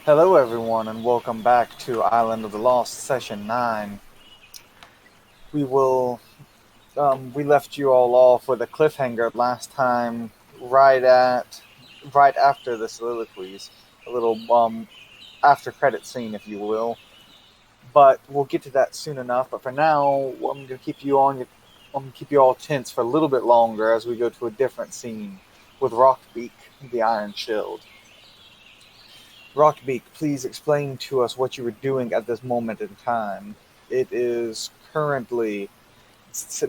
Hello, everyone, and welcome back to Island of the Lost, Session 9. We will. We left you all off with a cliffhanger last time, right after the soliloquies, a little after credit scene, if you will. But we'll get to that soon enough. But for now, I'm gonna keep you on. I'm gonna keep you all tense for a little bit longer as we go to a different scene with Rockbeak, the Iron Shield. Rockbeak, please explain to us what you were doing at this moment in time. It is currently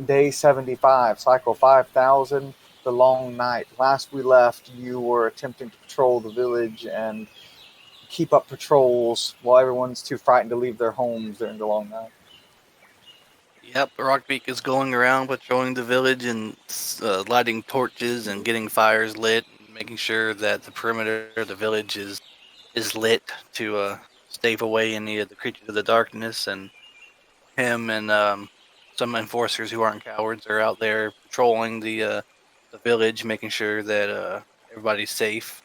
day 75, cycle 5000, the long night. Last we left, you were attempting to patrol the village and keep up patrols while everyone's too frightened to leave their homes during the long night. Yep, Rockbeak is going around patrolling the village and lighting torches and getting fires lit, and making sure that the perimeter of the village is lit to stave away any of the creatures of the darkness. And him and some enforcers who aren't cowards are out there patrolling the village, making sure that everybody's safe.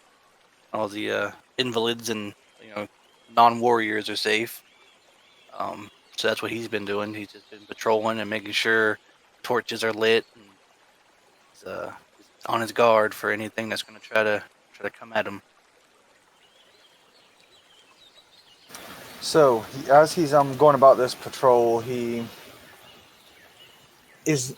All the invalids and non-warriors are safe. So that's what he's been doing. He's just been patrolling and making sure torches are lit, and he's on his guard for anything that's going to try to come at him. So, as he's going about this patrol, he is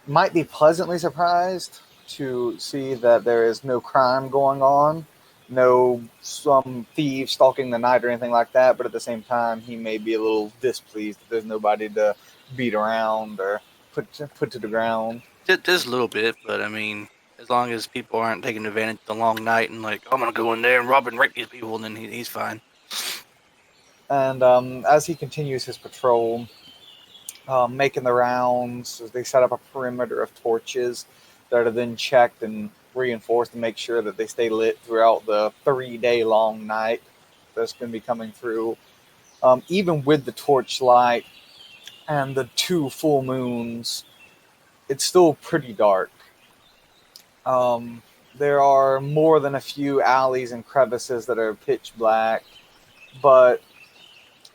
might be pleasantly surprised to see that there is no crime going on, no some thieves stalking the night or anything like that. But at the same time, he may be a little displeased that there's nobody to beat around or put to the ground. Just a little bit, but I mean, as long as people aren't taking advantage of the long night and like, I'm gonna go in there and rob and rape these people, then he's fine. And as he continues his patrol, making the rounds, they set up a perimeter of torches that are then checked and reinforced to make sure that they stay lit throughout the 3 day long night that's going to be coming through. Even with the torchlight and the two full moons, it's still pretty dark. There are more than a few alleys and crevices that are pitch black, but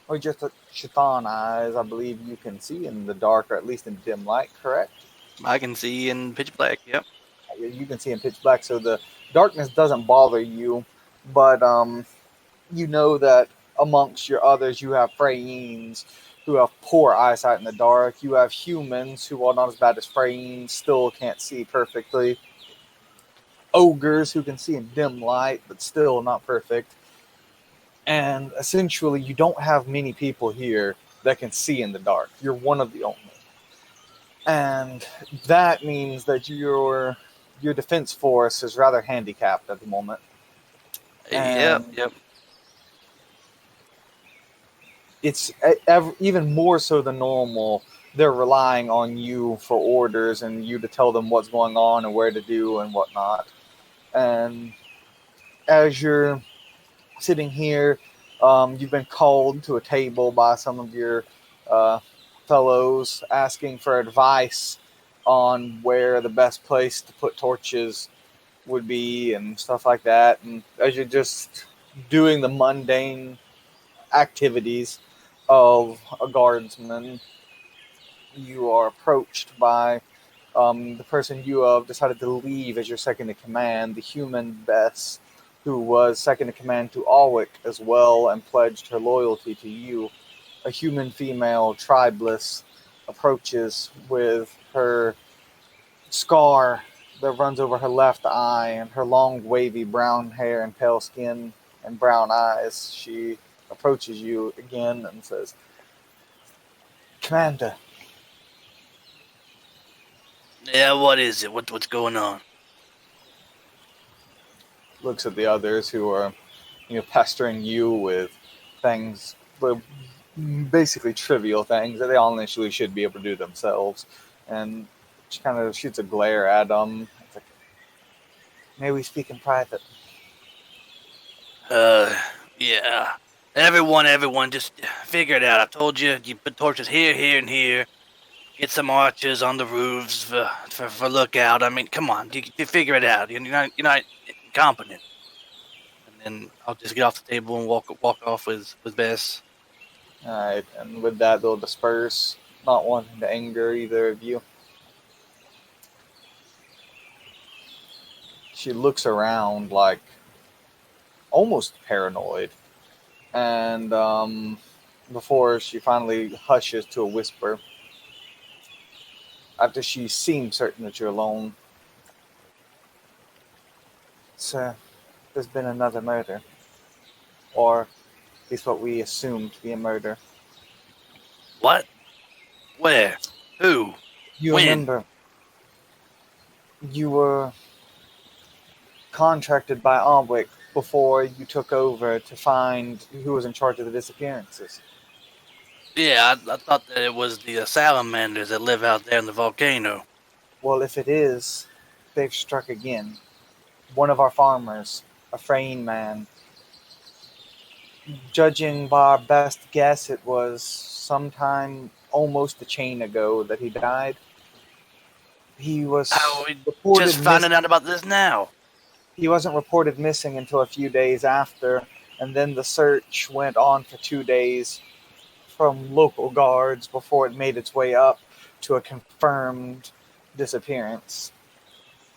with just a chiffon eyes, I believe you can see in the dark, or at least in dim light, correct? I can see in pitch black. Yep. You can see in pitch black, so the darkness doesn't bother you, but you know that amongst your others, you have Freyines who have poor eyesight in the dark. You have humans who, while not as bad as Freyines, still can't see perfectly. Ogres who can see in dim light, but still not perfect. And essentially, you don't have many people here that can see in the dark. You're one of the only. And that means that your defense force is rather handicapped at the moment. Yep. And Yep. it's even more so than normal. They're relying on you for orders and you to tell them what's going on and where to do and whatnot. And as you're sitting here, you've been called to a table by some of your uh, fellows asking for advice on where the best place to put torches would be and stuff like that. And as you're just doing the mundane activities of a guardsman, you are approached by the person you have decided to leave as your second in command, the human Bess, who was second in command to Alwick as well and pledged her loyalty to you. A human female tribeless approaches with her scar that runs over her left eye and her long wavy brown hair and pale skin and brown eyes. She approaches you again and says, Commander, Yeah. What is it? What's going on? looks at the others who are, pestering you with things, basically trivial things that they honestly should be able to do themselves. And she kind of shoots a glare at them. It's like, may we speak in private? Uh, yeah. Everyone, just figure it out. I told you, you put torches here, here, and here. Get some archers on the roofs for lookout. I mean, come on, you figure it out. You're not incompetent. and I'll just get off the table and walk off with Bess. All right, and with that, they'll disperse, not wanting to anger either of you. She looks around like almost paranoid, and before she finally hushes to a whisper, after she seems certain that you're alone. Sir, there's been another murder, or at least what we assume to be a murder. What? Where? Who? You When? remember, you were contracted by Alwick before you took over to find who was in charge of the disappearances. Yeah, I thought that it was the salamanders that live out there in the volcano. Well, if it is, they've struck again. One of our farmers, a fraying man, judging by our best guess, it was sometime almost a chain ago that he died. He How are was we reported just finding missing. out about this now? He wasn't reported missing until a few days after, and then the search went on for 2 days from local guards before it made its way up to a confirmed disappearance.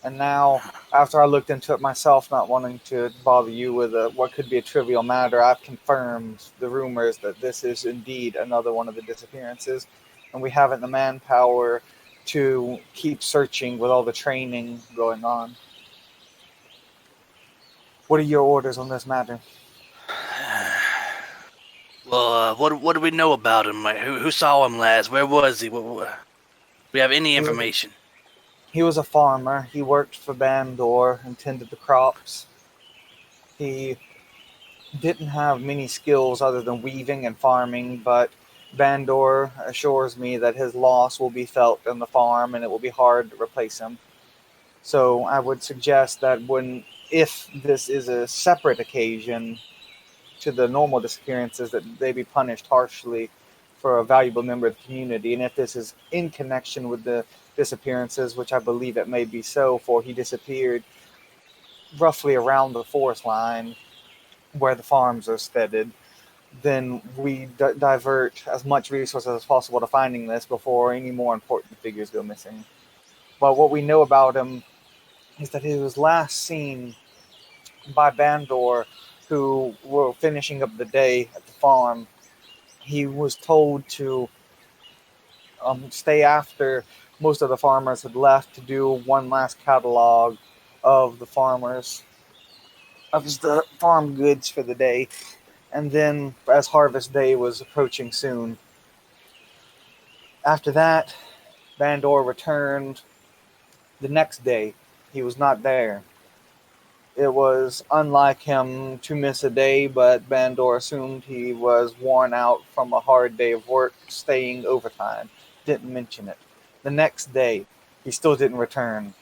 And now, after I looked into it myself, not wanting to bother you with what could be a trivial matter, I've confirmed the rumors that this is indeed another one of the disappearances, and we haven't the manpower to keep searching with all the training going on. What are your orders on this matter? Well, what do we know about him? Like, who saw him last? Where was he? We have any He was, information? he was a farmer. He worked for Bandor and tended the crops. He didn't have many skills other than weaving and farming, but Bandor assures me that his loss will be felt on the farm and it will be hard to replace him. So I would suggest that if this is a separate occasion to the normal disappearances, that they be punished harshly for a valuable member of the community. And if this is in connection with the disappearances, which I believe it may be so, for he disappeared roughly around the forest line where the farms are steaded, then we divert as much resources as possible to finding this before any more important figures go missing. But what we know about him is that he was last seen by Bandor, who were finishing up the day at the farm. He was told to stay after most of the farmers had left to do one last catalog of the farmers of the farm goods for the day. And then, as harvest day was approaching soon, after that, Bandor returned the next day. He was not there. It was unlike him to miss a day, but Bandor assumed he was worn out from a hard day of work, staying overtime. Didn't mention it. The next day, he still didn't return.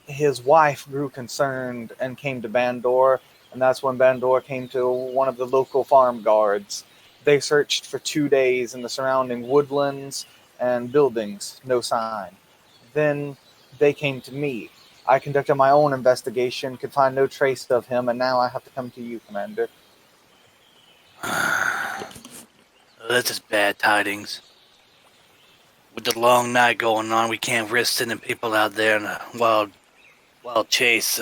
His wife grew concerned and came to Bandor, and that's when Bandor came to one of the local farm guards. They searched for 2 days in the surrounding woodlands and buildings, no sign. Then they came to me. I conducted my own investigation, could find no trace of him, and now I have to come to you, Commander. That's just bad tidings. With the long night going on, we can't risk sending people out there in a wild chase.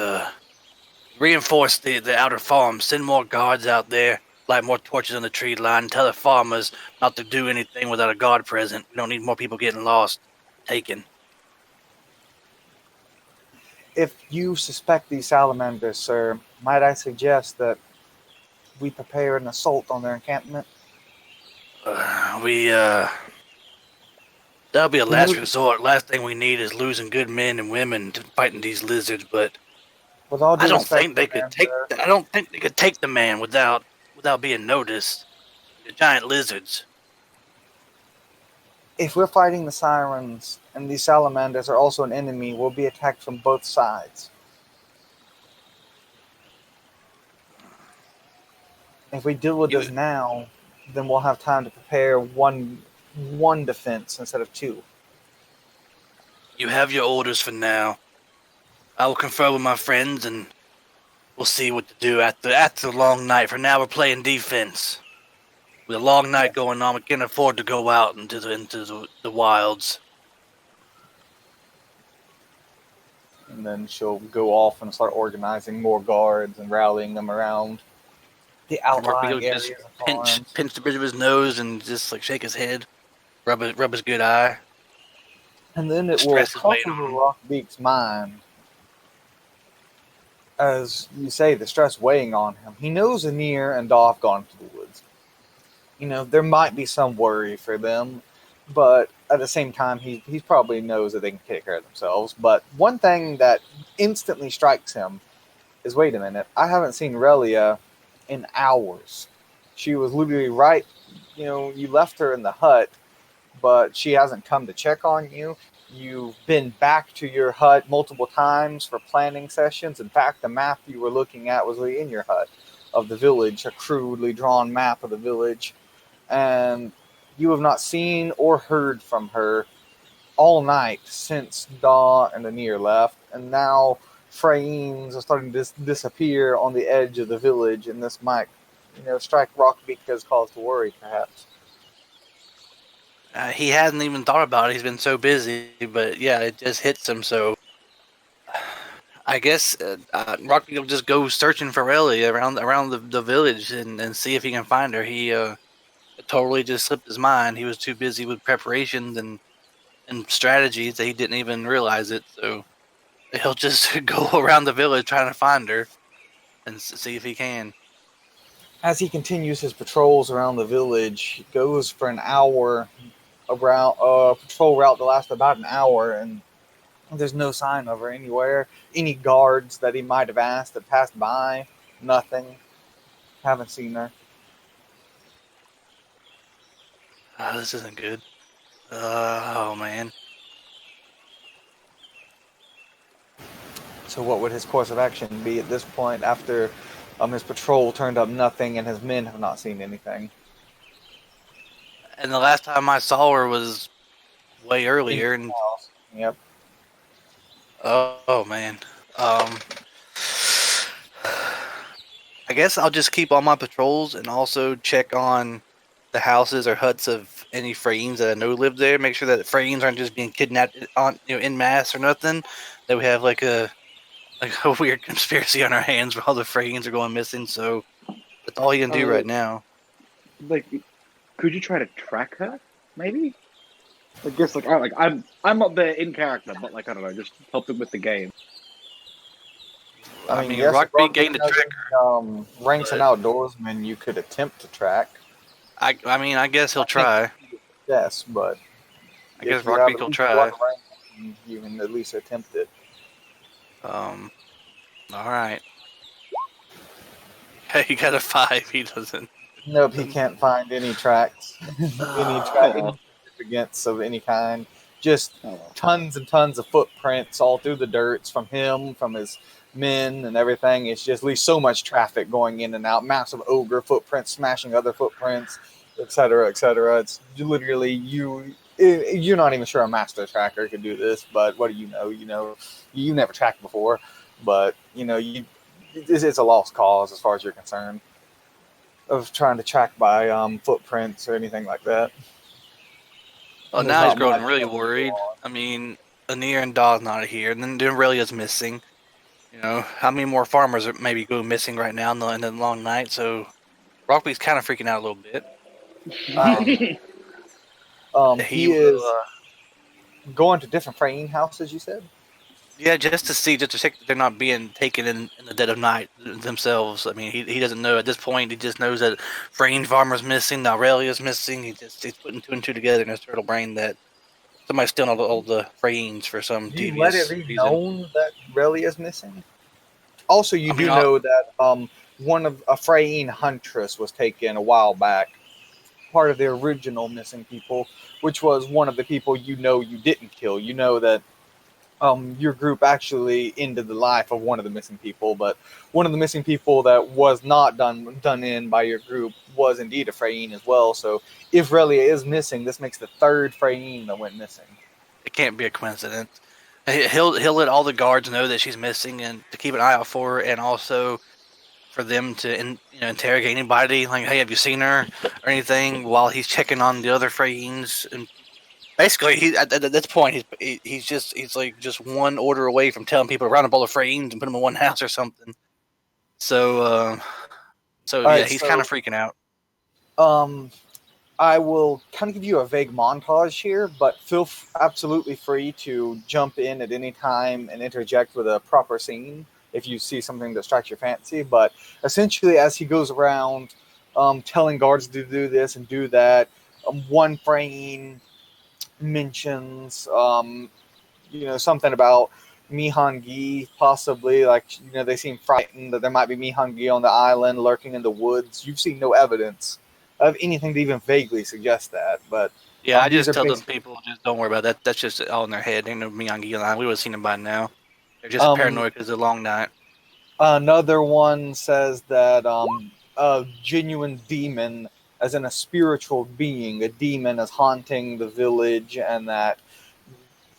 Reinforce the outer farm. Send more guards out there. Light more torches on the tree line. Tell the farmers not to do anything without a guard present. We don't need more people getting lost, taken. If you suspect these salamanders, sir, might I suggest that we prepare an assault on their encampment? That'll be a We last know, resort. Last thing we need is losing good men and women to fighting these lizards. But with all I due don't respect, think they could take. Commander, I don't think they could take the man without being noticed. The giant lizards. if we're fighting the sirens and these salamanders are also an enemy, we'll be attacked from both sides. If we deal with this You now, then we'll have time to prepare one defense instead of two. you have your orders for now. I will confer with my friends, and We'll see what to do after the long night. For now, we're playing defense. With a long night going on, we can't afford to go out into the wilds. And then she'll go off and start organizing more guards and rallying them around the outlying Rockbeak areas just and farms. pinch the bridge of his nose and just like shake his head, rub his good eye. And then The it will stress is come weighing over on him. Rockbeak's mind, as you say, the stress weighing on him. He knows Anir and Daw have gone to the woods. You know, there might be some worry for them, but at the same time, he probably knows that they can take care of themselves. But one thing that instantly strikes him is, wait a minute, I haven't seen Relia in hours. She was literally right, you left her in the hut, but she hasn't come to check on you. You've been back to your hut multiple times for planning sessions. In fact, the map you were looking at was in your hut of the village, a crudely drawn map of the village. And you have not seen or heard from her all night since Daw and Anir left. And now Freynes are starting to disappear on the edge of the village, and this might, strike Rockbeak as cause to worry, perhaps. He hasn't even thought about it. He's been so busy, but yeah, it just hits him. So I guess Rocky will just go searching for Ellie around the village and see if he can find her. He totally just slipped his mind. He was too busy with preparations and strategies that he didn't even realize it. So he'll just go around the village trying to find her and see if he can. As he continues his patrols around the village, he goes for an hour around a patrol route that lasts about an hour, and there's no sign of her anywhere. Any guards that he might have asked that passed by, nothing. Haven't seen her. This isn't good. Oh man. So what would his course of action be at this point after his patrol turned up nothing and his men have not seen anything? And the last time I saw her was way earlier. And yep. oh man. I guess I'll just keep on my patrols and also check on the houses or huts of any Freynes that I know live there. Make sure that Freynes aren't just being kidnapped in mass or nothing. That we have like a weird conspiracy on our hands where all the Freynes are going missing. So that's all you can do right now. Like, could you try to track her? Maybe. I guess I'm not there in character, but I don't know, just helping with the game. I mean, yes, Rockbeak gained a tracker. Ranks and outdoorsman, you could attempt to track. I mean, I guess he'll try. Yes, but I guess Rockbeak will try. You can at least attempt it. All right. He got a 5. He doesn't. Nope, he can't find any tracks, any significance of any kind. Just tons and tons of footprints all through the dirts from him, from his men and everything. It's just at least so much traffic going in and out. Massive ogre footprints smashing other footprints, etc., etc. It's literally you're not even sure a master tracker could do this, but what do you know? You never tracked before, but it's a lost cause as far as you're concerned of trying to track by footprints or anything like that. Well, now he's growing really worried. I mean, Anir and Daw's not here, and then Aurelia's missing. How many more farmers are maybe going missing right now in the long night? So Rockbeak's kind of freaking out a little bit. He is going to different Freyne houses, you said? Yeah, just to check that they're not being taken in the dead of night themselves. I mean, he doesn't know at this point. He just knows that Freyne farmer's missing, Aurelia's missing. He's putting 2 and 2 together in his turtle brain that somebody's stealing all the Freynes for some Do you devious let it be reason. known that Relia's missing? Also, you know that one of a Freyne huntress was taken a while back, part of the original missing people, which was one of the people you didn't kill. You know that your group actually ended the life of one of the missing people, but one of the missing people that was not done in by your group was indeed a Freyne as well. So if Relia is missing, this makes the 3rd Freyne that went missing. It can't be a coincidence. He'll let all the guards know that she's missing and to keep an eye out for her, and also for them to interrogate anybody. Like, hey, have you seen her or anything? While he's checking on the other Freyens, and basically, he at this point he's like just one order away from telling people to round up all the Freyens and put them in one house or something. So, All right, he's so kind of freaking out. I will kind of give you a vague montage here, but feel absolutely free to jump in at any time and interject with a proper scene if you see something that strikes your fancy. But essentially, as he goes around telling guards to do this and do that, one frame mentions, something about Mihangi possibly. Like, they seem frightened that there might be Mihangi on the island lurking in the woods. You've seen no evidence of anything to even vaguely suggest that. But Yeah, I these just are tell them basically, people just don't worry about that. That's just all in their head. Ain't no Miyagi line. We would have seen them by now. They're just um, paranoid because it's a long night. another one says that a genuine demon, as in a spiritual being, a demon is haunting the village, and that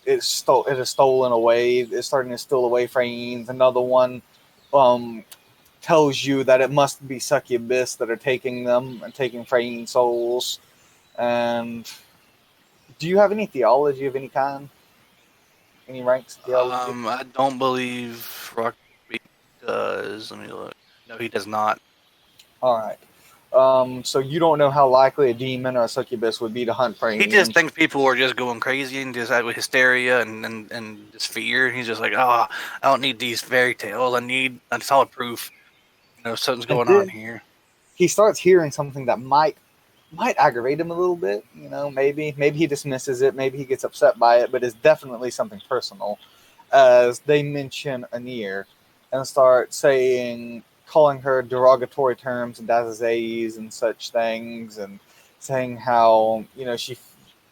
it has stolen away. It's starting to steal away frames. Another one um, tells you that it must be succubus that are taking them and taking frame souls. And do you have any theology of any kind? Any ranks theology? I don't believe Rockbeat does. Let me look. No, he does not. All right. So you don't know how likely a demon or a succubus would be to hunt He just frames. thinks people are just going crazy and just with hysteria and just fear. He's just like, oh, I don't need these fairy tales. I need solid proof. Something's And going on then here. he starts hearing something that might aggravate him a little bit. Maybe he dismisses it, maybe he gets upset by it, but it's definitely something personal. As they mention Anir and start calling her derogatory terms and dazzes and such things, and saying how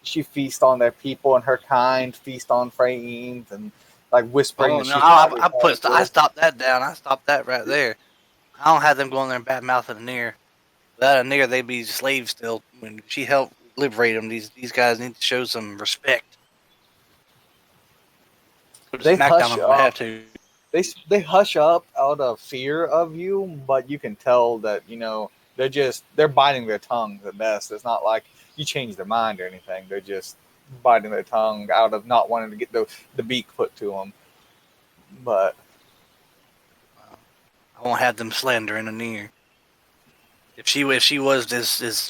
she feasts on their people and her kind feast on Freynes, and like whispering Oh that no, she's not your I character. stopped that down. I stopped that right there. I don't have them going there and bad mouthing Anir. Without Anir, they'd be slaves still. When she helped liberate them, these guys need to show some respect. Put a They smackdown hush on them if I have up. to. They hush up out of fear of you, but you can tell that they're biting their tongues at best. It's not like you change their mind or anything. They're just biting their tongue out of not wanting to get the beak put to them. But I won't have them slandering Anir. If she was this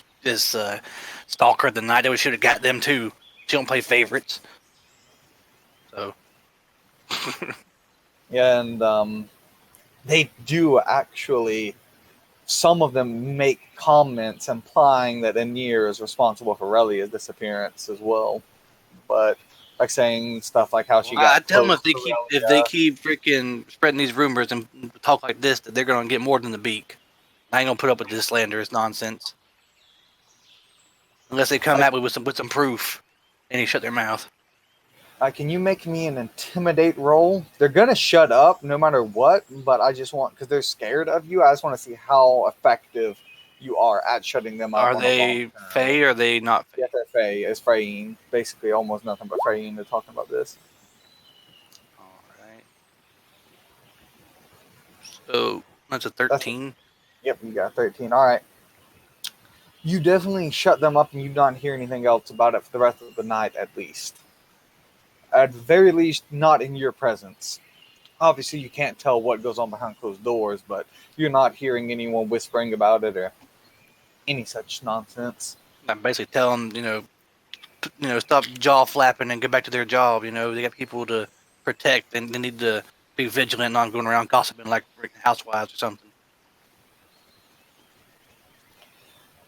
stalker of the night, we should have got them too. She don't play favorites, so yeah, and they do actually. Some of them make comments implying that Anir is responsible for Relia's disappearance as well. But like saying stuff like how she I got tell them close to if they Relia. keep freaking spreading these rumors and talk like this, that they're gonna get more than the beak. I ain't gonna put up with this slanderous nonsense unless they come at me with some proof. And he shut their mouth. Can you make me an intimidate roll? They're gonna shut up no matter what, but I just want, because they're scared of you. I just want to see how effective you are at shutting them up Are on a long they term. Fey or are they not Fey? Yes, they're Fey. It's Freying. Basically, almost nothing but Freying. They're talking about this. All right. So that's a 13. Yep, you got 13. All right. You definitely shut them up, and you don't hear anything else about it for the rest of the night, at least. At the very least, not in your presence. Obviously, you can't tell what goes on behind closed doors, but you're not hearing anyone whispering about it or any such nonsense. I'm basically telling them, stop jaw flapping and get back to their job. They got people to protect and they need to be vigilant, not going around gossiping like housewives or something.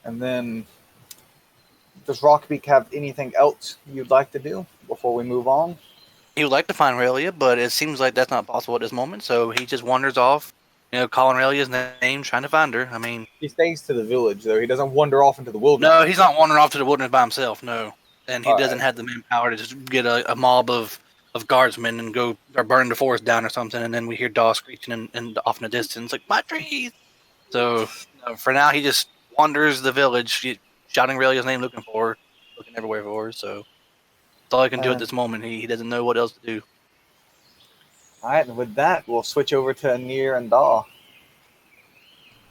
And then, does Rockbeak have anything else you'd like to do before we move on? He would like to find Relia, but it seems like that's not possible at this moment. So he just wanders off, calling Relia's name, trying to find her. I mean, He stays to the village, though. He doesn't wander off into the wilderness. no, he's not wandering off to the wilderness by himself. No, and he All doesn't right. have the manpower to just get a mob of guardsmen and go or burn the forest down or something. And then we hear Daw screeching and off in the distance, like my trees. So for now, he just wanders the village, shouting Relia's name, looking for her, looking everywhere for her. So that's all I can do at this moment. He doesn't know what else to do. All right, and with that, we'll switch over to Anir and Daw.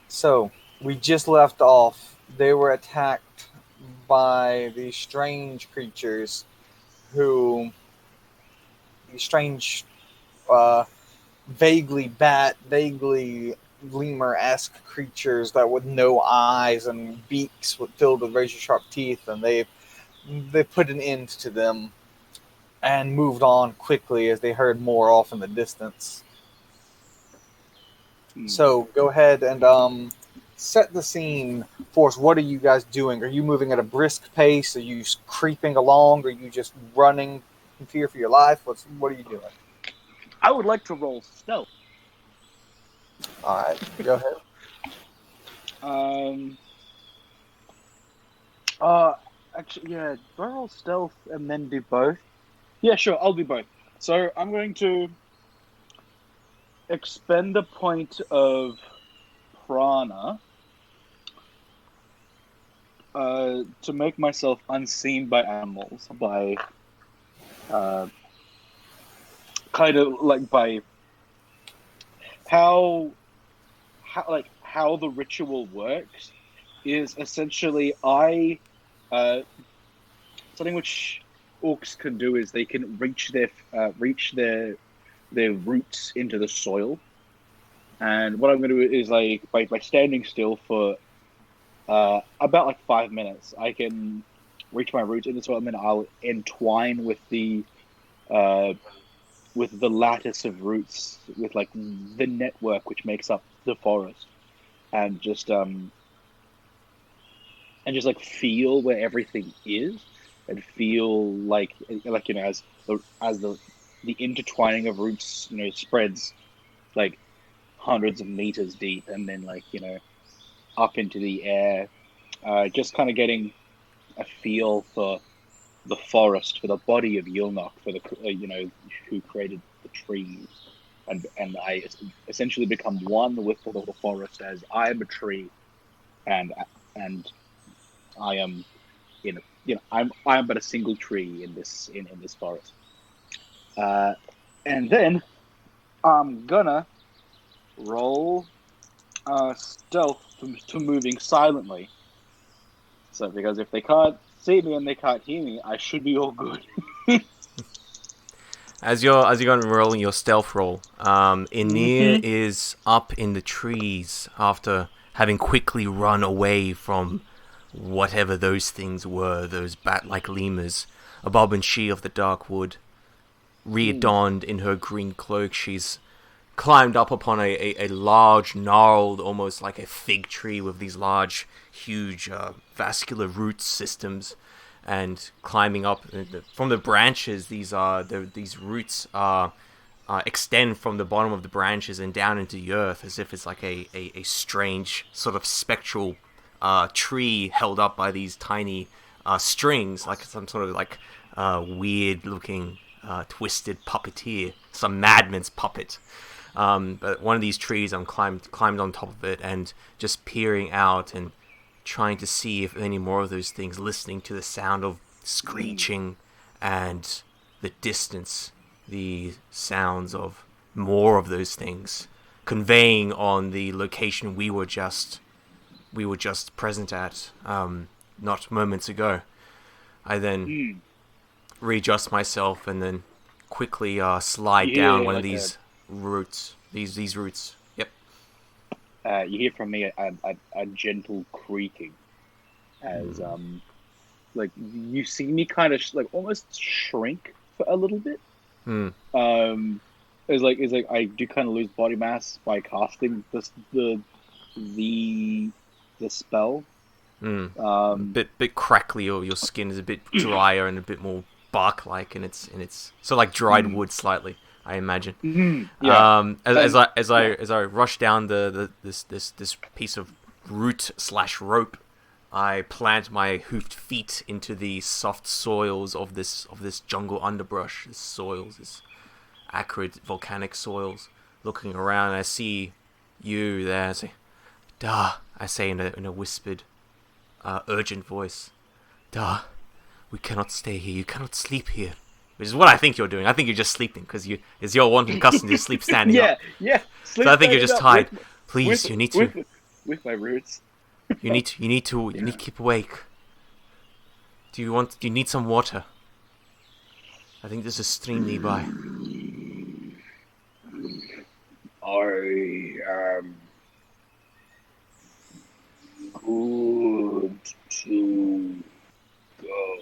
So, we just left off. They were attacked by these strange creatures who. These strange, vaguely bat, vaguely lemur-esque creatures that with no eyes and beaks filled with razor-sharp teeth, and they put an end to them and moved on quickly as they heard more off in the distance. So go ahead and set the scene for us. What are you guys doing? Are you moving at a brisk pace? Are you creeping along? Are you just running in fear for your life? What are you doing? I would like to roll stealth. All right, go ahead. Actually, yeah, do I roll stealth and then do both? Yeah, sure, I'll do both. So I'm going to expend a point of prana to make myself unseen by animals, by kind of like by how the ritual works is essentially something which orcs can do is they can reach their roots into the soil, and what I'm going to do is like by standing still for about like 5 minutes, I can reach my roots into the soil, and then I'll entwine with the lattice of roots, with like the network which makes up the forest, and just like feel where everything is, and feel like as the intertwining of roots spreads like hundreds of meters deep, and then up into the air, just kind of getting a feel for the forest, for the body of Yulnok, for the who created the trees, and I essentially become one with the forest, as I am a tree, and I am I am but a single tree in this forest, and then I'm gonna roll stealth to moving silently. So because if they can't see me and they can't hear me, I should be all good. As you're going to roll your stealth roll, Inir is up in the trees after having quickly run away from whatever those things were, those bat-like lemurs. Above and she of the dark wood, readorned in her green cloak, she's climbed up upon a large, gnarled, almost like a fig tree with these large, huge vascular root systems, and climbing up from the branches. These roots extend from the bottom of the branches and down into the earth, as if it's like a strange sort of spectral tree held up by these tiny strings, like some sort of like weird-looking twisted puppeteer, some madman's puppet. But one of these trees, I'm climbed on top of it and just peering out and trying to see if any more of those things, listening to the sound of screeching and the distance, the sounds of more of those things conveying on the location we were just present at not moments ago. I then readjust myself and then quickly slide down one of these roots. These roots. Yep. You hear from me a gentle creaking as like you see me kind of like almost shrink for a little bit. It's like I do kind of lose body mass by casting the spell. Bit crackly, or your skin is a bit drier and a bit more bark-like, and it's so like dried wood slightly, I imagine. Yeah. As I rush down this piece of root/rope, I plant my hoofed feet into the soft soils of this jungle underbrush. This acrid volcanic soils. Looking around, I see you there. I say, "Da," I say in a whispered, urgent voice. "Da, we cannot stay here. You cannot sleep here. which is what I think you're doing. I think you're just sleeping because it's your wanton custom to sleep standing up. Yeah. So I think you're just tired. Please, with, you need to. with my roots. You need to keep awake. Do you need some water? I think there's a stream nearby. I am good to go.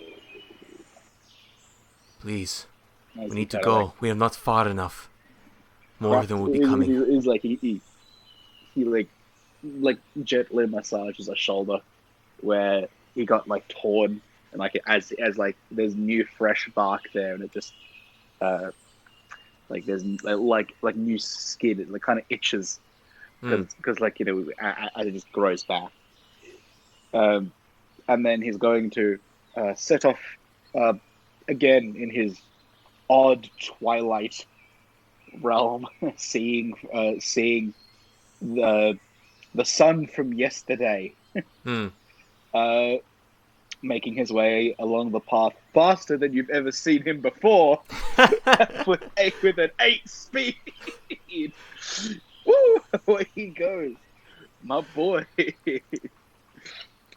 Please, As we he need to kinda, go. like, We are not far enough. More than will be coming. He's like he like gently massages a shoulder where he got like torn, and like as like there's new fresh bark there, and it just like there's like new skin. It like kind of itches because like as it just grows back. And then he's going to set off again in his odd twilight realm, seeing the sun from yesterday, making his way along the path faster than you've ever seen him before, with an 8 speed. Woo! Away he goes, my boy.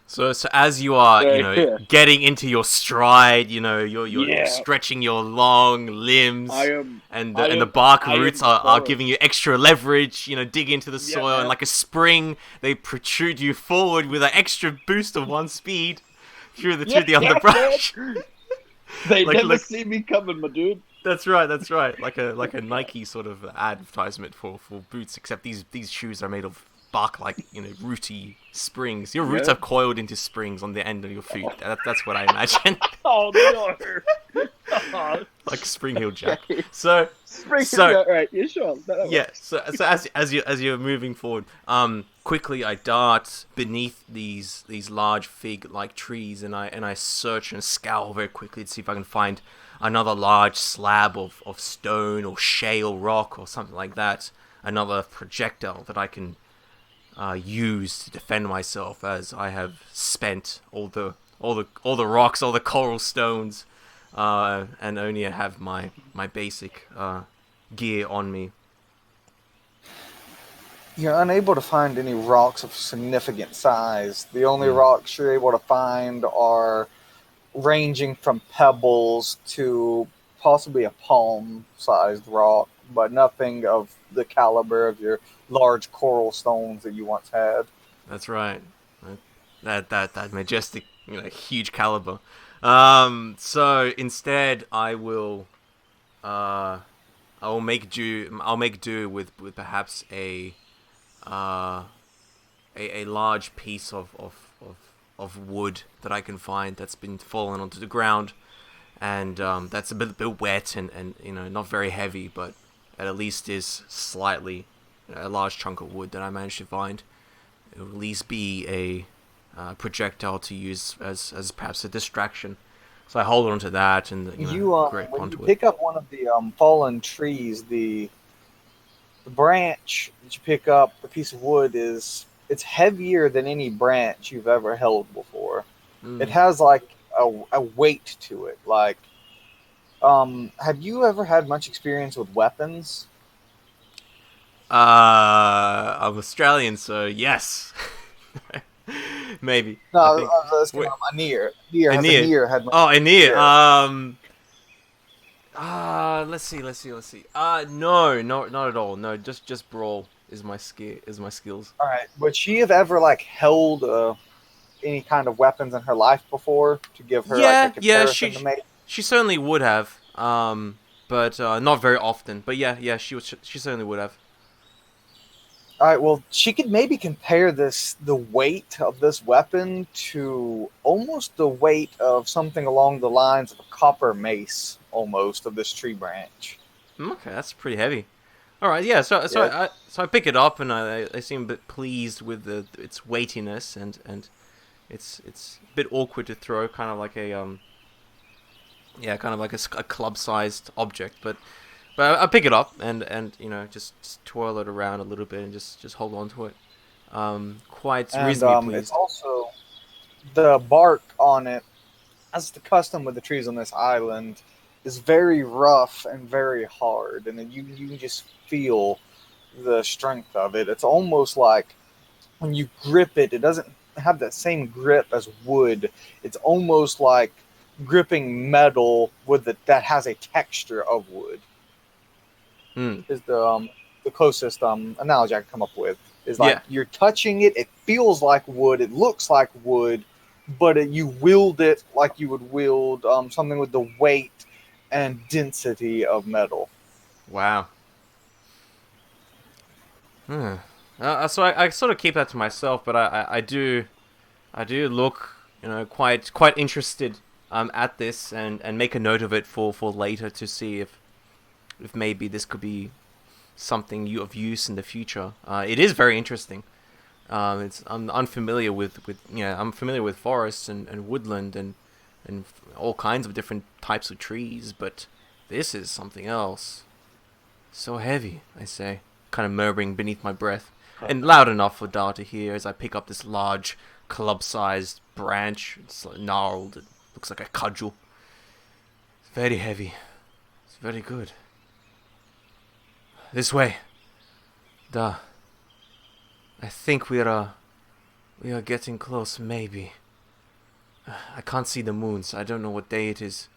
So as you are, getting into your stride, you're Yeah. stretching your long limbs, and the bark roots are sorry. giving you extra leverage. Dig into the soil, man. and like a spring, they protrude you forward with an extra boost of 1 speed through the underbrush. They Like, never look- see me coming, my dude. That's right. Like a Nike sort of advertisement for boots, except these shoes are made of bark, like rooty springs. Your roots Yeah. have coiled into springs on the end of your feet. That's what I imagine. Oh no! Oh, Like Spring Hill Jack. So right, yeah, sure. That yeah. works. So as you're moving forward, quickly I dart beneath these large fig-like trees, and I search and scour very quickly to see if I can find another large slab of stone or shale rock or something like that. Another projectile that I can use to defend myself, as I have spent all the rocks, all the coral stones, and only have my basic gear on me. You're unable to find any rocks of significant size. The only rocks you're able to find are ranging from pebbles to possibly a palm-sized rock, but nothing of the caliber of your large coral stones that you once had. That's right. That majestic, huge caliber. So instead, I will make do. I'll make do with perhaps a large piece of wood that I can find that's been fallen onto the ground, and that's a bit wet and not very heavy, but at least is slightly a large chunk of wood that I managed to find. It will at least be a projectile to use as perhaps a distraction. So I hold on to that and grip When onto you it. pick up one of the fallen trees, the branch that you pick up, the piece of wood, it's heavier than any branch you've ever held before. It has like a weight to it. Like, have you ever had much experience with weapons? I'm Australian, so yes. Maybe. No, I think. I was asking Wait. Anir. Anir. Anir had much Anir. Yeah. Let's see. No, not at all. No, just brawl is my skills. All right. Would she have ever held any kind of weapons in her life before to give her a comparison to make? She certainly would have. But not very often. But yeah, she certainly would have. All right. Well, she could maybe compare the weight of this weapon to almost the weight of something along the lines of a copper mace, almost, of this tree branch. Okay, that's pretty heavy. All right, yeah. So I pick it up, and I seem a bit pleased with its weightiness, and it's a bit awkward to throw, kind of like a a club-sized object, but I pick it up and just twirl it around a little bit and just hold on to it. Quite reasonably pleased. It's also the bark on it, as the custom with the trees on this island, is very rough and very hard, and then you can just feel the strength of it. It's almost like when you grip it, it doesn't have that same grip as wood. It's almost like gripping metal that has a texture of wood. Hmm. Is the closest analogy I can come up with. Is like Yeah. you're touching it, it feels like wood, it looks like wood, but you wield it like you would wield something with the weight and density of metal. Wow. So I sort of keep that to myself, but I do look, quite interested at this, and make a note of it for later to see if maybe this could be something of use in the future. It is very interesting. I'm unfamiliar with I'm familiar with forests and woodland and all kinds of different types of trees, but this is something else. So heavy, I say, kind of murmuring beneath my breath, and loud enough for Dar to hear as I pick up this large, club-sized branch. It's like gnarled. It looks like a cudgel. It's very heavy. It's very good. This way. Dar. I think we are getting close, maybe. I can't see the moon, so I don't know what day it is.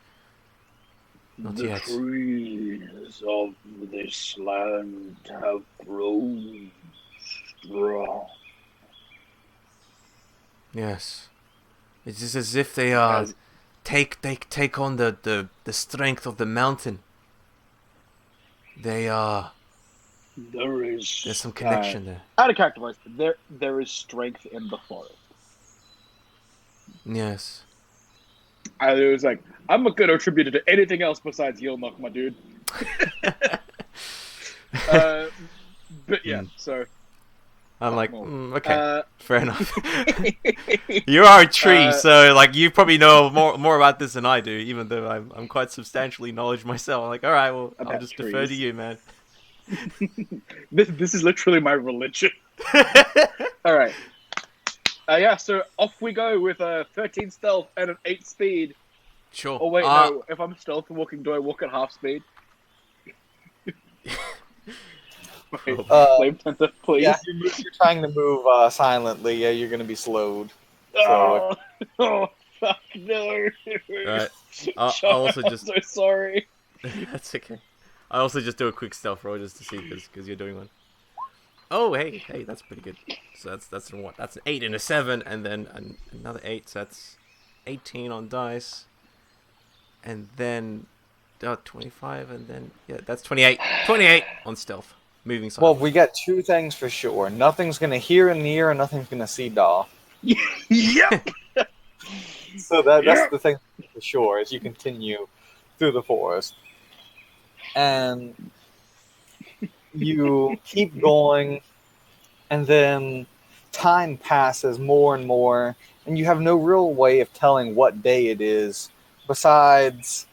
Not the yet. trees of this land have grown strong. Yes. It is as if they are As- take on the strength of the mountain. They are. There's some connection there. Out of character voice, there is strength in the forest. Yes. I was like, I'm not going to attribute it to anything else besides Yilnock, my dude. But yeah, so I'm like, well, okay, fair enough. You are a tree, so like you probably know more about this than I do, even though I'm quite substantially knowledge myself. I'm like, all right, well, I'll About just defer to trees. you, man. this is literally my religion. All right. Yeah, so off we go with a 13 stealth and an 8 speed. Sure. Oh wait, no. If I'm stealth and walking, do I walk at half speed? Wait, Flame Tenter, please. Yeah, you're trying to move silently. Yeah, you're going to be slowed. Oh, oh, fuck no. Right. I'll also I'm just. so sorry. That's okay. I also just do a quick stealth roll just to see because you're doing one. Oh, hey, that's pretty good. So that's what? That's an 8 and a 7, and then another 8. So that's 18 on dice, and then 25, and then that's 28. 28 on stealth. Moving side. Well, we got two things for sure. Nothing's going to hear in the ear, and nothing's going to see Daw. Yep. So that's the thing for sure as you continue through the forest. And you keep going, and then time passes more and more, and you have no real way of telling what day it is, besides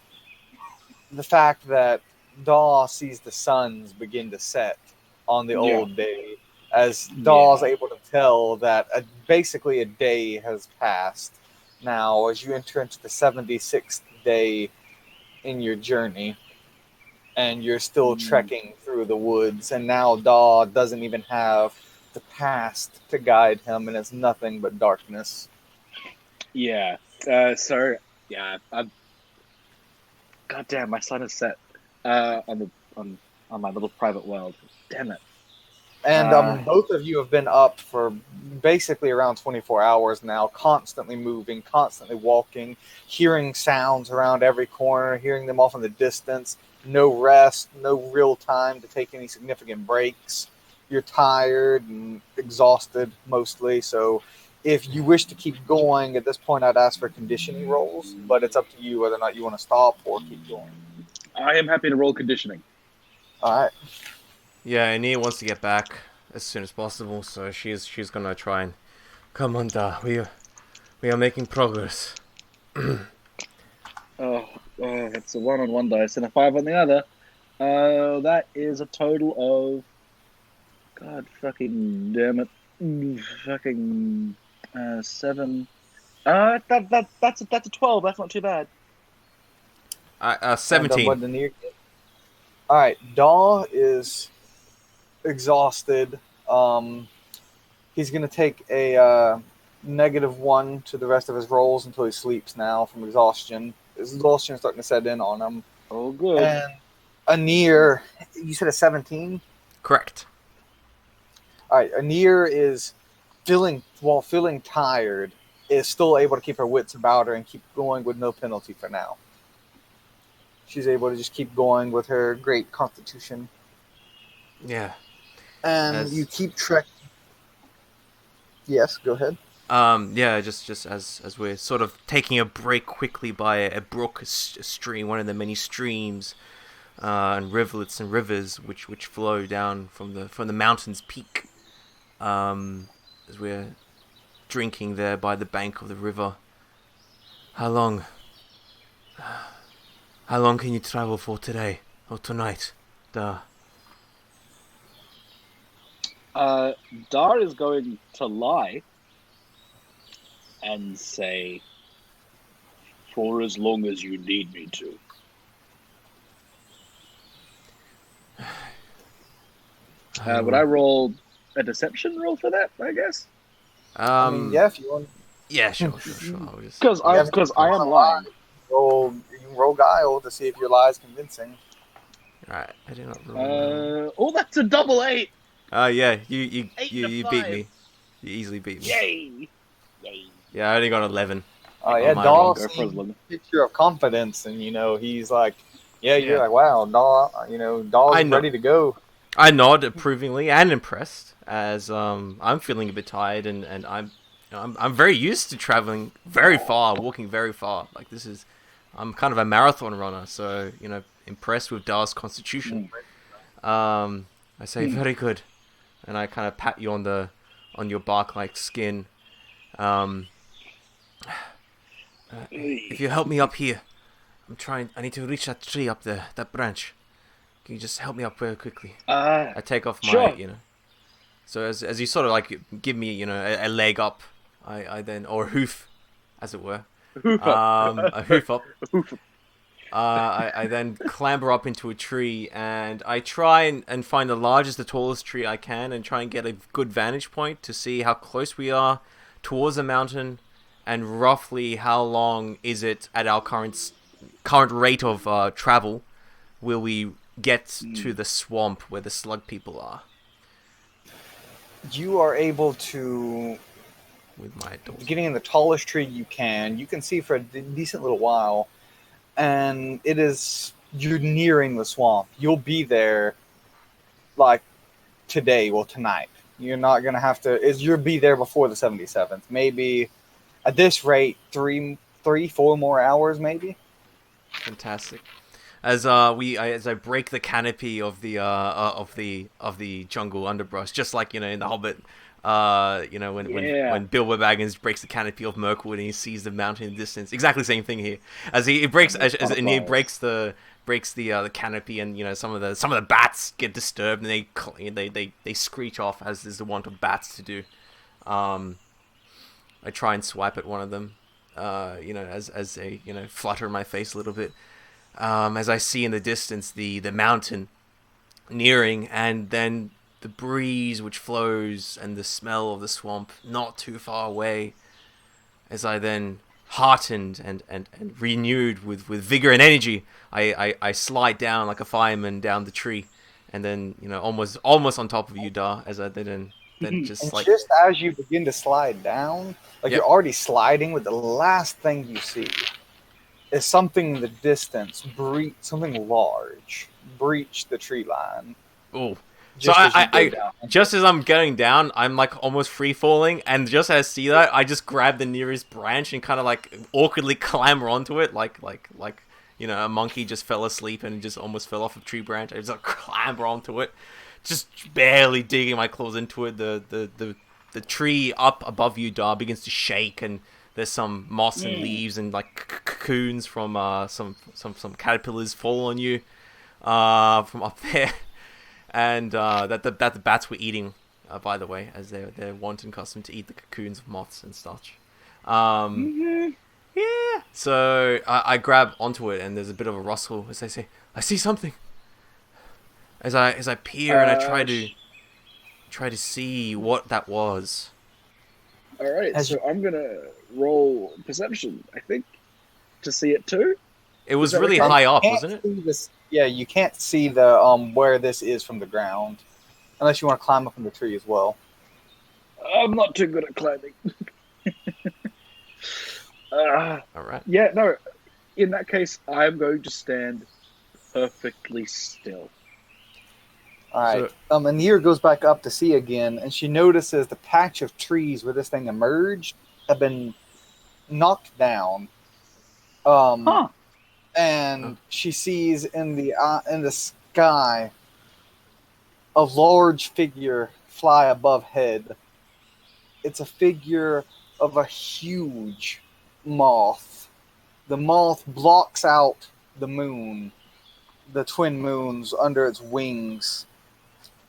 the fact that Daw sees the suns begin to set on the old day, as Daw's able to tell that basically a day has passed now as you enter into the 76th day in your journey. And you're still trekking through the woods, and now Daw doesn't even have the past to guide him, and it's nothing but darkness. Yeah. Goddamn, my sun is set on my little private world. Damn it. And both of you have been up for basically around 24 hours now, constantly moving, constantly walking, hearing sounds around every corner, hearing them off in the distance. No rest, no real time to take any significant breaks. You're tired and exhausted mostly, so if you wish to keep going, at this point I'd ask for conditioning rolls, but it's up to you whether or not you want to stop or keep going. I am happy to roll conditioning. Alright. Yeah, Ania wants to get back as soon as possible, so she's gonna try and come on, Da. We are making progress. It's a 1 on one dice and a 5 on the other. That is a total of, God fucking damn it, 7. That's a 12. That's not too bad. And 17. what the near. All right, Daw is exhausted. He's gonna take a -1 to the rest of his rolls until he sleeps now from exhaustion. His exhaustion is starting to set in on him. Oh, good. And Anir, you said a 17? Correct. All right, Anir is while feeling tired, is still able to keep her wits about her and keep going with no penalty for now. She's able to just keep going with her great constitution. Yeah. And you keep trekking. Yes, go ahead. Yeah, just as we're sort of taking a break quickly by a brook, a stream, one of the many streams and rivulets and rivers which flow down from the mountain's peak. As we're drinking there by the bank of the river. How long can you travel for today or tonight? Dar is going to lie and say, for as long as you need me to. Would I roll a deception roll for that, I guess? I mean, yeah, if you want. Yeah, sure. I'll just... Because I am lying. You can roll guile to see if your lie is convincing. Alright, I did not roll. That's a double 8. Yeah, you 8 beat to 5. me. You easily beat me. Yay! Yeah, I only got 11. Oh yeah, my Daw Go for sees it, a picture of confidence, and he's like, yeah, you're like, wow, Daw, Daw's ready to go. I nod approvingly and impressed as I'm feeling a bit tired and I'm very used to traveling very far, walking very far. Like I'm kind of a marathon runner, so impressed with Dar's constitution. I say very good, and I kind of pat you on your bark-like skin. If you help me up here, I need to reach that tree up there, that branch. Can you just help me up very quickly? I take off my, So as you sort of like give me, a leg up, I then, or a hoof, as it were. A hoof up. I then clamber up into a tree and I try and find the largest, the tallest tree I can and try and get a good vantage point to see how close we are towards the mountain and roughly how long is it at our current rate of travel will we get to the swamp where the slug people are. You are able to, with my doors, getting in the tallest tree you can see for a decent little while, and you're nearing the swamp. You'll be there like tonight. You're not gonna have to. You'll be there before the 77th. Maybe at this rate, 4 more hours, maybe. Fantastic. As I break the canopy of the jungle underbrush, just like in the Hobbit, when Bilbo Baggins breaks the canopy of Mirkwood and he sees the mountain in the distance. Exactly the same thing here. As he breaks the canopy, and some of the bats get disturbed and they screech off, as is the wont of bats to do. I try and swipe at one of them, as they flutter in my face a little bit. As I see in the distance the mountain nearing, and then the breeze which flows and the smell of the swamp not too far away, as I then, heartened and renewed with vigor and energy, I slide down like a fireman down the tree, and then almost on top of you, Dar, as I then just and like just as you begin to slide down, you're already sliding, with the last thing you see is something in the distance, something large, breach the tree line. Oh. So just as I'm going down, I'm like almost free falling, and just as I see that, I just grab the nearest branch and kind of like awkwardly clamber onto it, like a monkey just fell asleep and just almost fell off a tree branch. I just like clamber onto it, just barely digging my claws into it. The tree up above you, Dar, begins to shake, and there's some moss and leaves and like cocoons from some caterpillars fall on you from up there. And that the bats were eating, by the way, as they're wont and custom to eat the cocoons of moths and such. Yeah. So I grab onto it, and there's a bit of a rustle as I say, "I see something." As I peer and I try to see what that was. All right, As so I'm gonna roll perception, I think, to see it too. It Is was that really okay? high up, can't wasn't it? see this. Yeah, you can't see the where this is from the ground, unless you want to climb up in the tree as well. I'm not too good at climbing. All right. Yeah, no. In that case, I'm going to stand perfectly still. All right. So Anir goes back up to see again, and she notices the patch of trees where this thing emerged have been knocked down. Huh. And she sees in the sky a large figure fly above head. It's a figure of a huge moth. The moth blocks out the moon, the twin moons under its wings,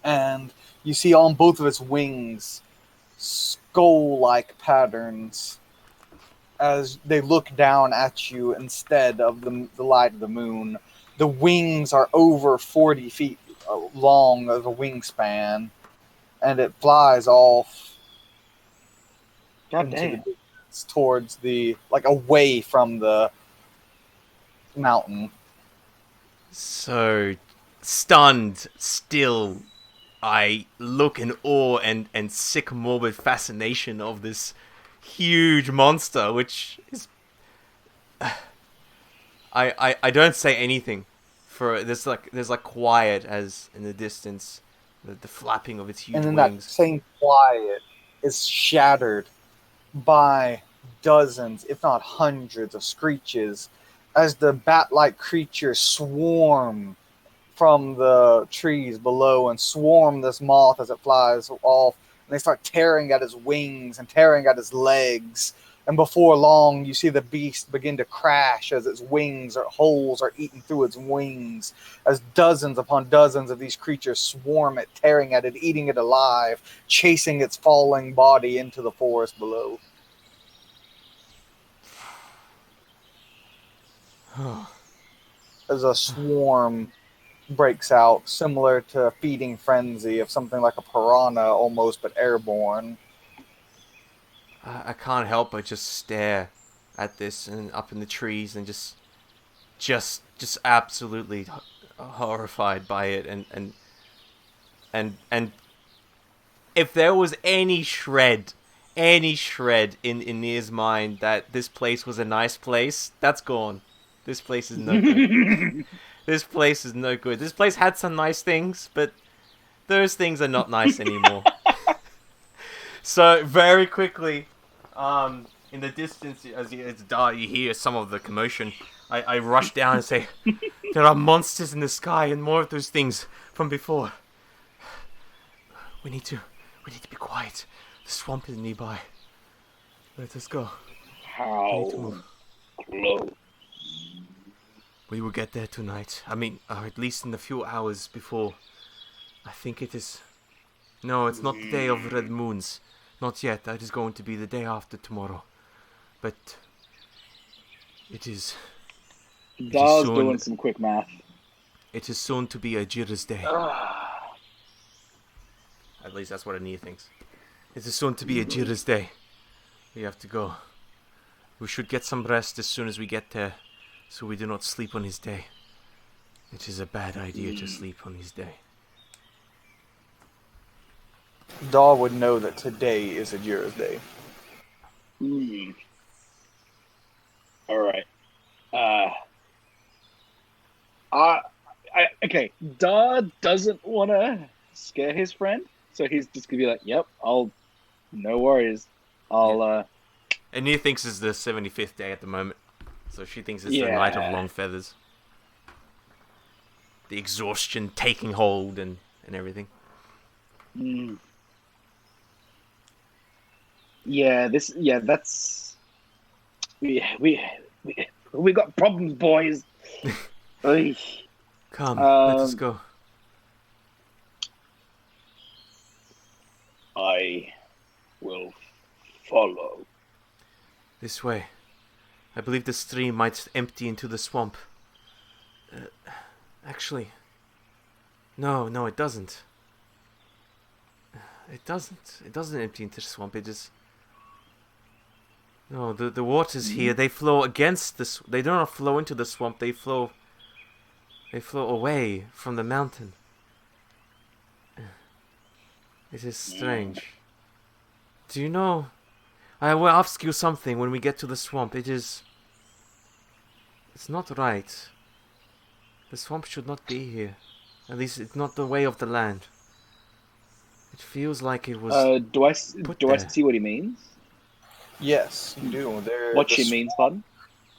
and you see on both of its wings skull-like patterns as they look down at you instead of the light of the moon. The wings are over 40 feet long of a wingspan, and it flies off God into the damn. distance towards away from the mountain. So, stunned, still, I look in awe and sick morbid fascination of this huge monster, which is... I don't say anything. For there's like quiet as in the distance, the flapping of its And huge then that wings. same quiet is shattered by dozens, if not hundreds, of screeches as the bat-like creatures swarm from the trees below and swarm this moth as it flies off. And they start tearing at his wings and tearing at his legs. And before long, you see the beast begin to crash as its wings or holes are eaten through its wings, as dozens upon dozens of these creatures swarm it, tearing at it, eating it alive, chasing its falling body into the forest below. As a swarm breaks out, similar to a feeding frenzy of something like a piranha almost, but airborne. I can't help but just stare at this and up in the trees and just absolutely horrified by it and if there was any shred in Nir's mind that this place was a nice place, that's gone. This place is no good. This place is no good. This place had some nice things, but those things are not nice anymore. So very quickly, in the distance, as it's dark, you hear some of the commotion. I rush down and say, "There are monsters in the sky and more of those things from before. We need to be quiet. The swamp is nearby. Let us go. We need to How move. close? We will get there tonight. I mean, at least in the few hours before. I think it is... No, it's not the day of red moons. Not yet. That is going to be the day after tomorrow. But... It is Dar's soon... doing some quick math. It is soon to be a Jira's day. Ah, At least that's what Ania thinks. It is soon to be a Jira's day. We have to go. We should get some rest as soon as we get there, so we do not sleep on his day. It is a bad idea to sleep on his day. Daw would know that today is a Jira's day. All right. Okay. Dar doesn't want to scare his friend, so he's just gonna be like, "Yep, no worries. Ania thinks it's the 75th day at the moment, so she thinks it's the Yeah. night of long feathers. The exhaustion taking hold and everything. Yeah, that's we got problems, boys. Oy. Come, let us go. I will follow. This way. I believe the stream might empty into the swamp. Actually, no, it doesn't. It doesn't. It doesn't empty into the swamp. It just... No, the waters here, they flow against this. They do not flow into the swamp. They flow away from the mountain. It is strange. Do you know? I will ask you something when we get to the swamp. It's not right. The swamp should not be here. At least it's not the way of the land. It feels like it was Do I there. see what he means? Yes, you do. What she means, pardon?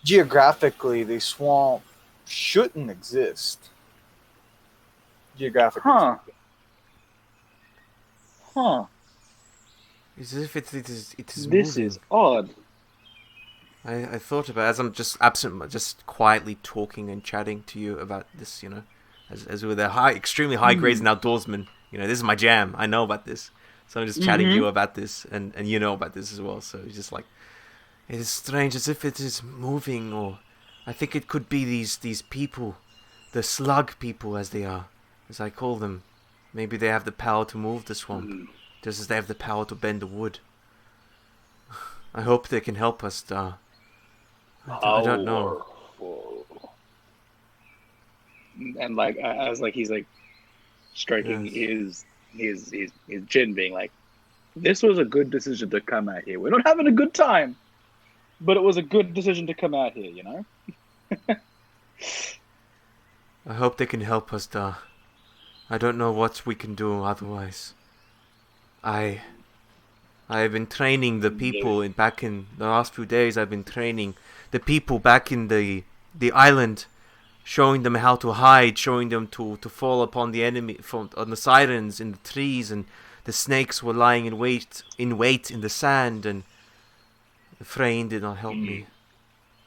Geographically, the swamp shouldn't exist. Geographically. Huh. It's as if it is This moving. is odd. I thought about it as I'm just just quietly talking and chatting to you about this, you know, as we're the extremely high grades and outdoorsmen. You know, this is my jam. I know about this, so I'm just chatting to you about this, and you know about this as well. So it's just like, it is strange, as if it is moving, or I think it could be these people, the slug people, as they are, as I call them. Maybe they have the power to move the swamp, just as they have the power to bend the wood. I hope they can help us, I don't know. And like as like he's like stroking his chin, being like, "This was a good decision to come out here. We're not having a good time, but it was a good decision to come out here, you know." I hope they can help us, I don't know what we can do otherwise. I have been training the people back in the last few days. I've been training the people back in the island, showing them how to hide, showing them to fall upon the enemy on the sirens in the trees, and the snakes were lying in wait in the sand, and the Freyne did not help me.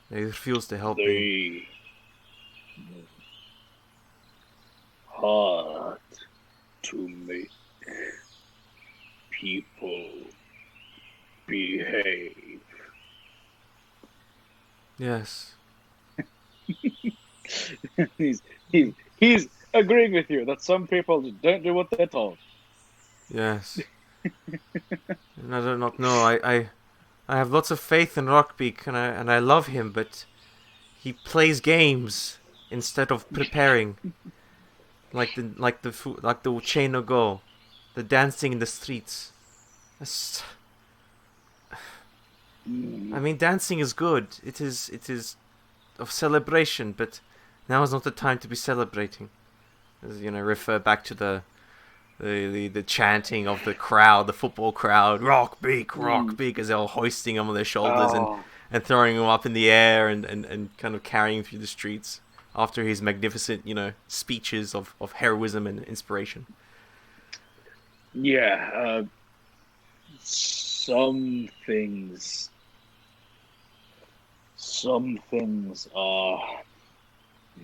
They refused to help me. Hard to make people behave. Yes. he's agreeing with you that some people don't do what they're told. Yes. And I do not know. I have lots of faith in Rockbeak, and I love him, but he plays games instead of preparing. Like the chain of go, the dancing in the streets. I mean, dancing is good. It is of celebration, but now is not the time to be celebrating. As you know, refer back to the chanting of the crowd, the football crowd, Rockbeak, as they're all hoisting him on their shoulders and throwing him up in the air and kind of carrying him through the streets after his magnificent, you know, speeches of heroism and inspiration. Yeah, some things are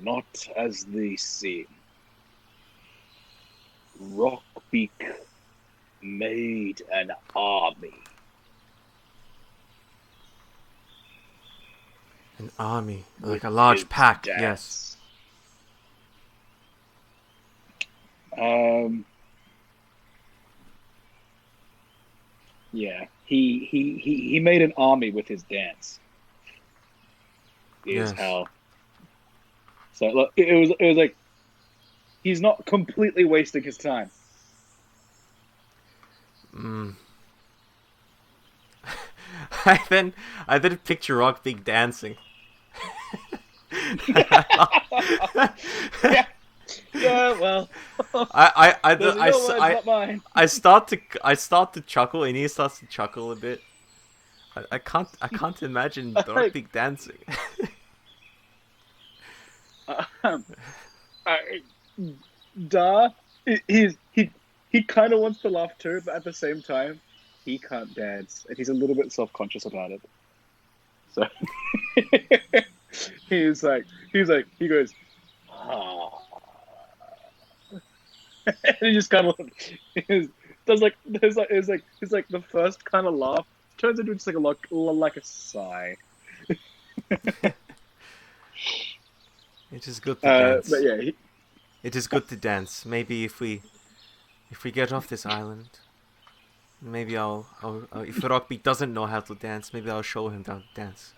not as they seem. Rockbeak made an army. An army, like a large pack, dance. Yes. Yeah, he made an army with his dance. Is how. So look, it was like he's not completely wasting his time. I then picture Rockbeak dancing. Yeah, well. I start to chuckle, and he starts to chuckle a bit. I can't imagine Rockbeak dancing. He kind of wants to laugh too, but at the same time, he can't dance, and he's a little bit self-conscious about it. So he goes, ah. And he just kind of does like the first kind of laugh turns into just like a sigh. It is good to dance. But yeah, It is good to dance. Maybe if we get off this island, maybe I'll if Rockbeak doesn't know how to dance, maybe I'll show him how to dance.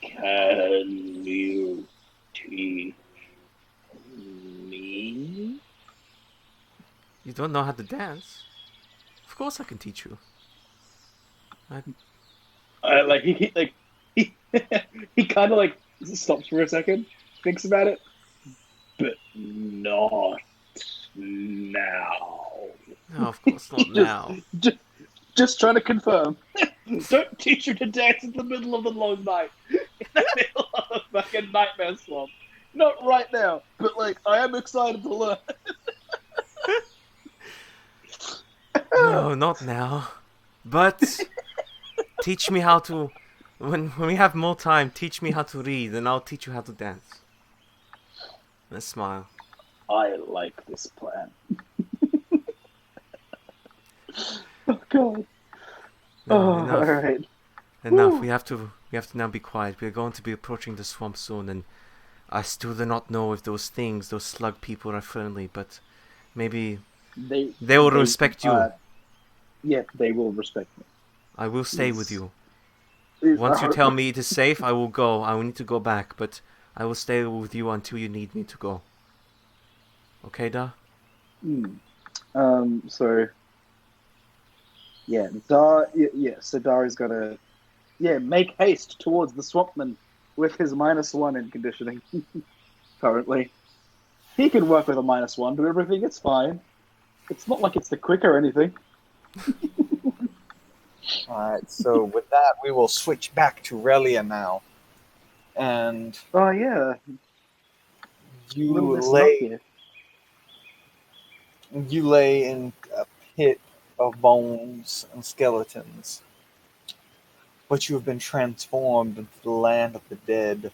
can you teach me? You don't know how to dance? Of course I can teach you. Like he he kind of like stops for a second, thinks about it, but not now. No, of course not just, now. just, just trying to confirm. Don't teach you to dance in the middle of the long night, in the middle of a fucking nightmare swamp. Not right now, but like I am excited to learn. No, not now. But teach me how to. When we have more time, teach me how to read, and I'll teach you how to dance. Let's smile. I like this plan. Oh god. No, Oh, enough. all right. Enough. Whew. We have to now be quiet. We're going to be approaching the swamp soon, and I still do not know if those things, those slug people, are friendly. But maybe they will respect you. Yeah, they will respect me. I will stay with you. Is- Once you tell me it is safe, I will go. I will need to go back, but I will stay with you until you need me to go. Okay, Da? So yeah, so Dari's gotta make haste towards the swampman with his -1 in conditioning. Currently, he can work with a -1 to everything. It's fine. It's not like it's the quick or anything. Alright, so with that, we will switch back to Relia now. And Oh yeah, you little Miss lay Knock here. you lay in a pit of bones and skeletons. But you have been transformed into the land of the dead.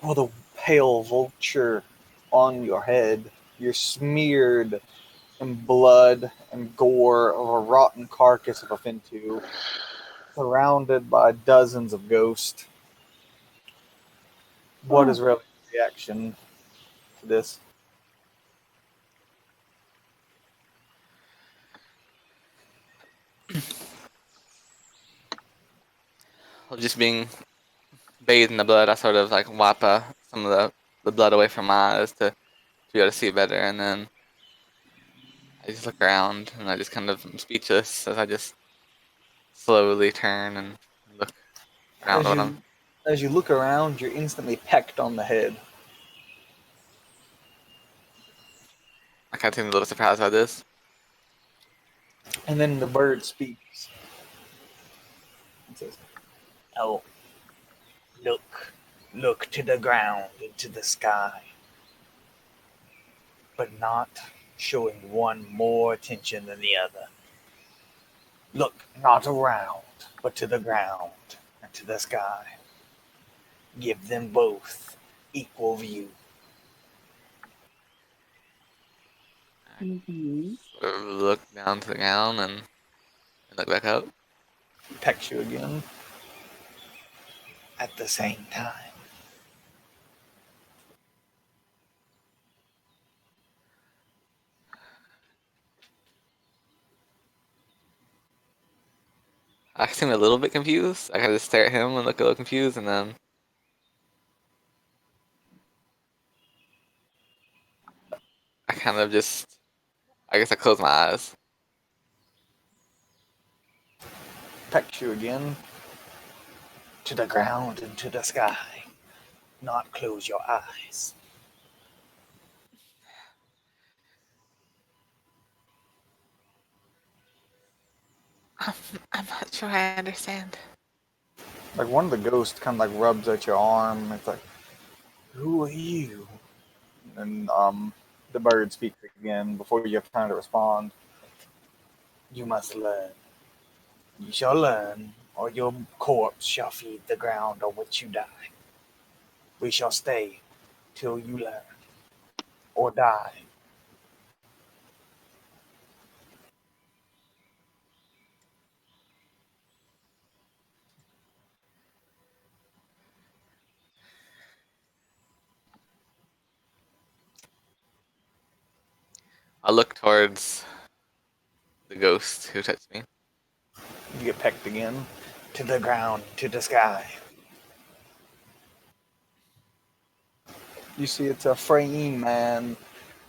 Oh, the pale vulture on your head. You're smeared in blood and gore of a rotten carcass of a Fintu, surrounded by dozens of ghosts. What is Relia's reaction to this? Just being bathed in the blood, I sort of like wipe some of the blood away from my eyes to be able to see better, and then I just look around and I just kind of am speechless as I just slowly turn and look around As what I'm. you as you look around, you're instantly pecked on the head. I kind of seem a little surprised by this. And then the bird speaks. It says, "Oh, look to the ground, into the sky, but not showing one more attention than the other. Look not around, but to the ground and to the sky. Give them both equal view." Sort of look down to the ground and look back up. Pecks you again. At the same time. I seem a little bit confused. I kind of just stare at him and look a little confused, and then I kind of just, I guess I close my eyes. Pecks you again. To the ground and to the sky. Not close your eyes. I'm not sure I understand. Like one of the ghosts kind of like rubs at your arm. It's like, "Who are you?" And the bird speaks again before you have time to respond. "You must learn. You shall learn, or your corpse shall feed the ground on which you die. We shall stay till you learn, or die." look towards the ghost who touched me. You get pecked again. To the ground, to the sky. You see, it's a fraying man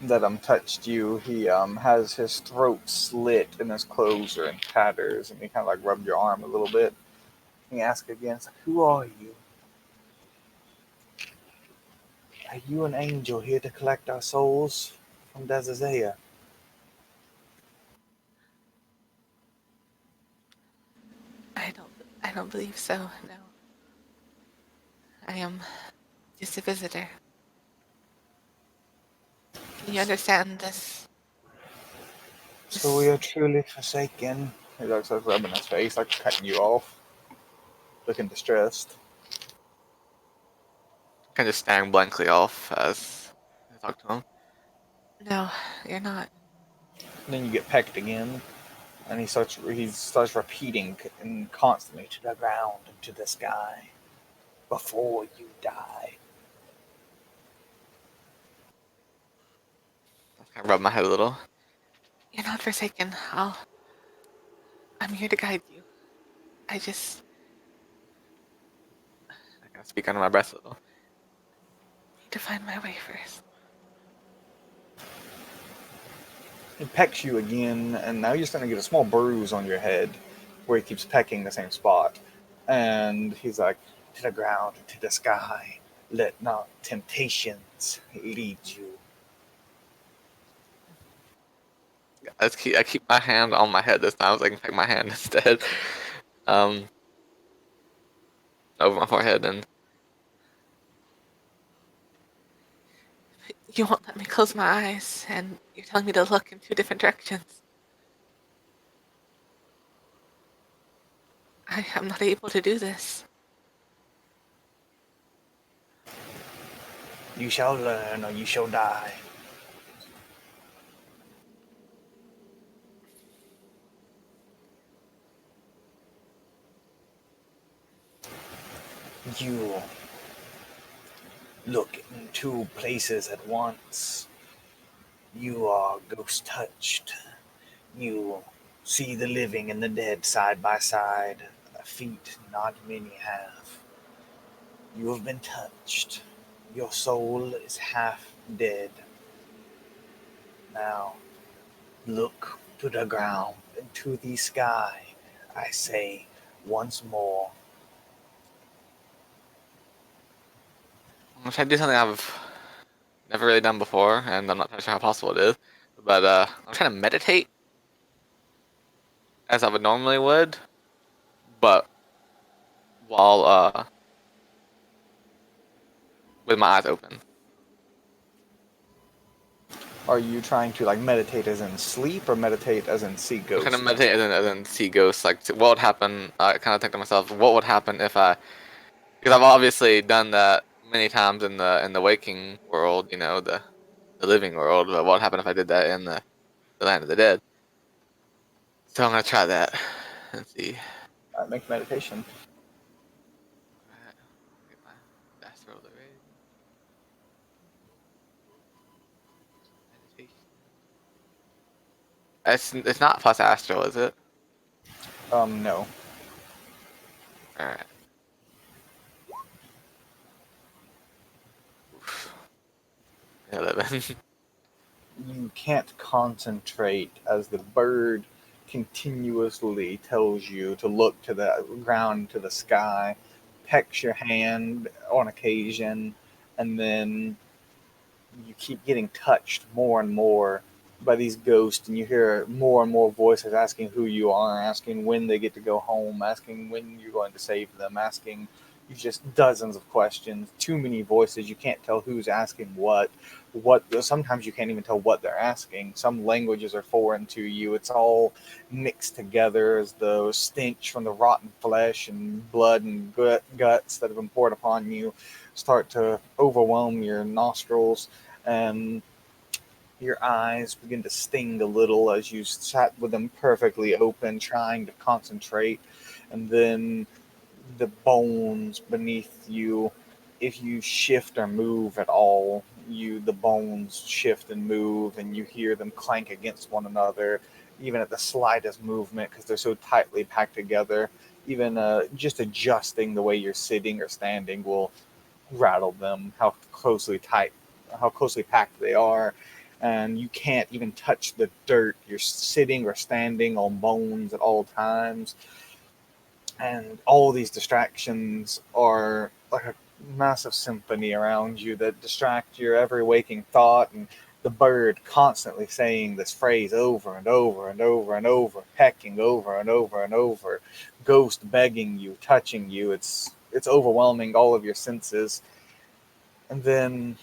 that touched you. He has his throat slit and his clothes are in tatters, and he kind of like rubbed your arm a little bit. He asks again, it's like, "Who are you? Are you an angel here to collect our souls from Dazazea?" I don't believe so. No, I am just a visitor. Can you understand this? So we are truly forsaken. He looks like rubbing his face, like cutting you off, looking distressed. Kind of staring blankly off as I talk to him. No, you're not. And then you get pecked again, and he starts repeating and constantly, to the ground and to the sky before you die. I kind of rub my head a little. You're not forsaken. I'm here to guide you. I just I kind of speak under my breath a little. need to find my way first. He pecks you again, and now you're starting to get a small bruise on your head where he keeps pecking the same spot. And he's like, to the ground, to the sky, let not temptations lead you. I keep my hand on my head this time, so I can peck my hand instead. Over my forehead, and You won't let me close my eyes, and you're telling me to look in two different directions. I am not able to do this. You shall learn, or you shall die. You look in two places at once. You are ghost touched. You see the living and the dead side by side, a feat not many have. You have been touched. Your soul is half dead. Now, look to the ground and to the sky, I say once more. I'm trying to do something I've never really done before, and I'm not quite sure how possible it is. But I'm trying to meditate as I would normally would, but while with my eyes open. Are you trying to like meditate as in sleep or meditate as in see I'm ghosts? trying to meditate and then see ghosts. Like, what would happen? I kind of think to myself, what would happen if because I've obviously done that many times in the waking world, the living world. But what would happen if I did that in the land of the dead? So I'm gonna try that and see. Make meditation. Alright, get my dice roller ready. Meditation. It's not plus astral, is it? No. Alright. 11. You can't concentrate as the bird continuously tells you to look to the ground, to the sky, pecks your hand on occasion, and then you keep getting touched more and more by these ghosts, and you hear more and more voices asking who you are, asking when they get to go home, asking when you're going to save them, asking you just dozens of questions, too many voices. You can't tell who's asking what. Sometimes you can't even tell what they're asking. Some languages are foreign to you. It's all mixed together as the stench from the rotten flesh and blood and guts that have been poured upon you start to overwhelm your nostrils, and your eyes begin to sting a little as you sat with them perfectly open, trying to concentrate. And then the bones beneath you, if you shift or move at all, The bones shift and move, and you hear them clank against one another, even at the slightest movement, because they're so tightly packed together. Even just adjusting the way you're sitting or standing will rattle them. How closely packed they are, and you can't even touch the dirt. You're sitting or standing on bones at all times, and all these distractions are like a massive symphony around you that distract your every waking thought. And the bird constantly saying this phrase over and over and over and over, pecking over and over and over, ghost begging you, touching you. It's overwhelming all of your senses. And then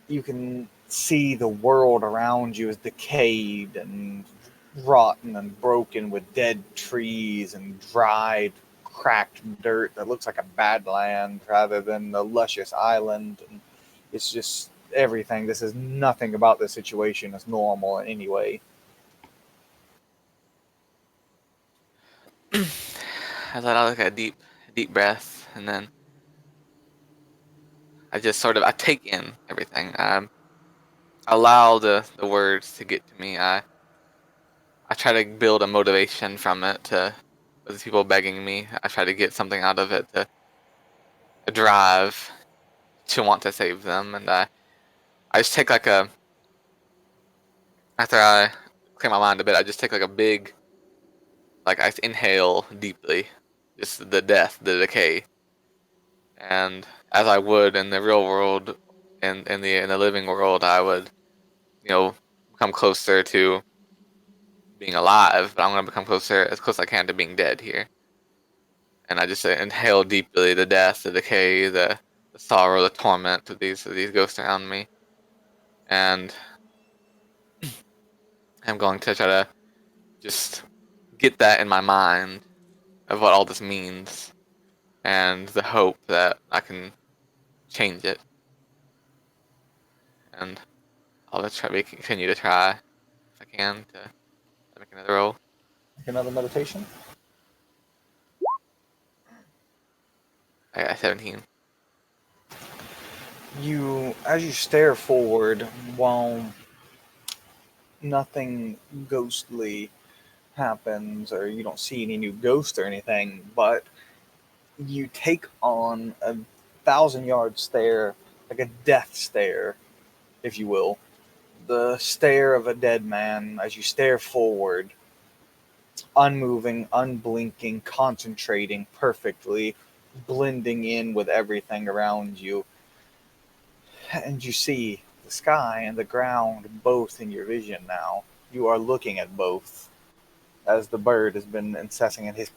you can see the world around you is decayed and rotten and broken, with dead trees and dried, cracked dirt that looks like a badland rather than a luscious island. And it's just everything. This is nothing about this situation is normal in any way. I let out like a deep breath, and then I just sort of I take in everything. I allow the words to get to me. I try to build a motivation from it to with people begging me. I try to get something out of it, to a drive to want to save them. And I just take like a after I clear my mind a bit, I just take like a big, like I inhale deeply, just the death, the decay, and as I would in the real world, in the living world, I would, you know, come closer to being alive, but I'm gonna become closer, as close as I can, to being dead here. And I just inhale deeply the death, the decay, the sorrow, the torment of these ghosts around me, and I'm going to try to just get that in my mind of what all this means, and the hope that I can change it. And I'll just continue to try if I can to make another roll. Make another meditation. I got 17. As you stare forward, while nothing ghostly happens, or you don't see any new ghosts or anything, but you take on a 1,000 yard stare, like a death stare, if you will. The stare of a dead man as you stare forward, unmoving, unblinking, concentrating perfectly, blending in with everything around you. And you see the sky and the ground both in your vision now. You are looking at both as the bird has been incessant, and his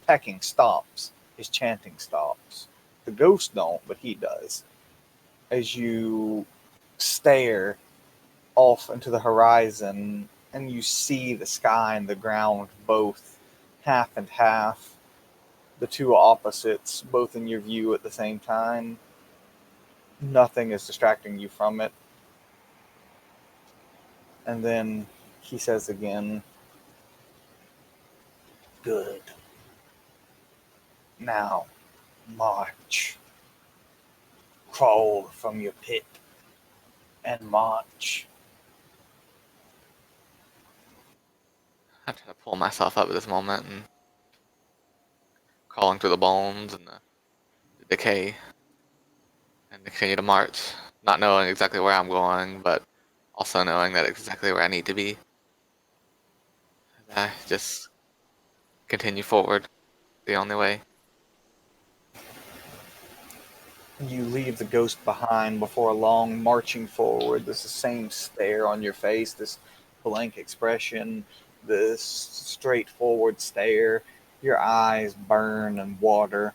pecking stops, his chanting stops. The ghost don't, but he does. As you stare off into the horizon and you see the sky and the ground both half and half, the two opposites both in your view at the same time, nothing is distracting you from it. And then he says again, "Good. Now, march. Crawl from your pit and march." I try to pull myself up at this moment and crawling through the bones and the decay, and continue to march, not knowing exactly where I'm going, but also knowing that exactly where I need to be. I just continue forward the only way. You leave the ghost behind before a long marching forward. This same stare on your face, this blank expression, this straightforward stare. Your eyes burn and water,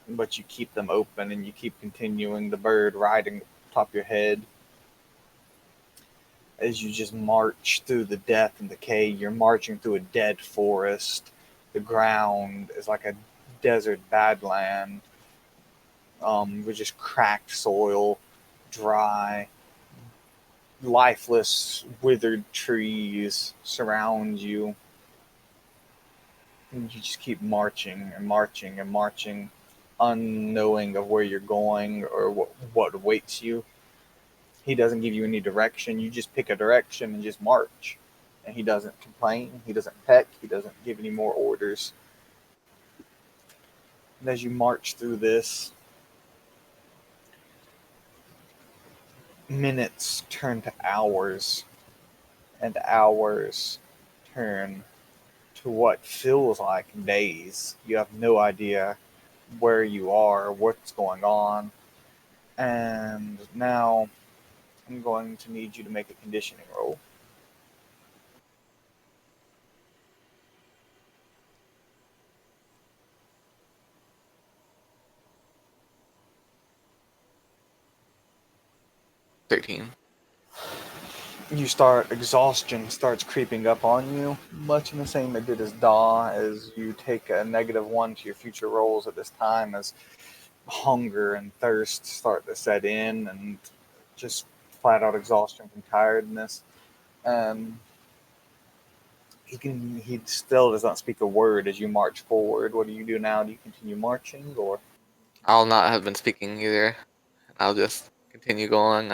but you keep them open and you keep continuing. The bird riding atop your head. As you just march through the death and decay, you're marching through a dead forest. The ground is like a desert badland, with just cracked soil, dry, lifeless, withered trees surround you. And you just keep marching and marching and marching, unknowing of where you're going or what awaits you. He doesn't give you any direction. You just pick a direction and just march. And he doesn't complain. He doesn't peck. He doesn't give any more orders. And as you march through this, minutes turn to hours, and hours turn to what feels like days. You have no idea where you are, what's going on. And now I'm going to need you to make a conditioning roll. $13. Exhaustion starts creeping up on you, much in the same it did as Daw, as you take a -1 to your future rolls at this time, as hunger and thirst start to set in, and just flat out exhaustion from tiredness. He still does not speak a word as you march forward. What do you do now? Do you continue marching, or? I'll not have been speaking either. I'll just continue going.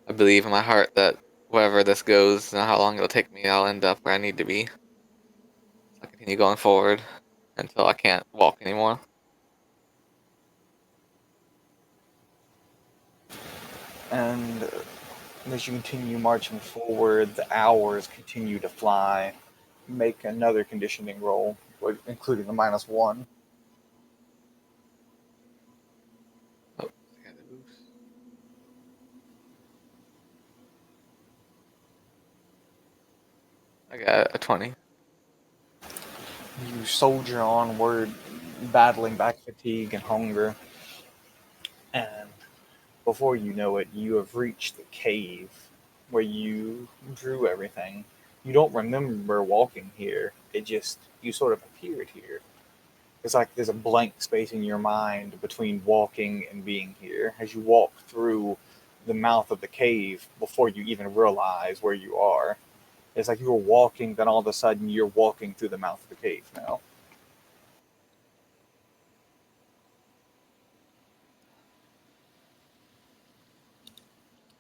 I believe in my heart that wherever this goes and how long it'll take me, I'll end up where I need to be. So I'll continue going forward until I can't walk anymore. And as you continue marching forward, the hours continue to fly. Make another conditioning roll, including the -1. Oh, I got the boost. I got a 20. You soldier onward, battling back fatigue and hunger, and before you know it, you have reached the cave where you drew everything. You don't remember walking here. You sort of appeared here. It's like there's a blank space in your mind between walking and being here as you walk through the mouth of the cave before you even realize where you are. It's like you were walking, then all of a sudden you're walking through the mouth of the cave now.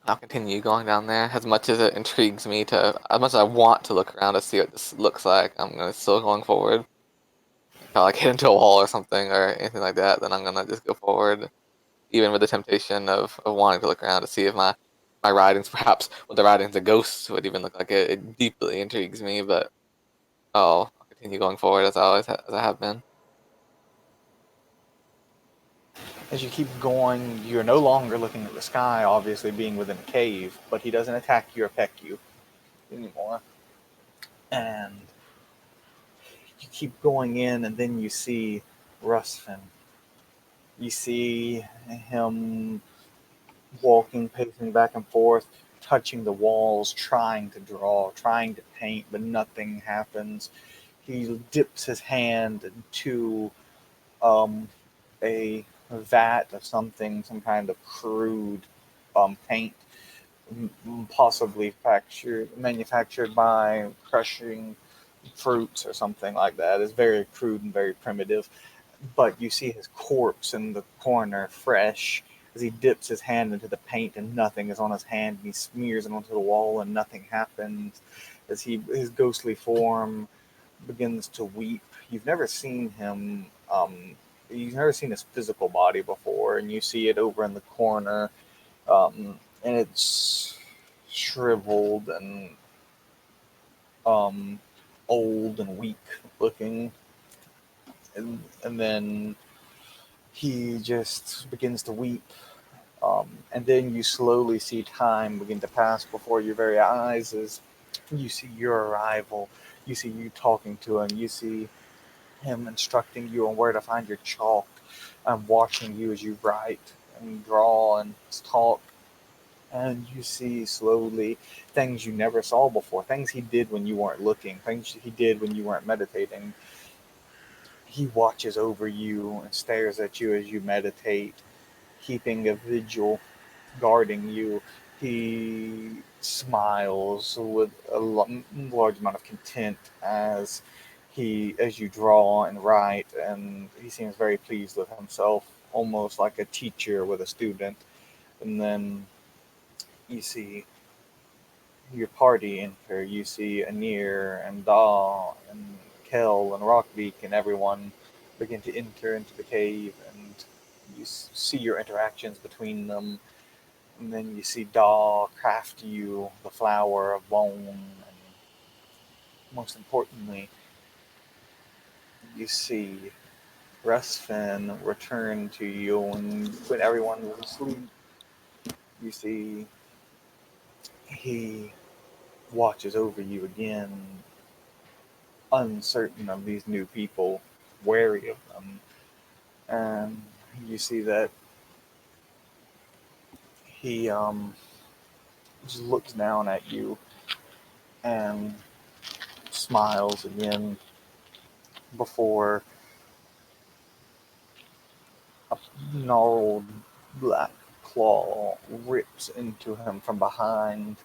I'll continue going down there as much as it intrigues me as much as I want to look around to see what this looks like. I'm gonna still going forward. If I like hit into a wall or something or anything like that, then I'm gonna just go forward, even with the temptation of wanting to look around to see if my writings, perhaps what the writings of ghosts would even look like. It deeply intrigues me, but I'll continue going forward as as I have been. As you keep going, you're no longer looking at the sky, obviously being within a cave, but he doesn't attack you or peck you anymore. And you keep going in, and then you see Rusfin. You see him walking, pacing back and forth, touching the walls, trying to draw, trying to paint, but nothing happens. He dips his hand into a vat of something, some kind of crude paint, possibly manufactured by crushing fruits or something like that. It's very crude and very primitive. But you see his corpse in the corner, fresh, as he dips his hand into the paint and nothing is on his hand, and he smears it onto the wall and nothing happens. As his ghostly form begins to weep. You've never seen his physical body before, and you see it over in the corner, and it's shriveled and um, old and weak looking, and then he just begins to weep. And then you slowly see time begin to pass before your very eyes as you see your arrival. You see you talking to him. You see him instructing you on where to find your chalk. I'm watching you as you write and draw and talk. And you see slowly things you never saw before, things he did when you weren't looking, things he did when you weren't meditating. He watches over you and stares at you as you meditate, keeping a vigil, guarding you. He smiles with a large amount of content as you draw and write, and he seems very pleased with himself, almost like a teacher with a student. And then you see your party enter. You see Anir and Daw and Kel and Rockbeak and everyone begin to enter into the cave, and you see your interactions between them. And then you see Daw craft you the flower of bone, and most importantly, you see Rusfin return to you, and when everyone was asleep, you see he watches over you again, uncertain of these new people, wary of them. And you see that he just looks down at you and smiles again before a gnarled black claw rips into him from behind,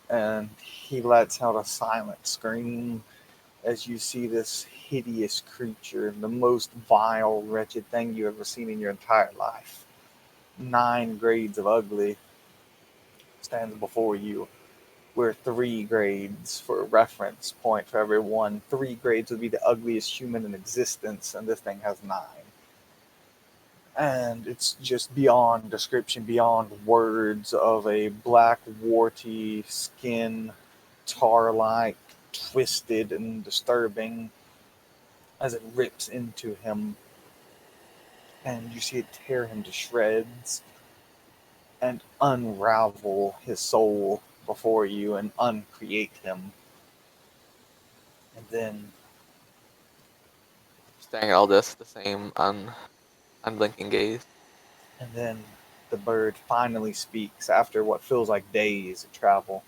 and he lets out a silent scream as you see this hideous creature, the most vile, wretched thing you've ever seen in your entire life. 9 grades of ugly stands before you, where 3 grades, for a reference point for everyone, 3 grades would be the ugliest human in existence, and this thing has 9. And it's just beyond description, beyond words, of a black, warty skin, tar-like, twisted and disturbing, as it rips into him, and you see it tear him to shreds and unravel his soul before you and uncreate him. And then Staring at all this, the same unblinking gaze. and then the bird finally speaks after what feels like days of travel.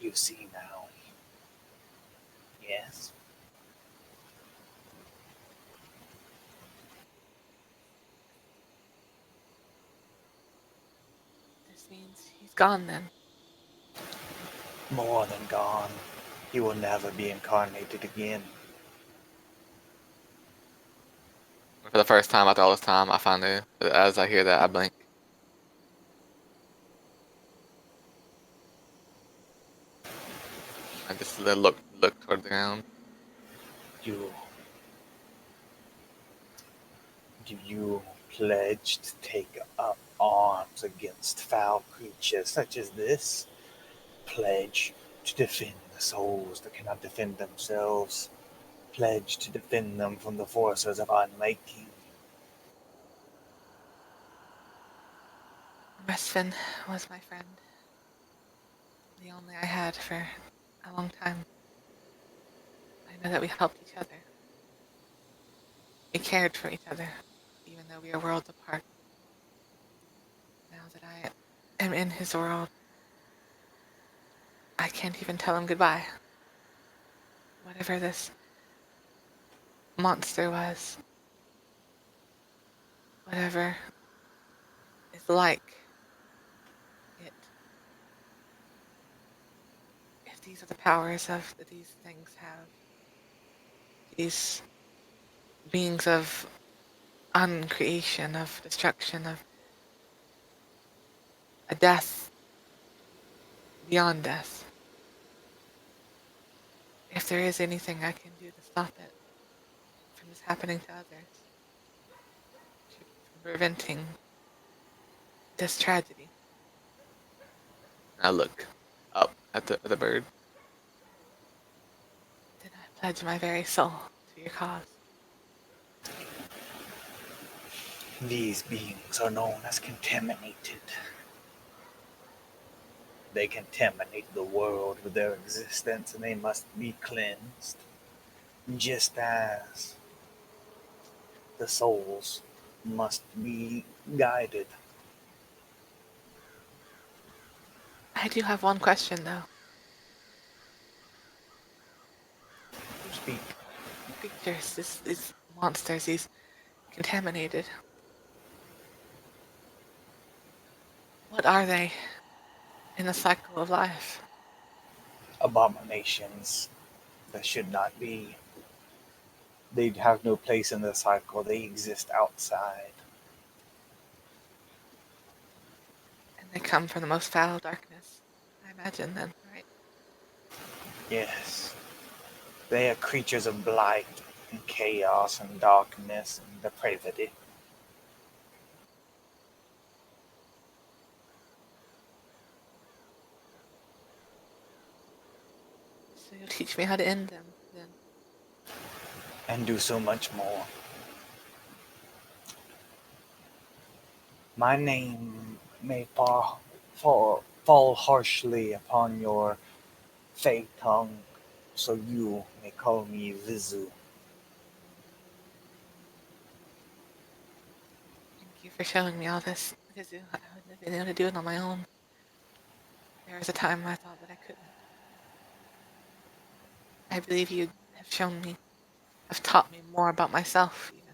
You see now. Yes. This means he's gone then. More than gone. He will never be incarnated again. For the first time after all this time, I finally, as I hear that, I blink. I just look toward the ground. You Do you pledge to take up arms against foul creatures such as this? Pledge to defend the souls that cannot defend themselves? Pledge to defend them from the forces of unmaking? Resfin was my friend. The only I had for a long time. I know that we helped each other. We cared for each other, even though we are worlds apart. Now that I am in his world, I can't even tell him goodbye. Whatever this monster was, whatever is like it, if these are the powers of that these things have, these beings of uncreation, of destruction, of a death beyond death. If there is anything I can do to stop it from this happening to others, from preventing this tragedy, I look up at the bird. then I pledge my very soul to your cause. These beings are known as contaminated. They contaminate the world with their existence, and they must be cleansed, just as the souls must be guided. I do have one question though. Speak. Creatures, these monsters, these contaminated. What are they in the cycle of life? Abominations that should not be. They have no place in the cycle. They exist outside. And They come from the most foul darkness, I imagine, then, right? Yes. They are creatures of blight and chaos and darkness and depravity. So you'll teach me how to end them, then. And do so much more. My name may fall harshly upon your fake tongue, so you may call me Vizu. Thank you for showing me all this, Vizu. I wouldn't have been able to do it on my own. There was a time I thought that I couldn't. I believe you have shown me, have taught me more about myself, even.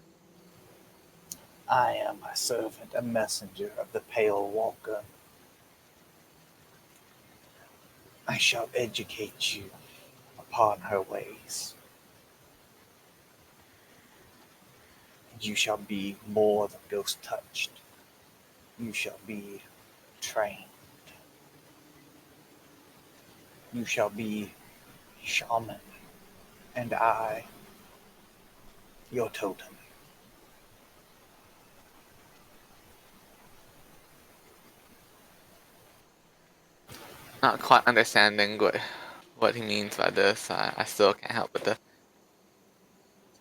I am a servant, a messenger of the Pale Walker. I shall educate you upon her ways. And you shall be more than ghost touched. You shall be trained. You shall be shaman, and I, your totem. Not quite understanding what he means by this. I still can't help but to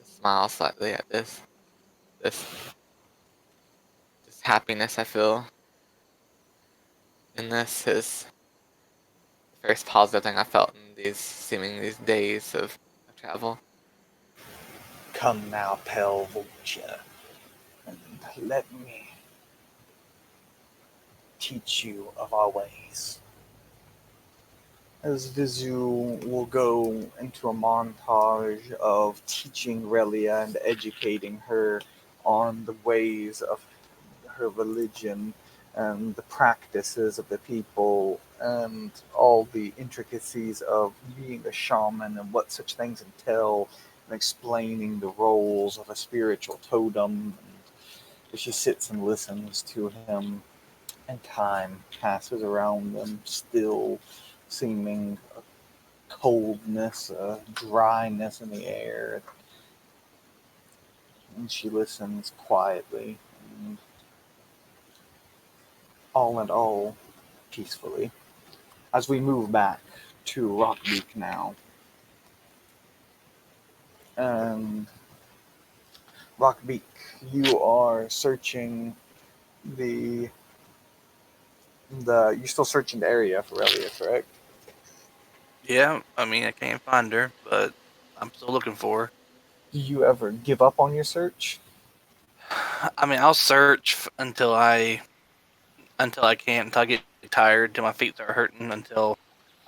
smile slightly at this happiness I feel in this is the first positive thing I felt in these days of travel. Come now, Pale Vulture, and let me teach you of our ways. As Vizu will go into a montage of teaching Relia and educating her on the ways of her religion and the practices of the people and all the intricacies of being a shaman and what such things entail and explaining the roles of a spiritual totem. And she sits and listens to him, and time passes around them, still seeming a coldness, a dryness in the air. And she listens quietly, and all in all, peacefully. As we move back to Rockbeak now, and Rockbeak, you are searching the you're still searching the area for Relia, correct? Yeah, I mean, I can't find her, but I'm still looking for Do you ever give up on your search? her. I mean, I'll search until I can't, until I get tired, until my feet start hurting, until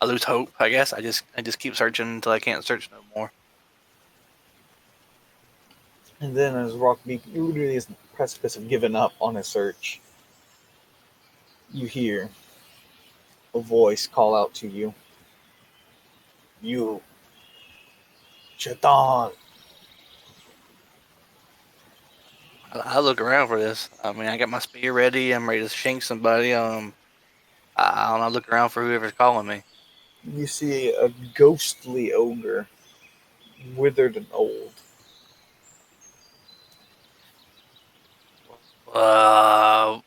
I lose hope. I guess I just keep searching until I can't search no more. And then as Rockbeak literally is on the precipice of giving up on his search, you hear a voice call out to you. You, Chetan. I look around for this. I mean, I got my spear ready. I'm ready to shank somebody. I don't know. I look around for whoever's calling me. You see a ghostly ogre, withered and old. Uh,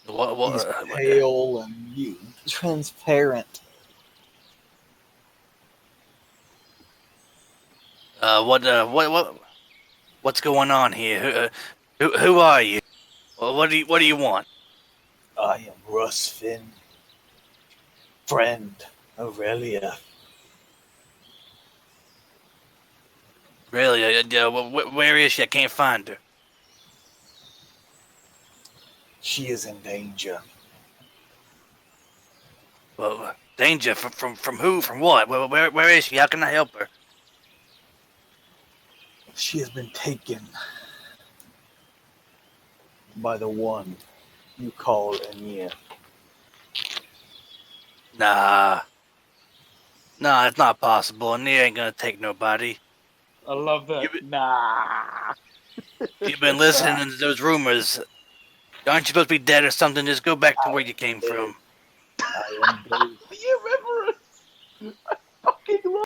He's pale and transparent. what's going on here? Who are you? What do you want? I am Rusfin, friend of Relia. Really? Where is she? I can't find her. She is in danger. Well, danger from who? From what? Where is she? How can I help her? She has been taken by the one you call Anir. Nah, it's not possible. And ain't gonna take nobody. I love that. You- Nah. You've been listening to those rumors. Aren't you supposed to be dead or something? Just go back to where you came from. I am Ghost. You remember it? I fucking love.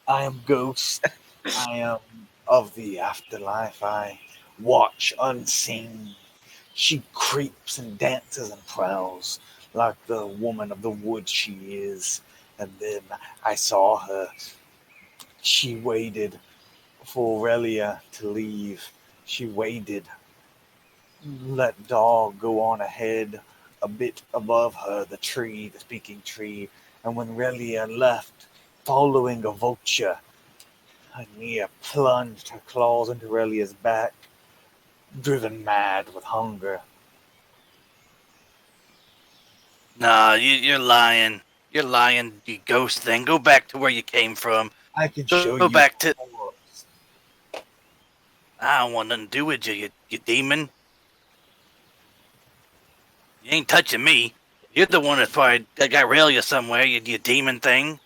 I am Ghost. I am of the afterlife. I watch unseen. She creeps and dances and prowls like the woman of the wood she is. And then I saw her. She waited for Aurelia to leave. She waited, let Dog go on ahead a bit above her, the tree, the speaking tree. And when Aurelia left, following a vulture, Ania plunged her claws into Aurelia's back, driven mad with hunger. Nah, you're lying. You're lying, you ghost thing. Go back to where you came from. I can show Go you back to. a corpse. I don't want nothing to do with you demon. You ain't touching me. You're the one that's probably that got Aurelia somewhere, you demon thing.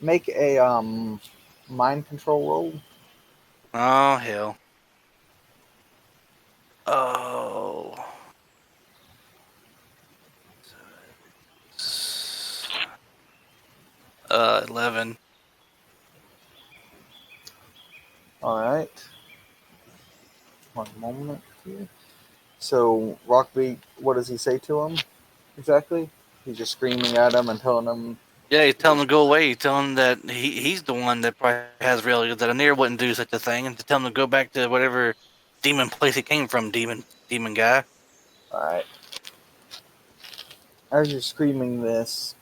Make a mind control roll. Oh, hell. Oh. 11. All right. One moment here. So Rockbeat, what does he say to him exactly? He's just screaming at him and telling him. Yeah, he's telling him to go away. He's telling him that he's the one that probably has Aurelia, that Anir wouldn't do such a thing, and to tell him to go back to whatever demon place he came from, demon guy. All right. As you're screaming this,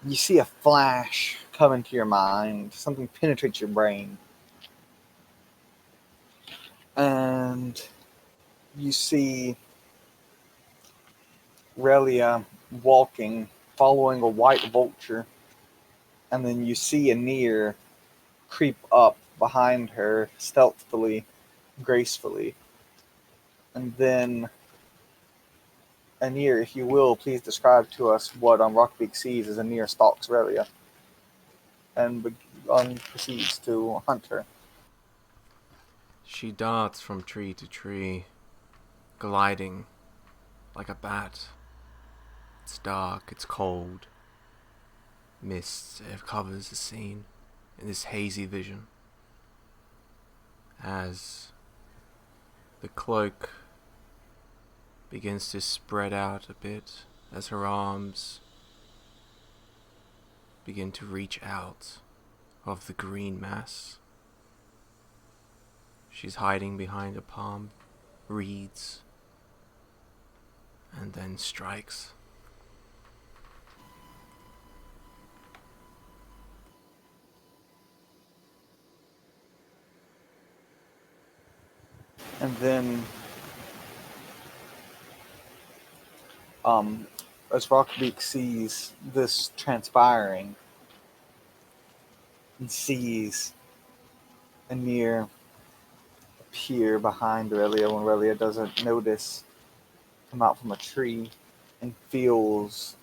you see a flash come into your mind. Something penetrates your brain, and you see Relia walking, following a white vulture, and then you see Anir creep up behind her stealthily, gracefully. And then, Anir, if you will, please describe to us what Rockbeak sees as Anir stalks Relia and proceeds to hunt her. She darts from tree to tree, gliding like a bat. It's dark, it's cold. Mist covers the scene in this hazy vision. As the cloak begins to spread out a bit, as her arms begin to reach out of the green mass. She's hiding behind a palm, reads, and then strikes. And then, um, as Rockbeak sees this transpiring, he sees Anir appear behind Aurelia when Aurelia doesn't notice, come out from a tree, and feels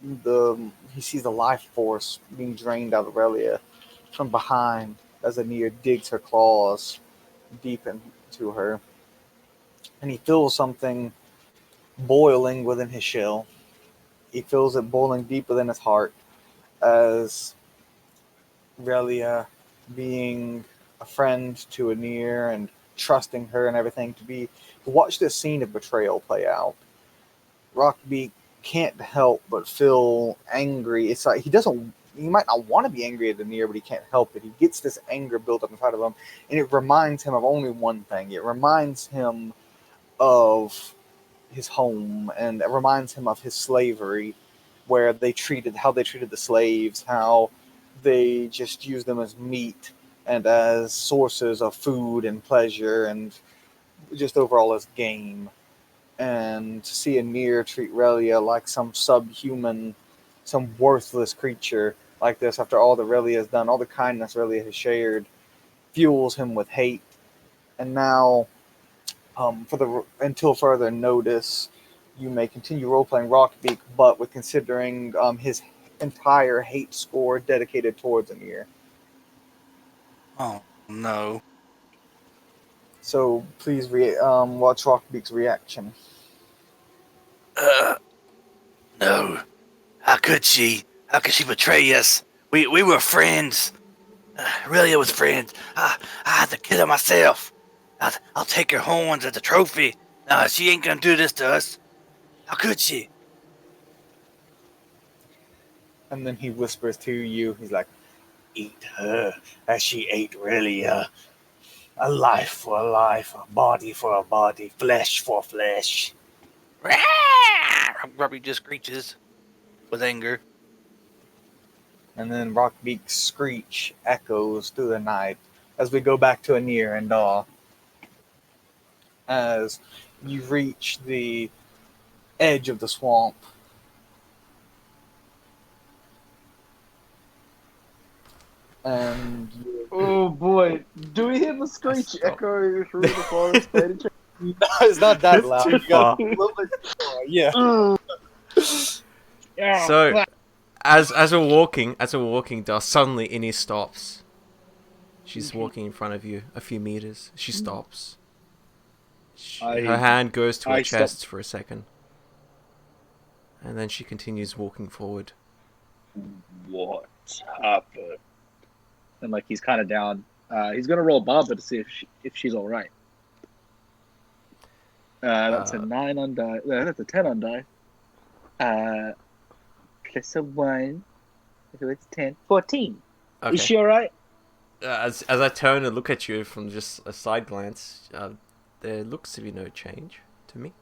he sees the life force being drained out of Aurelia from behind as Anir digs her claws deep into her. And he feels something boiling within his shell. He feels it boiling deep within his heart as Relia, being a friend to Anir and trusting her and everything, to watch this scene of betrayal play out. Rockbeak can't help but feel angry. It's like he might not want to be angry at Anir, but he can't help it. He gets this anger built up inside of him, and it reminds him of only one thing. It reminds him of his home, and it reminds him of his slavery, where how they treated the slaves, how they just used them as meat and as sources of food and pleasure and just overall as game. And to see Anir treat Relia like some subhuman, some worthless creature like this after all that Relia has done, all the kindness Relia has shared, fuels him with hate. And now, until further notice, you may continue role playing Rockbeak, but with considering his entire hate score dedicated towards Anir. Oh, no. So please watch Rockbeak's reaction. No. How could she? How could she betray us? We were friends. Really, it was friends. I had to kill her myself. I'll take her horns as a trophy. She ain't gonna do this to us. How could she? And then he whispers to you. He's like, "Eat her as she ate Relia. A life for a life, a body for a body, flesh for flesh." Robbie just screeches with anger. And then Rockbeak's screech echoes through the night as we go back to Anir and Daw. As you reach the edge of the swamp. And Oh boy, do we hear the screech Stop. echo through the forest? it's not that It's loud. too You got far. a little bit more, yeah. So, as we're walking, suddenly Innie stops. She's walking in front of you a few meters. She stops. Her hand goes to her chest for a second, and then she continues walking forward. What happened? And like he's kind of down. He's gonna roll Barbara to see if she's all right. That's a 9 on die. That's a 10 on die. Plus a 1. So it's 10. 14. Okay. Is she all right? As I turn and look at you from just a side glance, there looks to be no change to me.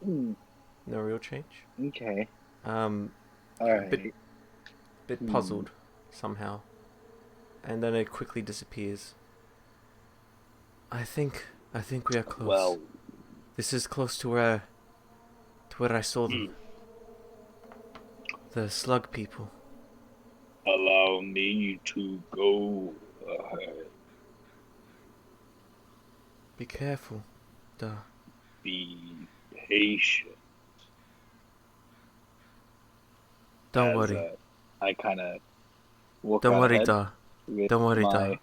Mm, No real change. okay. All right. Bit puzzled somehow, and then it quickly disappears. I think we are close. Well, this is close to where I saw them. The slug people. allow me to go ahead. Be careful. Duh. Be patient. Don't worry. I kind of walk Don't out worry, ahead duh. with Don't worry, my... duh.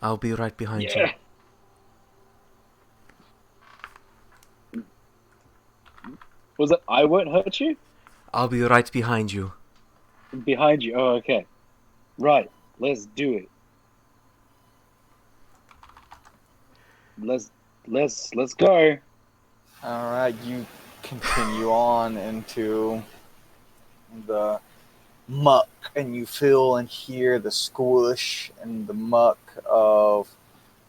I'll be right behind you. Was it I won't hurt you? I'll be right behind you. Behind you. Oh, okay. Right. Let's do it. Let's go. All right, you continue on into the muck, and you feel and hear the squish and the muck of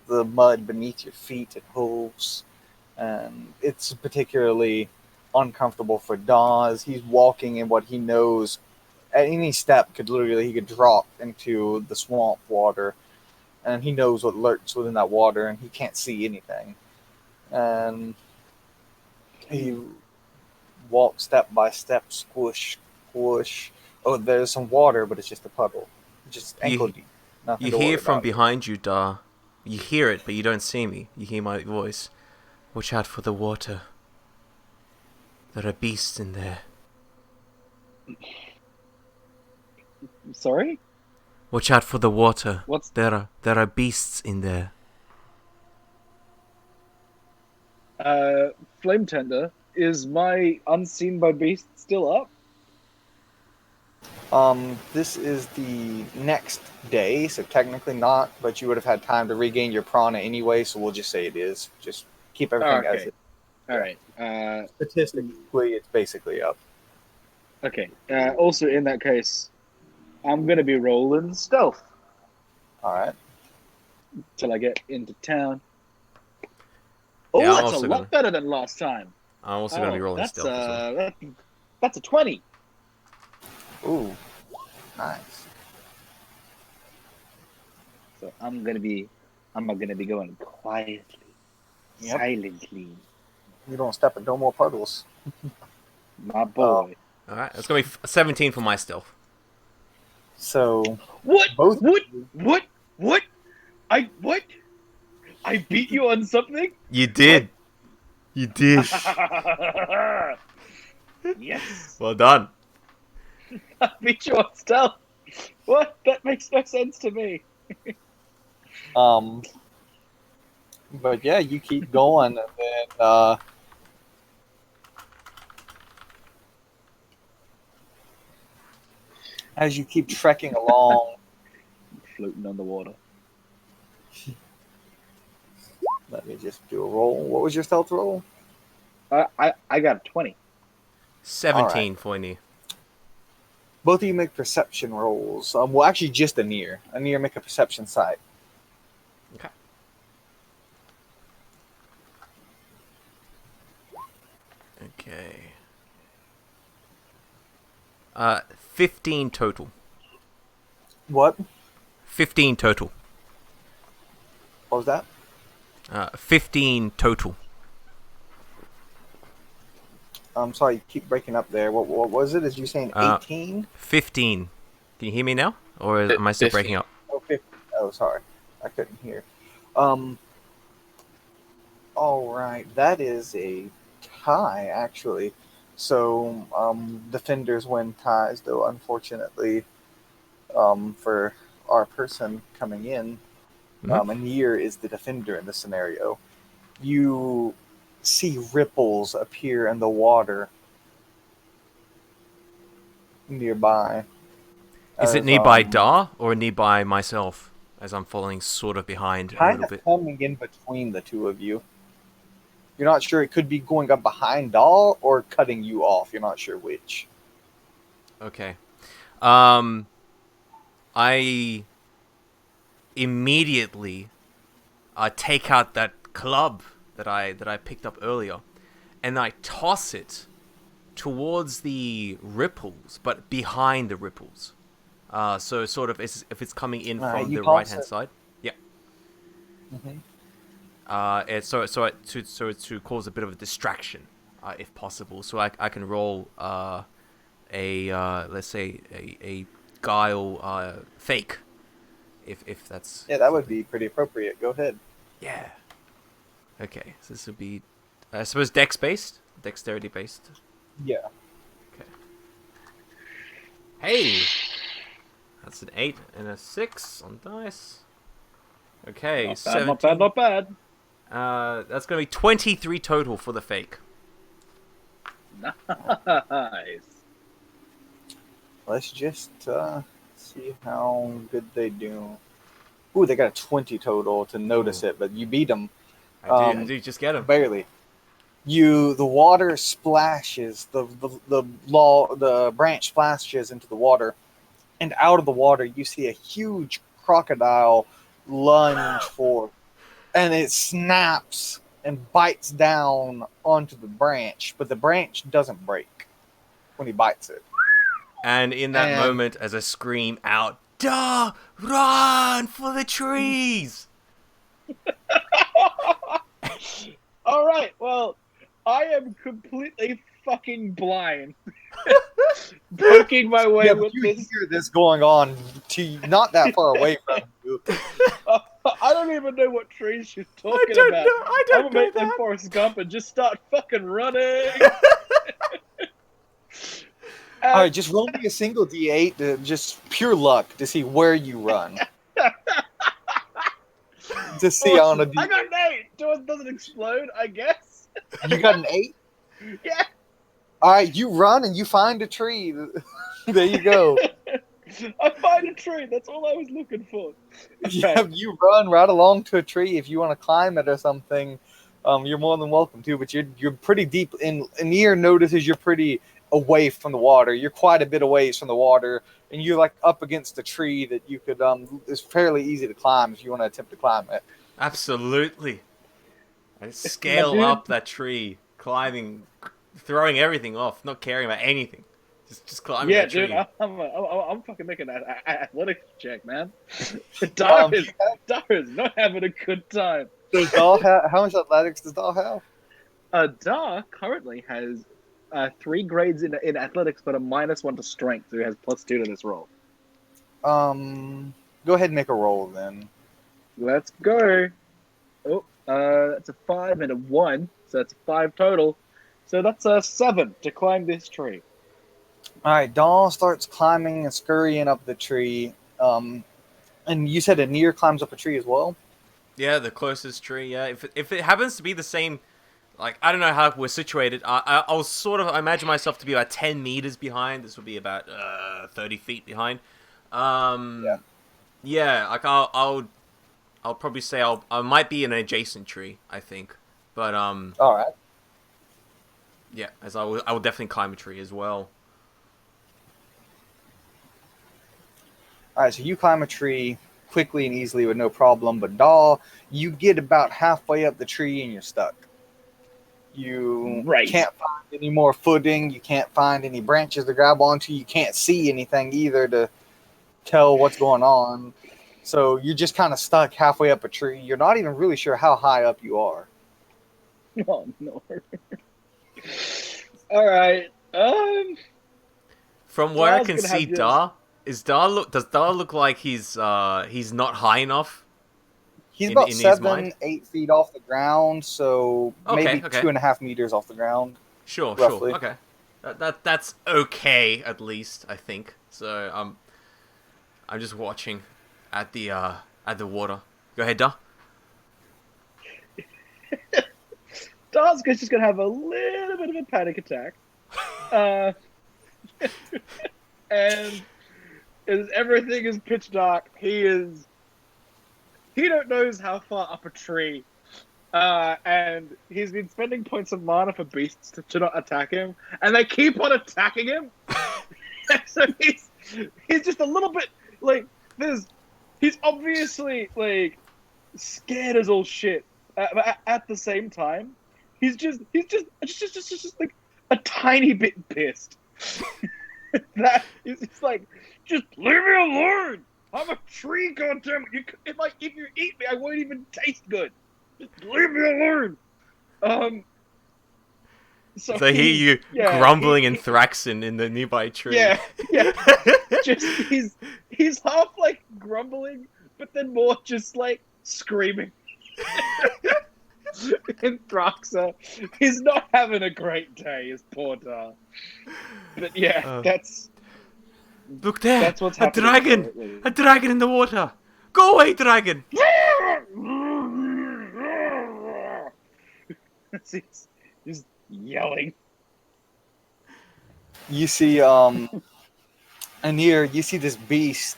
the mud beneath your feet and hooves. And it's particularly uncomfortable for Dawes. He's walking in what he knows at any step he could drop into the swamp water, and he knows what lurks within that water, and he can't see anything. And he walks step by step, squish, squish. Oh, there's some water, but it's just a puddle, just ankle deep. Nothing You to worry hear from about. behind you, Duh. You hear it, but you don't see me. You hear my voice. Watch out for the water. There are beasts in there. Sorry? Watch out for the water. What's... There are beasts in there. Flame Tender, is my Unseen by Beast still up? This is the next day, so technically not, but you would have had time to regain your prana anyway, so we'll just say it is. Just keep everything as it. Alright. Statistically, it's basically up. Okay. Also, in that case, I'm going to be rolling stealth Alright. till I get into town. Oh, Yeah, I'm that's a also lot better than last time. I'm also going to be rolling that's, stealth as well. That's a 20. Ooh. Nice. So I'm gonna be going quietly, silently. You don't step in no more puddles. My boy. Alright, it's going to be 17 for my stealth. So What? both What? I beat you on something? You did. You did. Yes. Well done. I beat you on stealth. What? That makes no sense to me. But yeah, you keep going, and then as you keep trekking along, Floating on the water. let me just do a roll. What was your stealth roll? I got a 20. 17 for me. Both of you make perception rolls. Well, actually, just Anir. Anir, make a perception side. Okay. Okay. 15 total. What? 15 total. What was that? 15 total. I'm sorry, you keep breaking up there. What was it? Is you saying 18? 15. Can you hear me now? Or am I still breaking 15. up? Oh, 50. Oh, sorry. I couldn't hear. All right. That is a tie, actually. So, defenders win ties, though, unfortunately, for our person coming in. Anir is the defender in this scenario. You see ripples appear in the water nearby. Is it as, nearby Dar or nearby myself? As I'm following sort of behind a kind little of bit. coming in between the two of you. You're not sure. It could be going up behind Dahl or cutting you off. You're not sure which. Okay. I immediately take out that club that I picked up earlier, and I toss it towards the ripples, but behind the ripples. So sort of if it's coming in from You the toss right hand it. side. Yeah. Mhm. It's so to cause a bit of a distraction, if possible. So I can roll let's say a guile fake, if that's Yeah, that would something. be pretty appropriate. Go ahead. Yeah. Okay, so this would be, I suppose, dexterity based. Yeah. Okay. Hey, that's an 8 and a 6 on dice. Okay, Not bad, 17. not bad, not bad. That's gonna be 23 total for the fake. Nice. Let's just see how good they do. Ooh, they got a 20 total to notice it, but you beat them I do just get him. barely. The water splashes, the branch splashes into the water, and out of the water you see a huge crocodile lunge forth, and it snaps and bites down onto the branch, but the branch doesn't break when he bites it. And in that And moment, as I scream out, "Duh! Run for the trees!" All right, well, I am completely fucking blind. Poking my way yeah, but with you this. hear this going on not that far away from you. I don't even know what trees she's talking don't about. know- I don't I'm gonna know make like that. Forrest Gump and just start fucking running. All right, just roll me a single d8, just pure luck to see where you run. To see on a I d8. got an 8. Doesn't explode, I guess. You got an 8? Yeah. All right, you run and you find a tree. There you go. I find a tree. That's all I was looking for. Yeah, you run right along to a tree. If you want to climb it or something, you're more than welcome to. But you're pretty deep in. Anir notices you're pretty away from the water. You're quite a bit away from the water, and you're like up against a tree that you could. It's fairly easy to climb if you want to attempt to climb it. Absolutely. I My scale dude. up that tree, climbing, throwing everything off, not caring about anything. Just climbing Yeah, that dude, tree. I'm fucking making an athletics check, man. Dar is not having a good time. Does Dahl have how much athletics does Dahl have? Dar currently has 3 grades in athletics, but a -1 to strength, so he has +2 to this roll. Go ahead and make a roll then. Let's go. Oh, that's a 5 and a 1, so that's a 5 total. So that's a 7 to climb this tree. All right, Dahl starts climbing and scurrying up the tree. And you said Anir climbs up a tree as well? Yeah, the closest tree. Yeah, if it happens to be the same, like I don't know how we're situated. I was sort of I imagine myself to be about 10 meters behind. This would be about 30 feet behind. Yeah. Yeah, like I'll probably say I might be in an adjacent tree. I think, but All right. yeah, as I will definitely climb a tree as well. All right. So you climb a tree quickly and easily with no problem, but Daw, you get about halfway up the tree and you're stuck. You Right. can't find any more footing. You can't find any branches to grab onto. You can't see anything either to tell what's going on. So you're just kind of stuck halfway up a tree. You're not even really sure how high up you are. Oh no. All right. From where I Daw's can gonna see have just- Dar, does Dar look like he's not high enough? He's In about his 7, mind? 8 feet off the ground, so Okay, maybe okay. 2.5 meters off the ground. Sure, Roughly. sure. Okay. That's okay at least, I think. So I'm just watching at the water. Go ahead, Dar. Daw's just gonna have a little bit of a panic attack. And as everything is pitch dark, he don't knows how far up a tree. And he's been spending points of mana for beasts to not attack him, and they keep on attacking him. So he's just a little bit like he's obviously like scared as all shit. But at the same time, he's just like a tiny bit pissed. That is, it's like, just leave me alone. I'm a tree, goddammit. If you eat me, I won't even taste good. Just leave me alone. So I hear you yeah, grumbling in Thraxon in the nearby tree. Yeah. Just he's half like grumbling, but then more just like screaming. In Thraxa, he's not having a great day, his poor Dar. But yeah, Look there, that's what's a happening dragon, currently. a dragon in the water. Go away, dragon. He's yelling. You see, Anir, you see this beast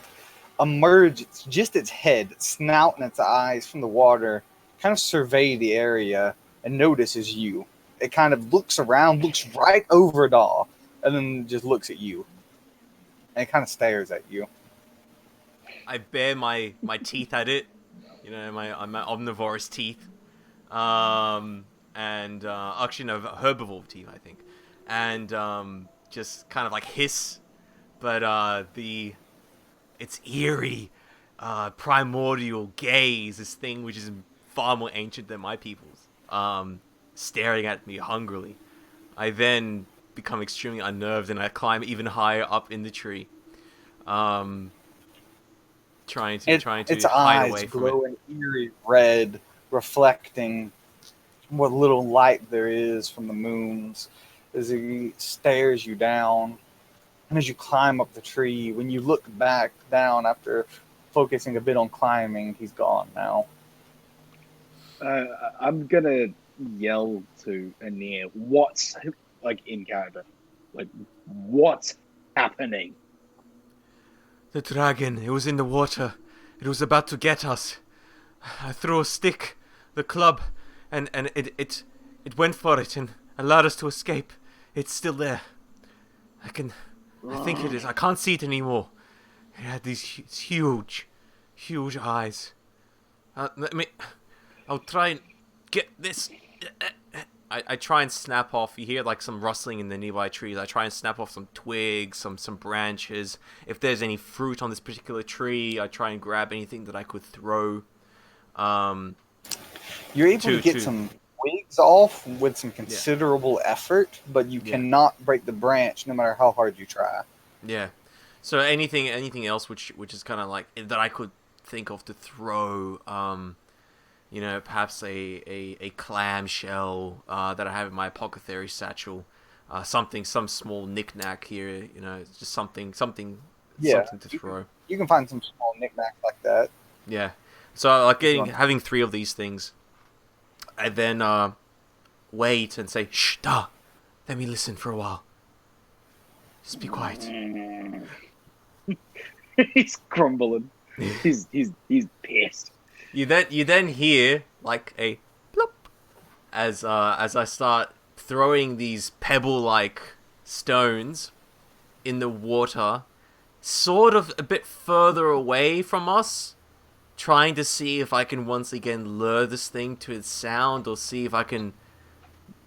emerge, just its head, its snout, and its eyes from the water, kind of survey the area and notices you. It kind of looks around, looks right over Daw, and then just looks at you. And it kind of stares at you. I bare my teeth at it, you know, my omnivorous teeth, and actually no, herbivore teeth, I think, and just kind of like hiss, but its eerie, primordial gaze, this thing which is far more ancient than my people's, staring at me hungrily. I then become extremely unnerved and I climb even higher up in the tree. Trying to Its hide eyes away from it. glow an eerie red, reflecting what little light there is from the moons as he stares you down. And as you climb up the tree, when you look back down after focusing a bit on climbing, he's gone now. I'm gonna yell to Anir, what's like in character? Like, what's happening? The dragon, it was in the water. It was about to get us. I threw a stick, the club, and it went for it and allowed us to escape. It's still there. I think it is. I can't see it anymore. It had these huge eyes. I'll try and get this. I try and snap off. You hear like some rustling in the nearby trees. I try and snap off some twigs, some branches. If there's any fruit on this particular tree, I try and grab anything that I could throw. You're able to get some twigs off with some considerable effort, but you cannot break the branch no matter how hard you try. Yeah. So anything else which is kind of like that I could think of to throw. You know, perhaps a clamshell that I have in my apothecary satchel. Some small knickknack here. You know, it's just something to throw. You can find some small knickknacks like that. Yeah. So like If you want- having 3 of these things, I then wait and say, "Shh, da, let me listen for a while. Just be quiet." He's grumbling. He's pissed. You then hear like a plop as I start throwing these pebble-like stones in the water, sort of a bit further away from us, trying to see if I can once again lure this thing to its sound, or see if I can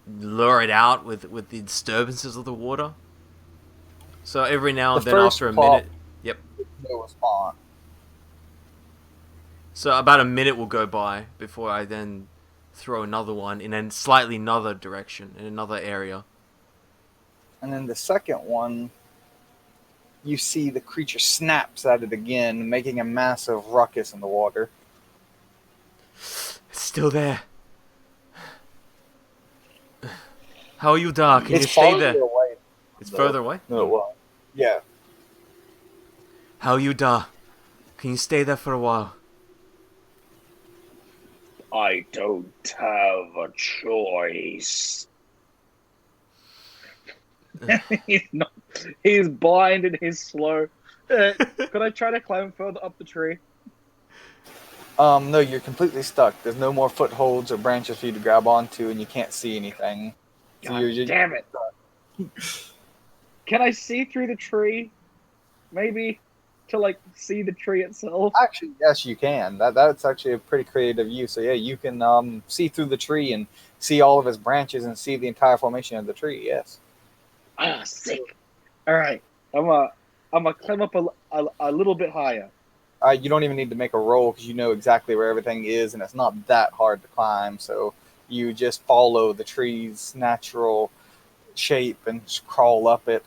lure it out with the disturbances of the water. So every now The and then, first after a plop- minute, yep. no response. So about a minute will go by before I then throw another one in a slightly another direction, in another area. And then the second one, you see the creature snaps at it again, making a massive ruckus in the water. It's still there. How are you, Dark? Can you It's stay farther there? away. It's though. further away? No, it won't. Yeah. How are you, Da? Can you stay there for a while? I don't have a choice. He's not. He's blind and he's slow. Could I try to climb further up the tree? No, you're completely stuck. There's no more footholds or branches for you to grab onto, and you can't see anything. So God you're damn it! Can I see through the tree? Maybe to like see the tree itself. actually, yes, you can. That's actually a pretty creative use. So yeah, you can see through the tree and see all of its branches and see the entire formation of the tree. Yes. Ah, sick. All right, I'm gonna climb up a little bit higher. You don't even need to make a roll because you know exactly where everything is, and it's not that hard to climb. So you just follow the tree's natural shape and just crawl up it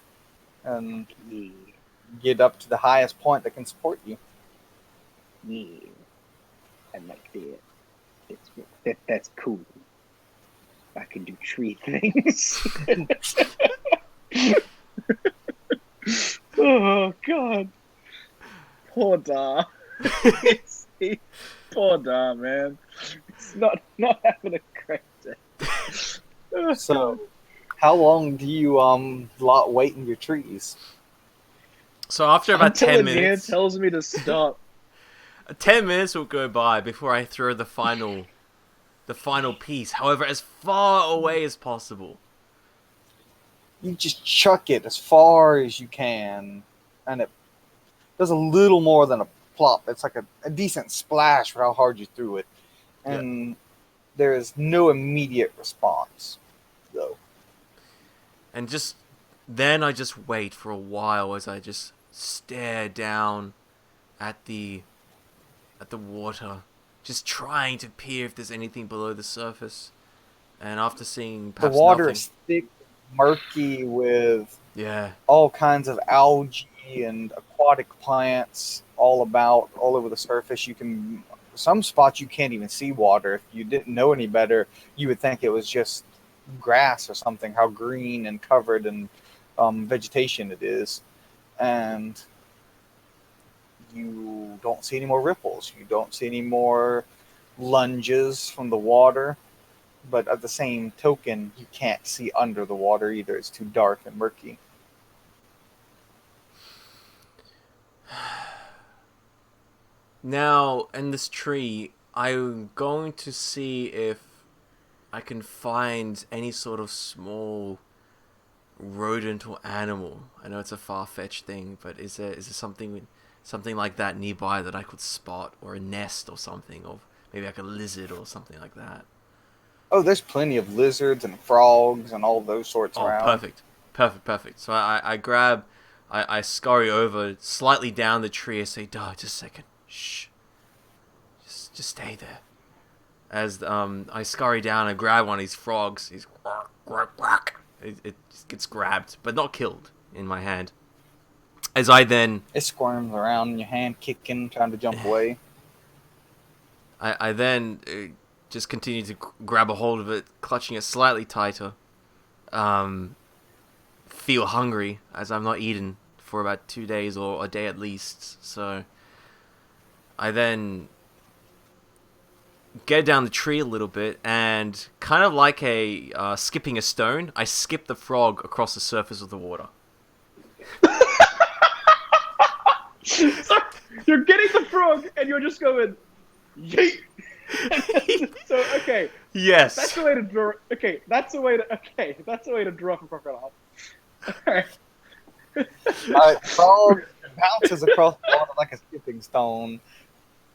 and Yeah, get up to the highest point that can support you. yeah. I like that. That's cool. I can do tree things. Oh God, poor Da. Poor Da, man. It's not having a great day. So, how long do you lot wait in your trees? So after about Until 10 Anir minutes, tells me to stop. 10 minutes will go by before I throw the final piece. However, as far away as possible. You just chuck it as far as you can, and it does a little more than a plop. It's like a decent splash for how hard you threw it, and there is no immediate response, though. And then I just wait for a while as I just stare down at the water, just trying to peer if there's anything below the surface. And after seeing The perhaps water nothing, is thick, murky with yeah, all kinds of algae and aquatic plants all over the surface. Some spots you can't even see water. If you didn't know any better, you would think it was just grass or something, how green and covered in vegetation it is. And you don't see any more ripples. You don't see any more lunges from the water. But at the same token, you can't see under the water either. It's too dark and murky. Now, in this tree, I'm going to see if I can find any sort of small rodent or animal. I know it's a far-fetched thing, but is there something like that nearby that I could spot, or a nest or something, or maybe like a lizard or something like that? Oh, there's plenty of lizards and frogs and all those sorts Oh, around. perfect. So I scurry over slightly down the tree. I say, "Duh, just a second. Shh. Just stay there." As I scurry down and grab one of these frogs. He's it just gets grabbed, but not killed, in my hand. As I then It squirms around in your hand, kicking, trying to jump away. I then just continue to grab a hold of it, clutching it slightly tighter. Feel hungry, as I've not eaten for about 2 days or a day at least. So I then get down the tree a little bit, and kind of like a skipping a stone, I skip the frog across the surface of the water. So you're getting the frog, and you're just going, yeet. So okay, Yes. that's the way to draw. Okay, that's the way to. Okay, that's the way to draw a crocodile. Alright. Frog bounces across the water like a skipping stone,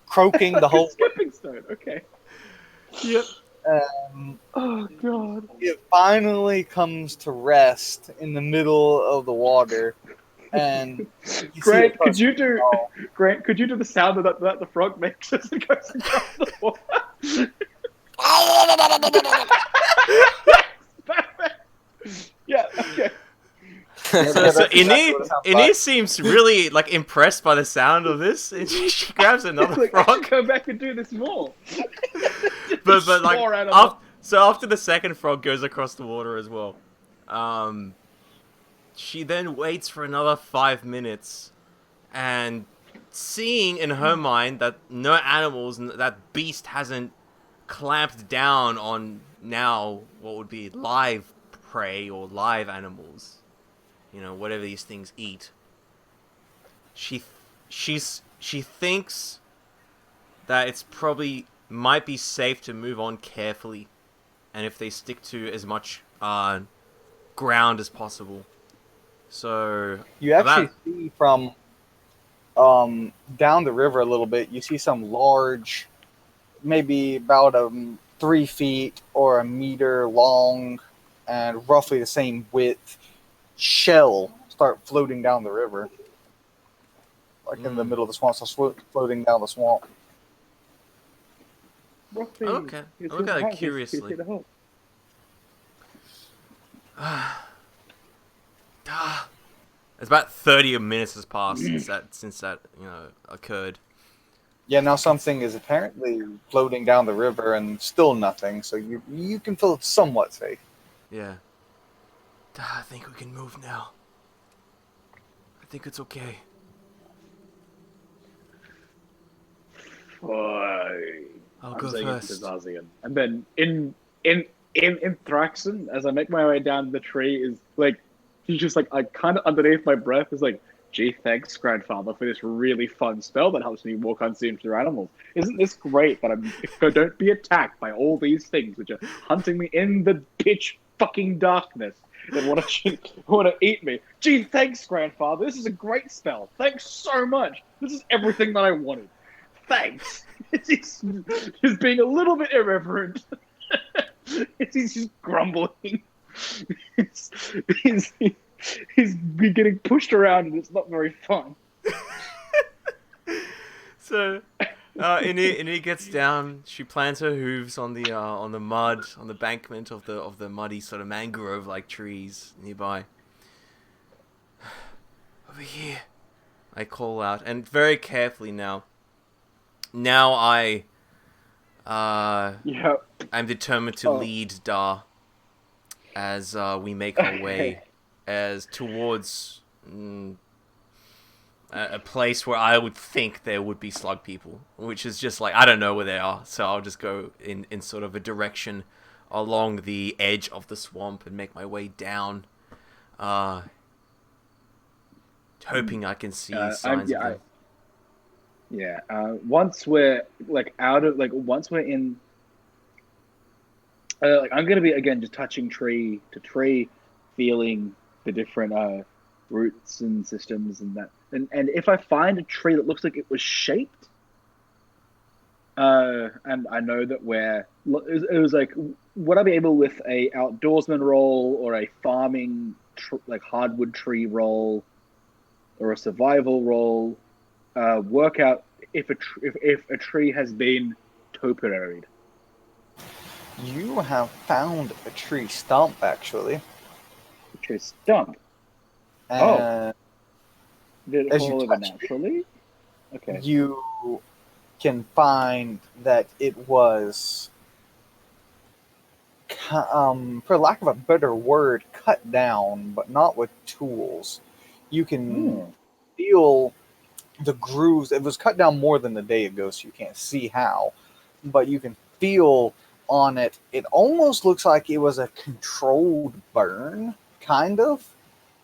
croaking the whole way. skipping stone. Okay. Yep. Oh god. It finally comes to rest in the middle of the water, and you see Grant, it could you do? Oh. Grant, could you do the sound that the frog makes as it goes across the water? Perfect. Yeah. Okay. So exactly what it sounds Inez like. seems really like impressed by the sound of this, and she grabs another Like, I frog. should go back and do this more. But like More animal. so after the second frog goes across the water as well, she then waits for another 5 minutes, and seeing in her mind that no animals, that beast hasn't clamped down on now what would be live prey or live animals, whatever these things eat. She thinks that it's probably might be safe to move on carefully, and if they stick to as much ground as possible. So You actually see from down the river a little bit, you see some large, maybe about 3 feet or a meter long and roughly the same width shell start floating down the river. Like in the middle of the swamp, so floating down the swamp. Roughly, Okay. he's I look here at to it help. curiously. He's here to help. It's about 30 minutes has passed since that occurred. Yeah, now something is apparently floating down the river and still nothing, so you can feel somewhat safe. Yeah. I think we can move now. I think it's okay. Fine. I'll I'm go saying it to first. Zazian. And then in Thraxon, as I make my way down the tree, is like he's just like I kind of underneath my breath is like, gee, thanks, grandfather, for this really fun spell that helps me walk unseen through animals. Isn't this great that I don't be attacked by all these things which are hunting me in the pitch fucking darkness and want to eat me? Gee, thanks, grandfather. This is a great spell. Thanks so much. This is everything that I wanted. Thanks. He's being a little bit irreverent. He's just grumbling. He's getting pushed around and it's not very fun. So, Ini gets down. She plants her hooves on the mud, on the bankment of the muddy sort of mangrove-like trees nearby. Over here, I call out, and very carefully now. Now I'm determined to lead Dar as we make our way as towards a place where I would think there would be slug people, which is just like, I don't know where they are, so I'll just go in sort of a direction along the edge of the swamp and make my way down, hoping I can see signs of them. Once we're once we're in, I'm gonna be again just touching tree to tree, feeling the different roots and systems and that. And if I find a tree that looks like it was shaped, and I know that it was like, would I be able with a outdoorsman roll or a farming hardwood tree roll or a survival roll? Work out if a tree has been topiaried. You have found a tree stump, actually. A tree stump. And did it as fall you over touch naturally? Okay. You can find that it was, for lack of a better word, cut down, but not with tools. You can feel the grooves. It was cut down more than a day ago, so you can't see how, but you can feel on it, it almost looks like it was a controlled burn, kind of.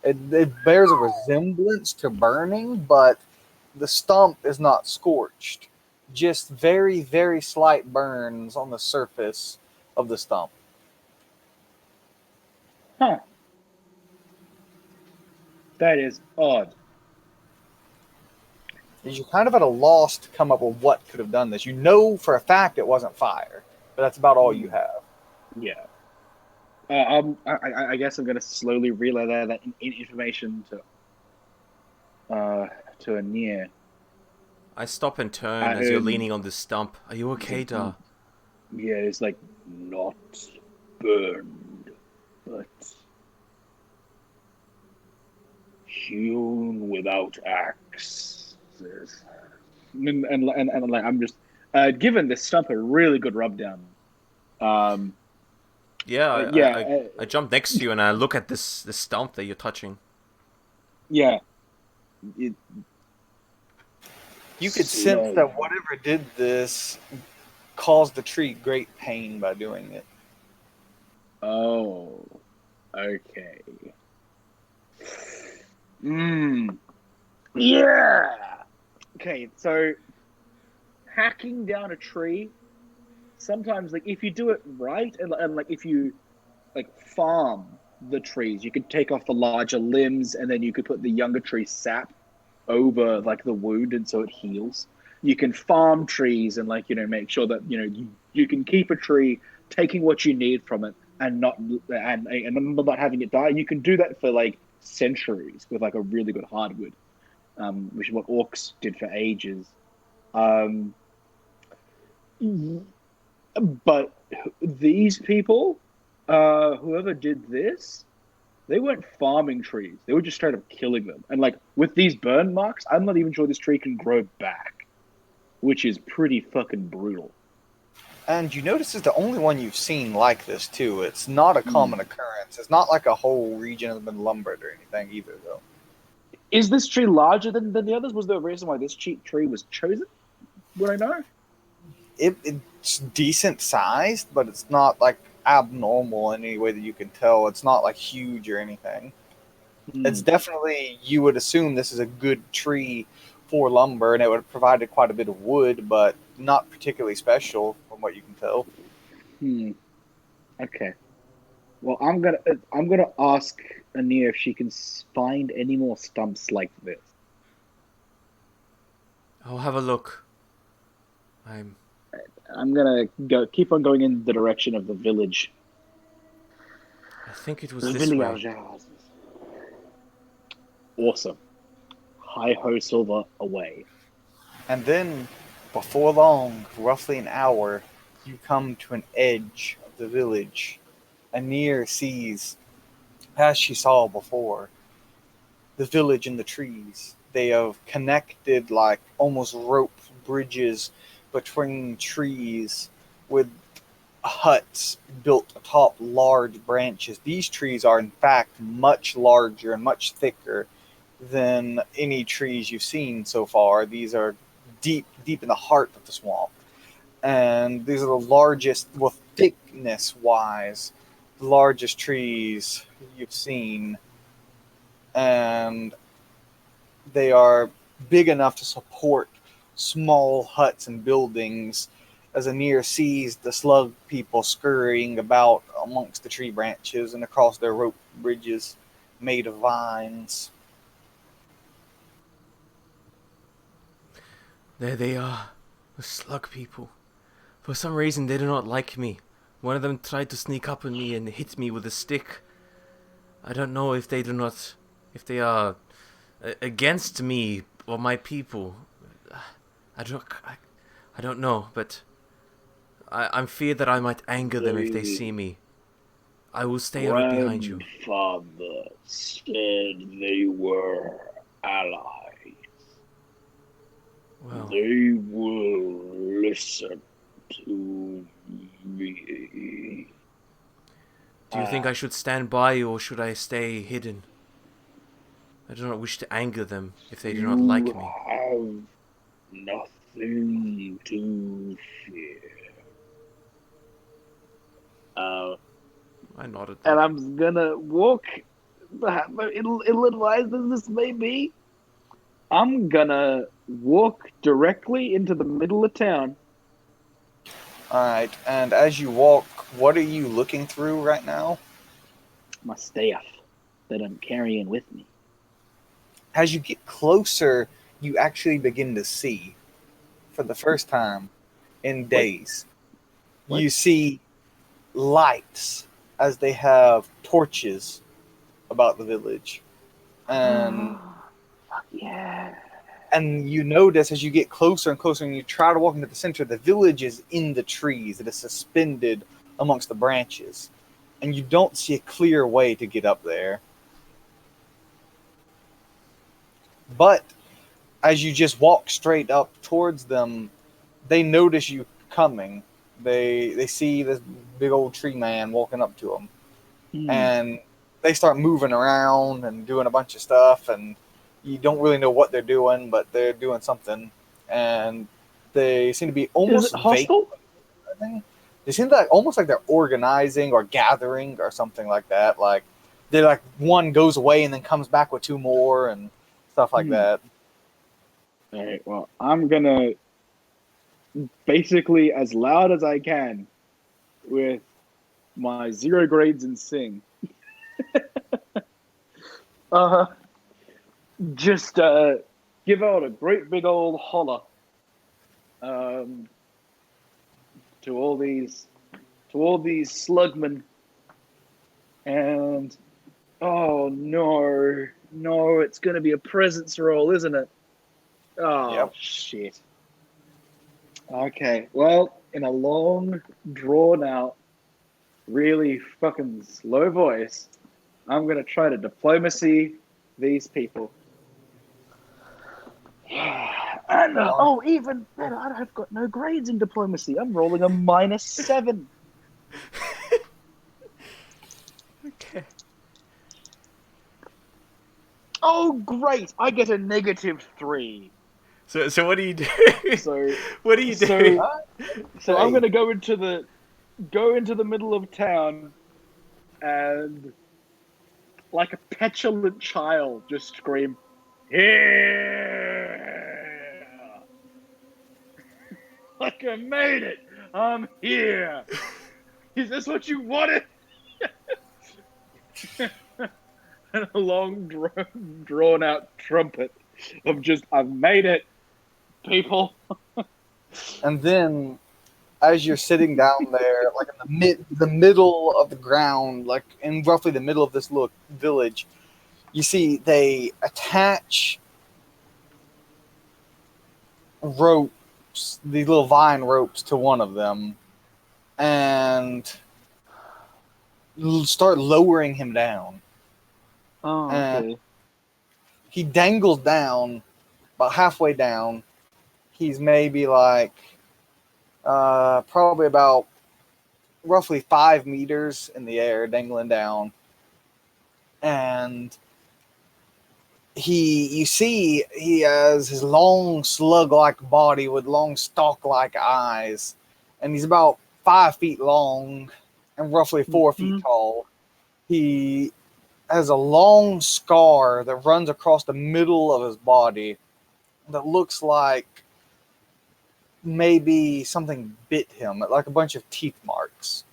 It bears a resemblance to burning, but the stump is not scorched. Just very, very slight burns on the surface of the stump. Huh. That is odd. You're kind of at a loss to come up with what could have done this. You know for a fact it wasn't fire, but that's about all you have. Yeah. I guess I'm gonna slowly relay that information to a near. I stop and turn as you're leaning on the stump. Are you okay, like, Da? Yeah, it's like not burned, but hewn without axes. And like I'm just given this stump a really good rub down. Yeah, Yeah, I jump next to you and I look at this stump that you're touching. yeah. It, You could sense slow. that whatever did this caused the tree great pain by doing it. Oh, okay. Mm. Yeah. Okay, so hacking down a tree, sometimes like if you do it right and like if you like farm the trees, you could take off the larger limbs and then you could put the younger tree sap over like the wound and so it heals. You can farm trees and like make sure that you can keep a tree taking what you need from it and not having it die. You can do that for like centuries with like a really good hardwood, which is what orcs did for ages. Um, but these people, whoever did this, they weren't farming trees. They were just straight up killing them. And like with these burn marks, I'm not even sure this tree can grow back, which is pretty fucking brutal. And you notice it's the only one you've seen like this too. It's not a common occurrence. It's not like a whole region has been lumbered or anything either, though. Is this tree larger than the others? Was there a reason why this cheap tree was chosen? Would I know? It's decent sized, but it's not like abnormal in any way that you can tell. It's not like huge or anything. It's definitely, you would assume this is a good tree for lumber, and it would have provided quite a bit of wood, but not particularly special from what you can tell. Okay. Well, I'm gonna ask Ania if she can find any more stumps like this. I'll have a look. I'm gonna keep on going in the direction of the village. I think it was this way. Awesome. Hi ho, Silver, away. And then, before long, roughly an hour, you come to an edge of the village. Anir sees, as she saw before, the village and the trees. They have connected like almost rope bridges between trees with huts built atop large branches. These trees are, in fact, much larger and much thicker than any trees you've seen so far. These are deep, deep in the heart of the swamp. And these are the largest, well, thickness wise, the largest trees you've seen. And they are big enough to support small huts and buildings as Anir sees the slug people scurrying about amongst the tree branches and across their rope bridges made of vines. There they are, the slug people. For some reason they do not like me. One of them tried to sneak up on me and hit me with a stick. I don't know if they are against me or my people. I don't know, but I'm feared that I might anger them if they see me. I will stay right behind you. Grandfather said they were allies. Well, They will listen to me. do you think I should stand by or should I stay hidden? I do not wish to anger them if they do not like me. You have nothing to fear. I nodded And that. I'm gonna walk, ill-advised as this may be, I'm gonna walk directly into the middle of town. All right, and as you walk, what are you looking through right now? My staff that I'm carrying with me. As you get closer, you actually begin to see, for the first time in Wait. days, What? you see lights as they have torches about the village. And Fuck yeah. and you notice as you get closer and closer and you try to walk into the center, the village is in the trees. It is suspended amongst the branches. And you don't see a clear way to get up there. But as you just walk straight up towards them, they notice you coming. They see this big old tree man walking up to them. And they start moving around and doing a bunch of stuff, and you don't really know what they're doing, but they're doing something, and they seem to be Is almost it hostile? they seem like almost like they're organizing or gathering or something like that. Like they're like one goes away and then comes back with two more and stuff like that. All right, well, I'm gonna basically as loud as I can with my 0 grades in sing. uh, just give out a great big old holler to all these slugmen, and oh no, it's gonna be a presence roll, isn't it? Oh Yep. shit. Okay, well, in a long, drawn out, really fucking slow voice, I'm gonna try to diplomacy these people. And even better, I've got no grades in diplomacy. I'm rolling a -7. Okay. Oh, great! I get a -3. So what do you do? So, What do you do? so I'm gonna go into the middle of town and, like a petulant child, just scream, "Here!" Like I made it. I'm here. Is this what you wanted? And a long, drawn out trumpet of just, I've made it, people. And then as you're sitting down there, like in the middle of the ground, like in roughly the middle of this little village, you see they attach ropes, these little vine ropes, to one of them, and start lowering him down. Oh, And okay. he dangles down about halfway down. He's maybe like probably about roughly 5 meters in the air, dangling down, and you see he has his long slug-like body with long stalk-like eyes, and he's about 5 feet long and roughly 4 feet tall. He has a long scar that runs across the middle of his body that looks like maybe something bit him, like a bunch of teeth marks.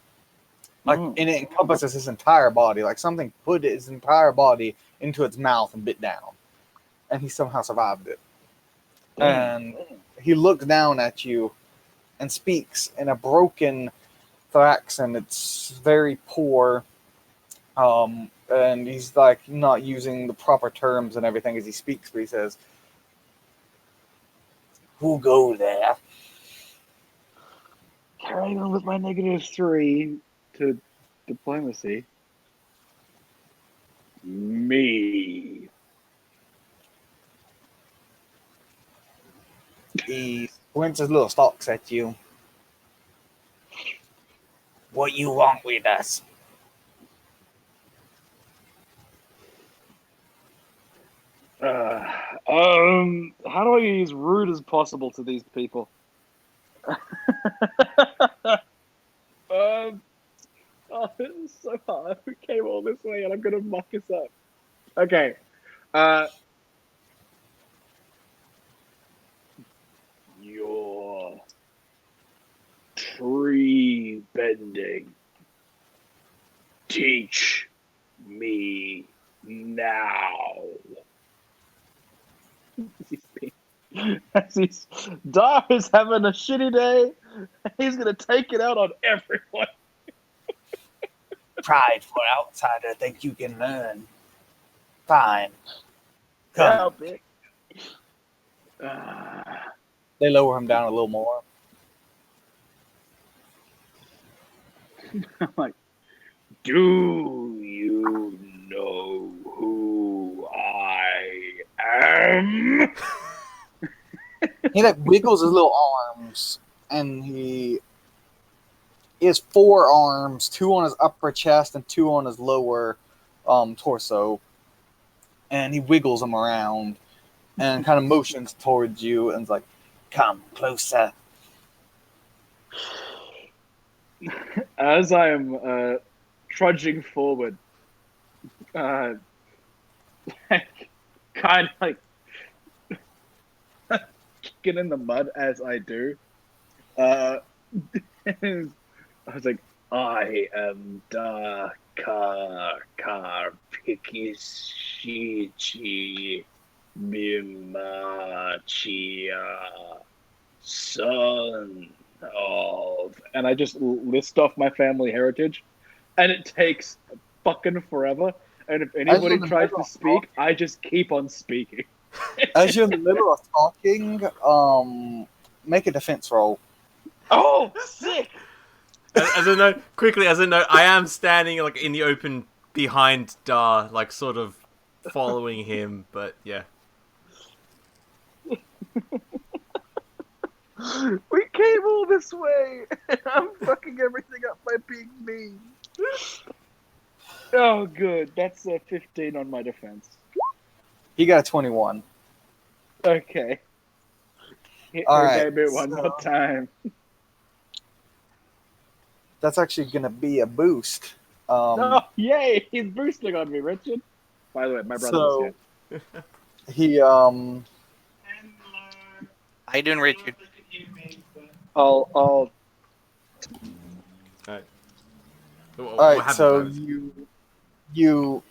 Like, and it encompasses his entire body, like something put his entire body into its mouth and bit down. And he somehow survived it. And he looks down at you and speaks in a broken accent. It's very poor. And he's like not using the proper terms and everything as he speaks, but he says, "Who go there?" Carrying on with my -3 to diplomacy. Me. He squints his little stalks at you. "What you want with us?" How do I be as rude as possible to these people? Oh, this is so hard. We came all this way and I'm gonna muck this up. Okay. Your tree bending. Teach me now. Dar is having a shitty day. He's gonna take it out on everyone. Prideful outsider think you can learn. Fine. Yeah, Come. bitch. They lower him down a little more. I'm like, do you know who I am? He like wiggles his little arms, and he has 4 arms, 2 on his upper chest and 2 on his lower torso, and he wiggles them around and kind of motions towards you and is like, "Come closer." As I am trudging forward, kind of like kicking in the mud as I do. I was like, I am Pikishi Mimachia, son of, and I just list off my family heritage, and it takes fucking forever. And if anybody tries to speak, I just keep on speaking. As you're in the middle of talking, make a defense roll. Oh, sick! As a note, I am standing like in the open behind Dar, like sort of following him. But yeah, We came all this way, and I'm fucking everything up by being mean. Oh, good. That's a 15 on my defense. He got a 21. Okay. Hit All her right, baby one more time. That's actually going to be a boost. Oh, yay! He's boosting on me, Richard. By the way, my brother was here. He How you doing, Richard? I'll all right. All right, so you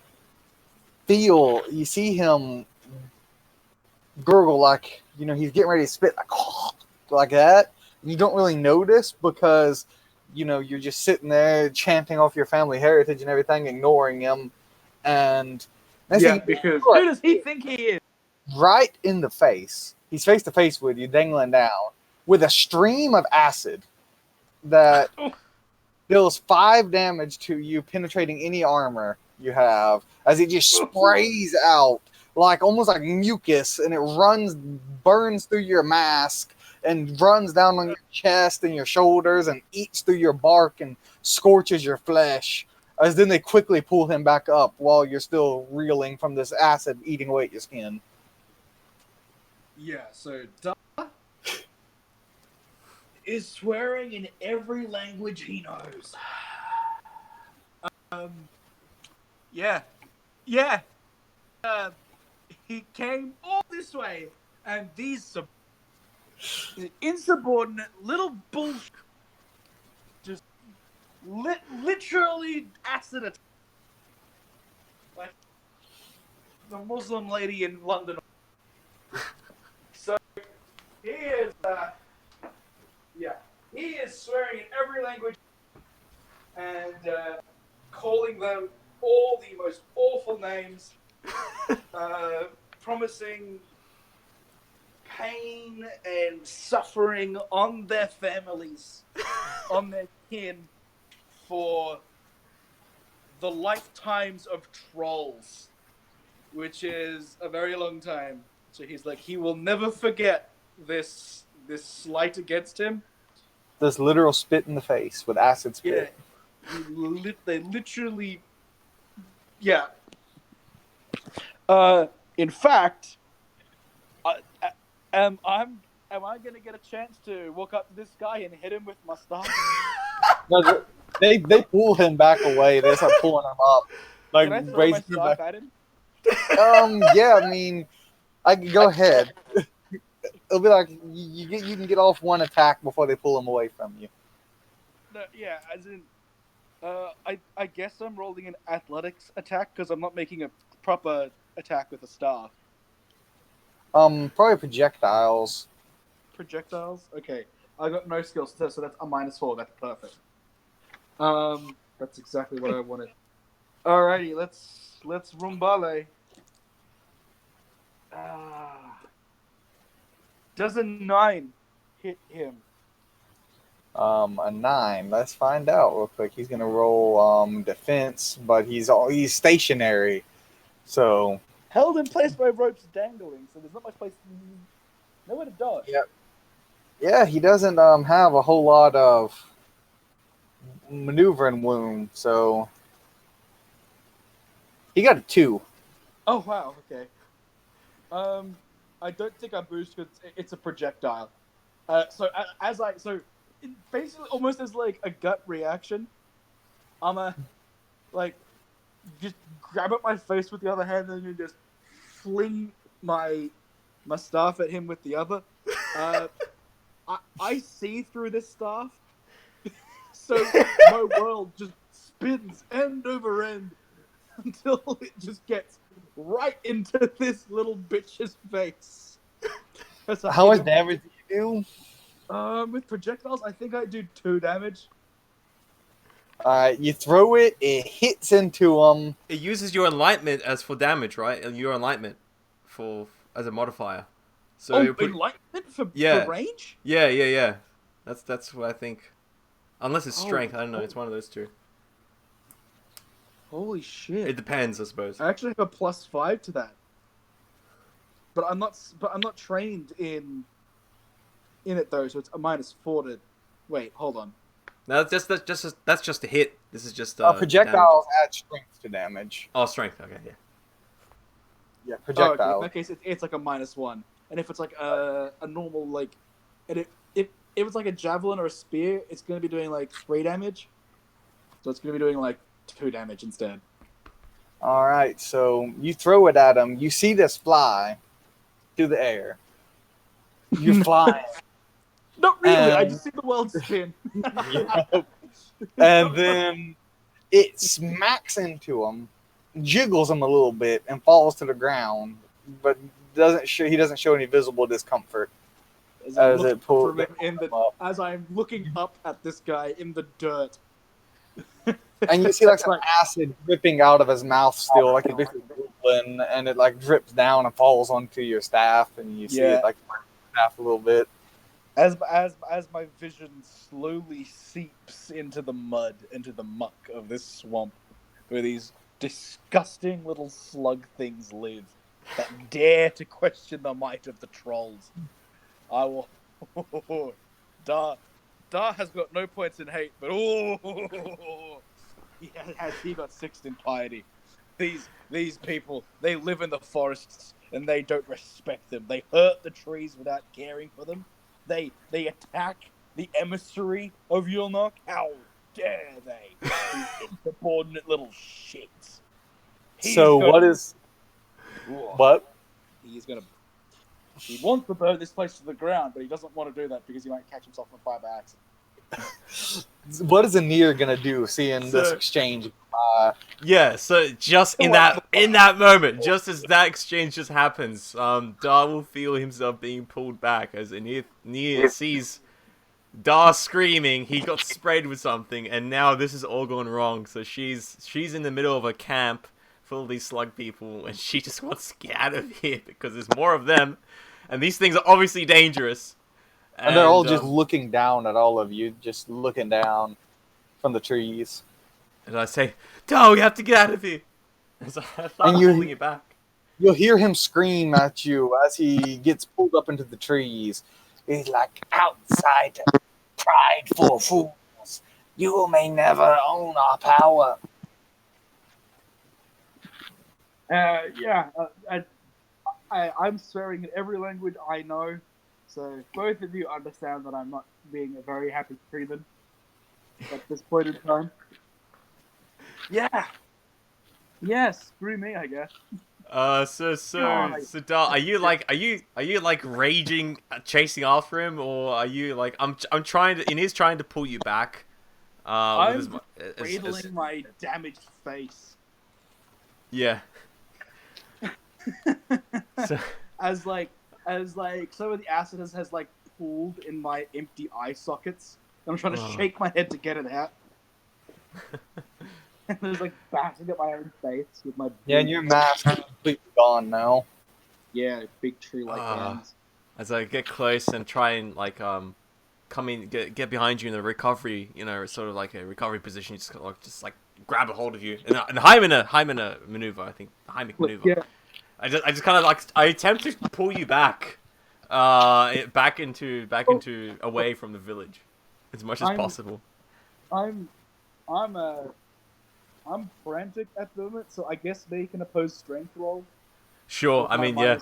see him gurgle like, he's getting ready to spit like that. You don't really notice because, you're just sitting there chanting off your family heritage and everything, ignoring him. And because who does he think he is? Right in the face. He's face to face with you, dangling down, with a stream of acid that deals 5 damage to you, penetrating any armor you have, as it just sprays out like almost like mucus, and it burns through your mask and runs down on your chest and your shoulders and eats through your bark and scorches your flesh. As then they quickly pull him back up while you're still reeling from this acid eating away at your skin. Yeah, so Dar is swearing in every language he knows. He came all this way, and these insubordinate little bullshit just literally acid attack. Like the Muslim lady in London. So he is, he is swearing in every language and calling them all the most awful names, promising pain and suffering on their families, on their kin, for the lifetimes of trolls, which is a very long time. So he's like, he will never forget this slight against him. This literal spit in the face with acid spit. Yeah, they literally, yeah. In fact, am I gonna get a chance to walk up to this guy and hit him with my staff? No, They pull him back away. They start pulling him up, like Can I throw my raising him staff back. at him? Yeah, I mean, I can go ahead. It'll be like you can get off one attack before they pull him away from you. No, yeah, as in, I guess I'm rolling an athletics attack because I'm not making a proper attack with a staff. Probably projectiles. Projectiles. Okay, I got no skills, so that's a -4. That's perfect. That's exactly what I wanted. Alrighty, let's rumbale. Does a 9 hit him? A 9. Let's find out real quick. He's gonna roll defense, but he's stationary, so Held in place by ropes dangling, so there's not much place. Nowhere to dodge. Yep. Yeah, he doesn't have a whole lot of maneuvering room, so he got a 2. Oh wow. Okay. I don't think I boost because it's a projectile. So basically almost as like a gut reaction, I'm like just grab at my face with the other hand and then just fling my staff at him with the other. I see through this staff, so my world just spins end over end until it just gets right into this little bitch's face. How much damage do you do? With projectiles, I think I do 2 damage. You throw it, it hits into him. It uses your enlightenment as for damage, right? And your enlightenment as a modifier. So enlightenment for range? Yeah. That's what I think. Unless it's strength, I don't know. It's one of those two. Holy shit! It depends, I suppose. I actually have a +5 to that, but I'm not trained in it though, so it's a -4 to. Wait, hold on. No, that's just a hit. This is just Projectiles add strength to damage. Oh, strength. Okay, yeah. Yeah, projectiles. Oh, okay. In that case, it's like a -1, and if it's like a normal like, and if it's like a javelin or a spear, it's gonna be doing like 3 damage, so it's gonna be doing like 2 damage instead. All right, so you throw it at him. You see this fly through the air. You're flying. Not really. I just see the world spin. Yep. And then it smacks into him, jiggles him a little bit, and falls to the ground. But he doesn't show any visible discomfort as it pulls as I'm looking up at this guy in the dirt. And you see like some acid dripping out of his mouth still, like it's basically drooling, and it like drips down and falls onto your staff, and you see it like staff a little bit. As my vision slowly seeps into the mud, into the muck of this swamp, where these disgusting little slug things live that dare to question the might of the trolls, I will. Dar has got no points in hate, but he got 6 in piety. These people, they live in the forests and they don't respect them. They hurt the trees without caring for them. They attack the emissary of Yulnok. How dare they? These insubordinate little shits. What? He wants to burn this place to the ground, but he doesn't want to do that because he might catch himself on fire by accident. What is Anir gonna do seeing this exchange? Yeah, so just in that moment, just as that exchange just happens, Dar will feel himself being pulled back as Anir sees Dar screaming. He got sprayed with something, and now this has all gone wrong. So she's in the middle of a camp full of these slug people, and she just wants to get out of here because there's more of them, and these things are obviously dangerous. And they're all just looking down at all of you, just looking down from the trees. And I say, "Dar, we have to get out of here." And so I start holding it back. You'll hear him scream at you as he gets pulled up into the trees. He's like, "Outsider, prideful fools, you may never own our power." I'm swearing in every language I know, so both of you understand that I'm not being a very happy freeman. at this point in time. Yeah. Yeah, screw me, I guess. So, Dal, are you like raging, chasing after him, or are you like, I'm trying to, and he's trying to pull you back, with his, I'm cradling my damaged face. yeah. So, as like some of the acid has like pooled in my empty eye sockets. I'm trying to Oh. shake my head to get it out. And there's like bashing at my own face with my Yeah, and your mask is completely gone now. big tree like hands. as I get close and try and like come in, get behind you in the recovery, sort of like a recovery position, just like grab a hold of you, and Heimana maneuver, I think, Heimlich maneuver. Yeah. I just kind of like, I attempt to pull you back, back into away from the village, as much as possible. I'm frantic at the moment, so I guess make an opposed strength roll. Sure, I mean, yeah.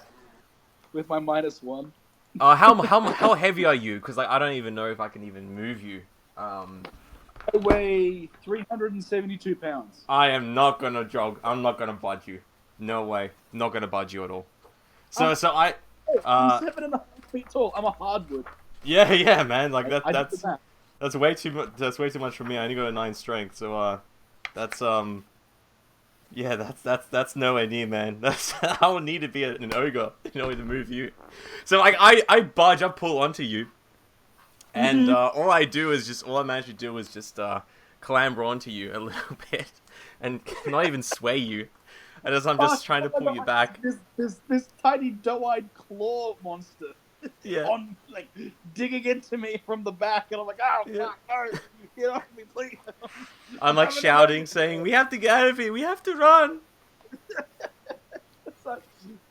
With my -1. How heavy are you? Because like I don't even know if I can even move you. I weigh 372 pounds. I am not gonna jog. I'm not gonna budge you. No way. Not gonna budge you at all. I'm 7.5 feet tall. I'm a hardwood. Yeah, man. Like I did that's the math. that's way too much. That's way too much for me. I only got a 9 strength, so that's yeah, that's nowhere near, man. That's I would need to be an ogre in order to move you. So like I budge, I pull onto you, and all I manage to do is just clamber onto you a little bit, and not even sway you. I'm just trying to pull you back. This tiny doe-eyed claw monster. Yeah. On like digging into me from the back, and I'm like, oh fuck, no, get off me, please. I'm like shouting, saying, "We have to get out of here. We have to run." It's like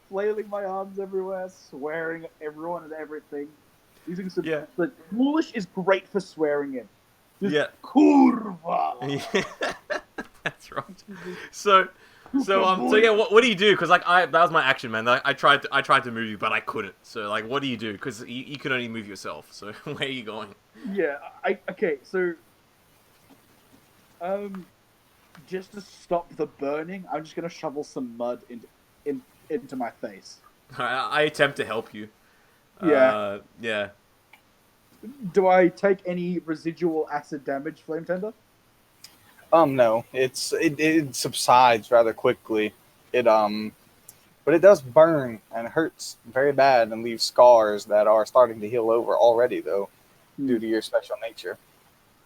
flailing my arms everywhere, swearing at everyone and everything. Using some like Moorish is great for swearing in. Just Kurva. That's right. So yeah, what do you do? Because like that was my action, man. I tried to move you, but I couldn't. So like, what do you do? Because you can only move yourself. So where are you going? Yeah, okay. So, just to stop the burning, I'm just gonna shovel some mud into my face. I attempt to help you. Yeah. Yeah. Do I take any residual acid damage, Flame Tender? No, it subsides rather quickly. But it does burn and hurts very bad and leaves scars that are starting to heal over already, though, due to your special nature.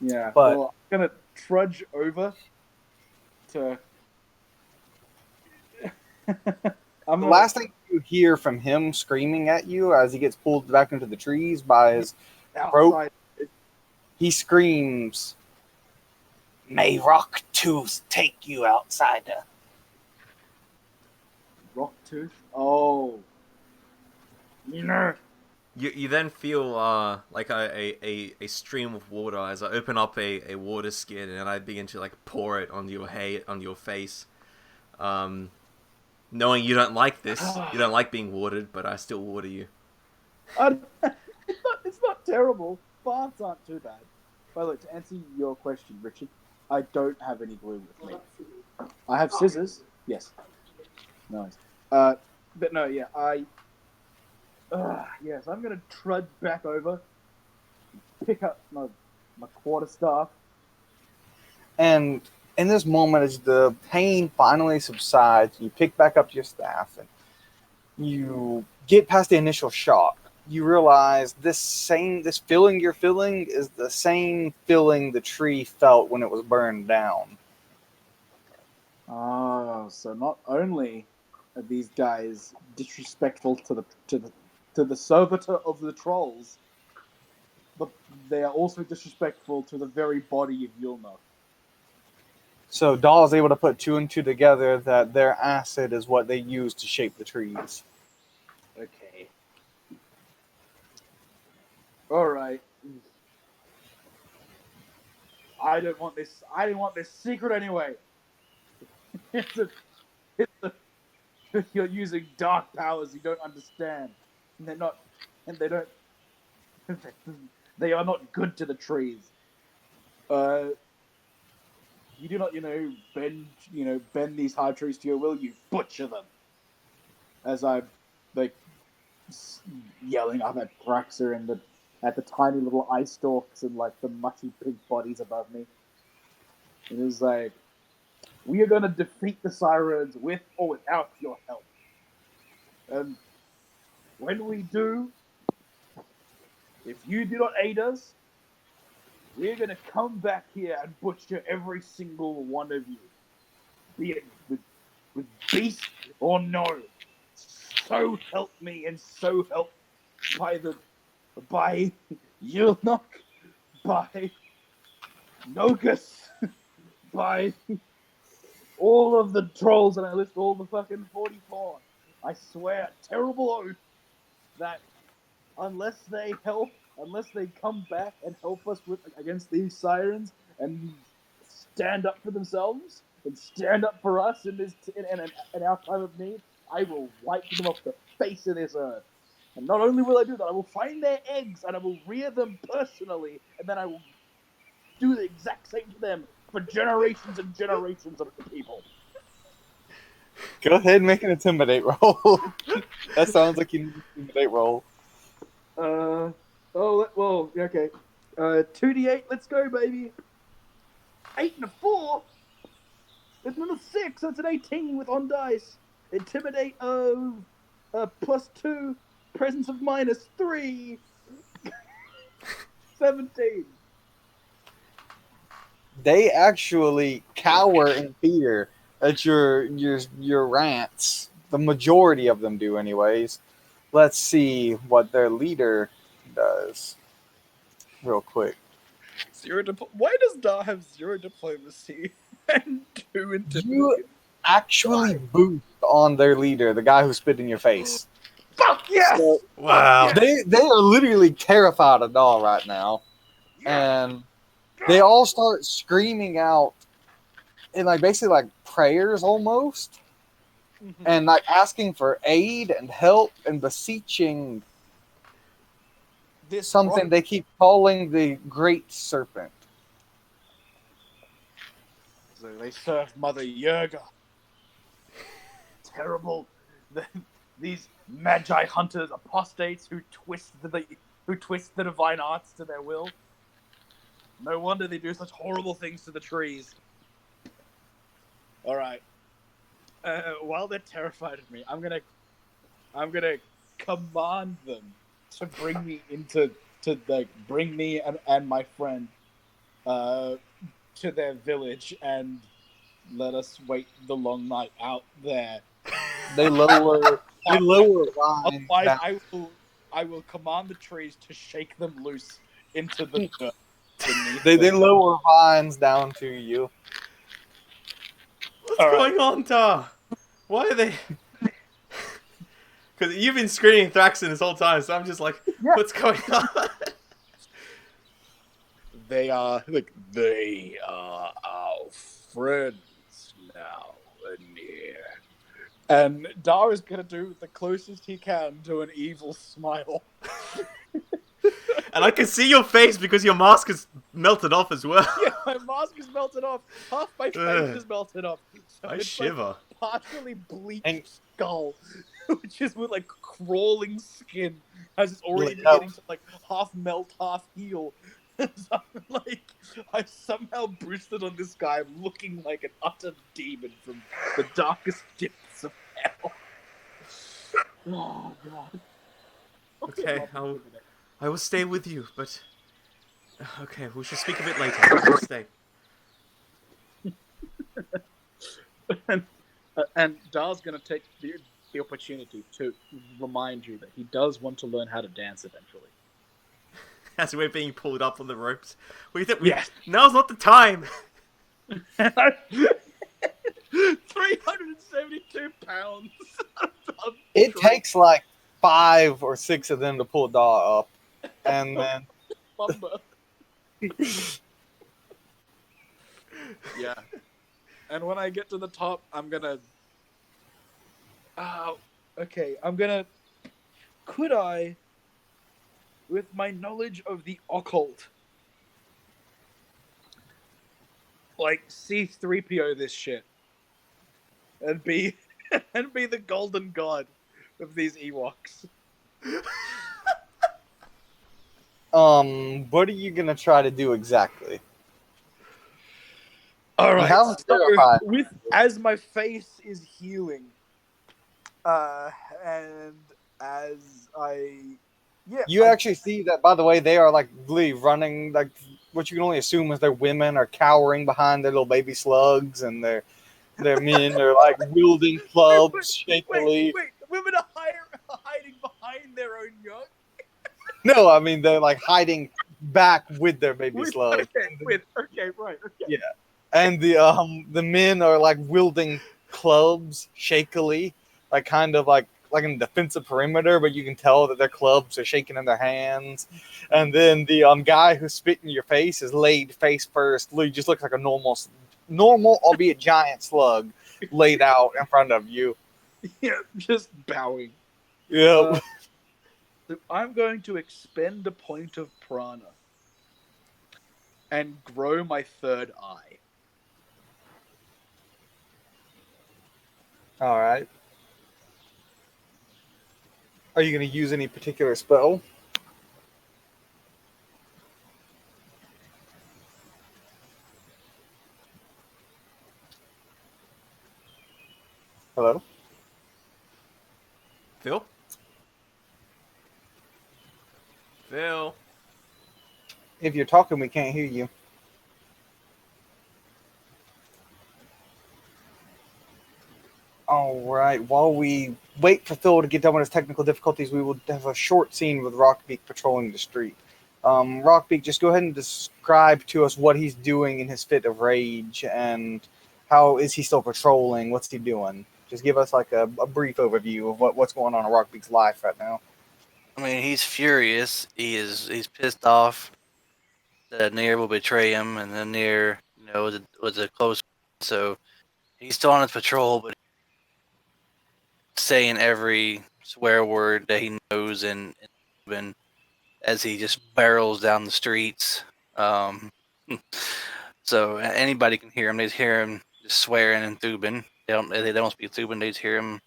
Yeah, but well, I'm gonna trudge over to. The last thing you hear from him screaming at you as he gets pulled back into the trees by his rope, he screams, "May Rocktooth take you, outsider." Rocktooth? Oh. You then feel like a stream of water as I open up a water skin and I begin to like pour it onto your face. Knowing you don't like this, you don't like being watered, but I still water you. It's not terrible. Baths aren't too bad. By the way, to answer your question, Richard, I don't have any glue with me. I have scissors. Yes. Nice. But no, yeah, yes, I'm gonna trudge back over, pick up my quarterstaff, and in this moment, as the pain finally subsides, you pick back up your staff and you get past the initial shock. You realize this feeling you're feeling is the same feeling the tree felt when it was burned down. Oh, so not only are these guys disrespectful to the servitor of the trolls, but they are also disrespectful to the very body of Yulna. So Dahl is able to put 2 and 2 together that their acid is what they use to shape the trees. Okay. Alright. I didn't want this secret anyway. You're using dark powers you don't understand. And they are not good to the trees. You do not, bend these hard truths to your will. You butcher them. As I, like, yelling up at Thraxer and at the tiny little ice stalks and like the mushy pink bodies above me. It is like, we are going to defeat the sirens with or without your help. And when we do, if you do not aid us, we're going to come back here and butcher every single one of you, be it with beast or no. So help me, and so help by Yulnok, by Nogus, by all of the trolls, and I list all the fucking 44. I swear, terrible oath, that unless they come back and help us against these sirens and stand up for themselves and stand up for us in our time of need, I will wipe them off the face of this earth. And not only will I do that, I will find their eggs and I will rear them personally, and then I will do the exact same to them for generations and generations of the people. Go ahead and make an intimidate roll. That sounds like you need an intimidate roll. Okay. 2d8, let's go, baby. 8 and a 4. It's another 6, so it's an 18 with on dice. Intimidate of +2, presence of -3. 17. They actually cower in fear at your rants. The majority of them do, anyways. Let's see what their leader does, real quick. Why does Dar have 0 diplomacy and 2 intimidation? You actually boost on their leader, the guy who spit in your face. Fuck yes! So, Wow. they are literally terrified of Dahl right now, and they all start screaming out in like basically like prayers almost, and like asking for aid and help and beseeching This something they keep calling the Great Serpent. So they serve Mother Yerga. Terrible. These magi hunters, apostates who twist the divine arts to their will. No wonder they do such horrible things to the trees. All right. While they're terrified of me, I'm gonna command them to bring me bring me and my friend to their village and let us wait the long night out there. They lower lines Otherwise, down. I will command the trees to shake them loose into the dirt beneath They them. lower vines down to you. What's going on, Tar? Why are they? Because you've been screaming Thraxon this whole time, so I'm just like, what's going on? They are our friends now and near. And Dar is gonna do the closest he can to an evil smile. And I can see your face because your mask is melted off as well. Yeah, my mask is melted off. Half my face is melted off. So I it's shiver. like partially bleached skull, which is with like crawling skin, as it's already beginning to like half melt, half heal. So, like, I somehow boosted on this guy looking like an utter demon from the darkest depths of hell. Oh god. Okay, I will stay with you, but okay, we should speak of it later. I'll stay. And Dar's going to take the opportunity to remind you that he does want to learn how to dance eventually. As we're being pulled up on the ropes, Yes. Now's not the time. 372 pounds. It takes like 5 or 6 of them to pull Daw up, and then yeah. And when I get to the top, I'm gonna. Could I, with my knowledge of the occult, like C-3PO this shit and be and be the golden god of these Ewoks. What are you gonna try to do exactly? All You right, haven't so verified. as my face is healing, and as You actually see that, by the way, they are like really running, like what you can only assume is their women are cowering behind their little baby slugs, and their men are like wielding clubs shakily. Wait, women are hiding behind their own young. No, I mean they're like hiding back with their baby slugs. Okay, right, okay. Yeah, and the men are like wielding clubs shakily, like kind of like in a defensive perimeter, but you can tell that their clubs are shaking in their hands. And then the guy who's spitting in your face is laid face first. He just looks like a normal, albeit giant slug, laid out in front of you. Yeah, just bowing. Yeah. So I'm going to expend a point of prana and grow my third eye. All right. Are you going to use any particular spell? Hello? Phil? Phil? If you're talking, we can't hear you. All right. While we wait for Phil to get done with his technical difficulties, we will have a short scene with Rockbeak patrolling the street. Rockbeak, just go ahead and describe to us what he's doing in his fit of rage, and how is he still patrolling? What's he doing? Just give us like a brief overview of what's going on in Rockbeak's life right now. I mean, he's furious. He's pissed off that Nair will betray him, and then Nair, was a close. So he's still on his patrol, but saying every swear word that he knows, and as he just barrels down the streets. So anybody can hear him. They just hear him just swearing and Thuban. They don't speak Thuban. They just hear him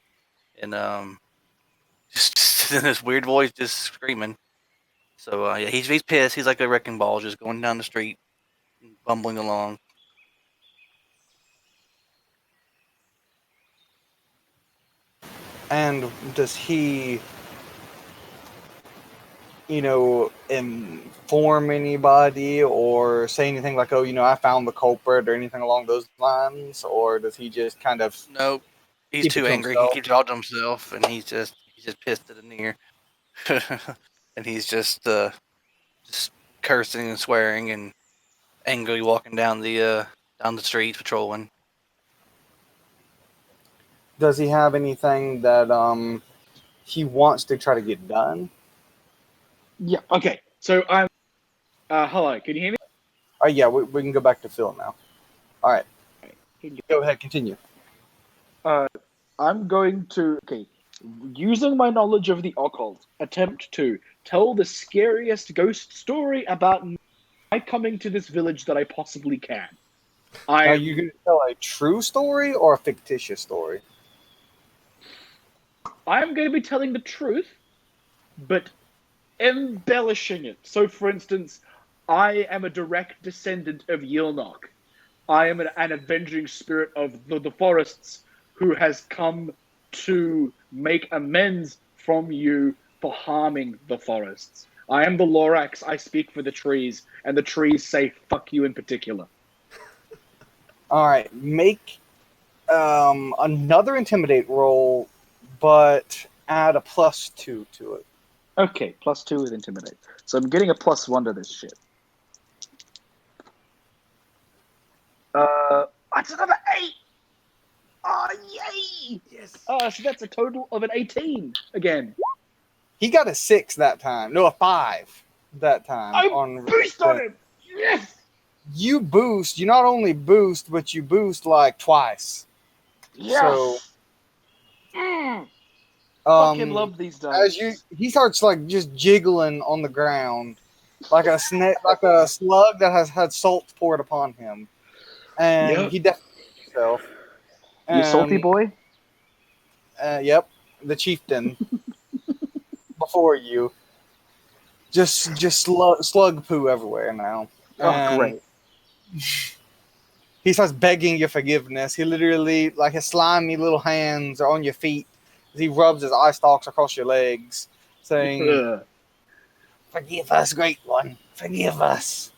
and just in this weird voice, just screaming. So yeah, he's pissed. He's like a wrecking ball, just going down the street, bumbling along. And does he, inform anybody or say anything like, oh, I found the culprit or anything along those lines? Or does he just kind of... Nope. He's keep it too to angry. himself? He keeps it all to himself, and he's just pissed at the Nair. And he's just cursing and swearing and angrily walking down the streets patrolling. Does he have anything that he wants to try to get done? Yeah. Okay. So I'm. Hello. Can you hear me? Oh, yeah, we can go back to Phil now. All right. Go ahead, continue. I'm going to, using my knowledge of the occult, attempt to tell the scariest ghost story about my coming to this village that I possibly can. Are you going to tell a true story or a fictitious story? I'm going to be telling the truth, but embellishing it. So, for instance, I am a direct descendant of Yilnok. I am an avenging spirit of the forests who has come to make amends from you for harming the forests. I am the Lorax. I speak for the trees, and the trees say fuck you in particular. All right, make another intimidate roll, but add a +2 to it. Okay, +2 with intimidate. So I'm getting a +1 to this shit. That's another 8! Oh, yay! Yes. So that's a total of an 18 again. He got a 6 that time. No, a 5 that time. I boost on him! Yes! You boost. You not only boost, but you boost like twice. Yes! So, fucking love these dice. He starts like just jiggling on the ground, like a slug that has had salt poured upon him. and Yep. he definitely himself. You salty And, boy? yep, the chieftain before you just slug poo everywhere now, Oh, and great. he starts begging your forgiveness. He literally, like his slimy little hands are on your feet as he rubs his eye stalks across your legs, saying, Ugh. "Forgive us, great one. Forgive us."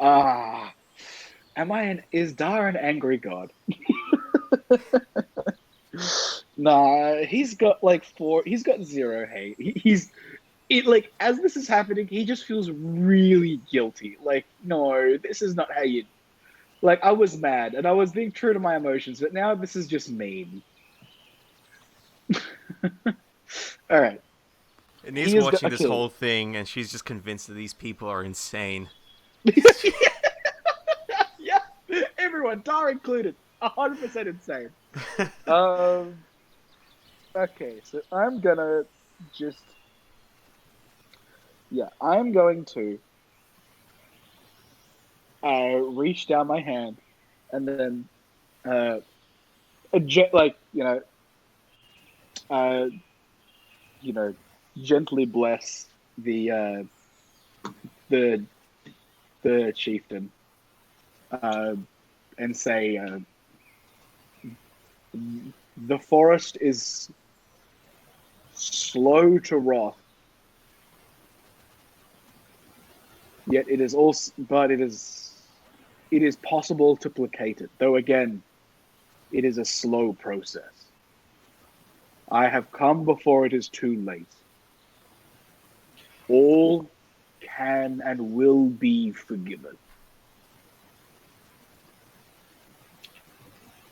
Ah, is Dar an angry god? Nah, he's got like he's got zero hate. Like, as this is happening, he just feels really guilty. Like, no, this is not how you, like, I was mad and I was being true to my emotions, but now this is just mean. All right. Anis's He has got watching a this kill. whole thing, and she's just convinced that these people are insane. Yeah, everyone, Dar included, 100% insane. Um. Okay, so I'm gonna just, yeah, I'm going to reach down my hand and then uh, like uh, you know, gently bless the the chieftain uh, and say, the forest is slow to rot, yet it is also, but it is possible to placate it. Though again, it is a slow process. I have come before it is too late. All can and will be forgiven.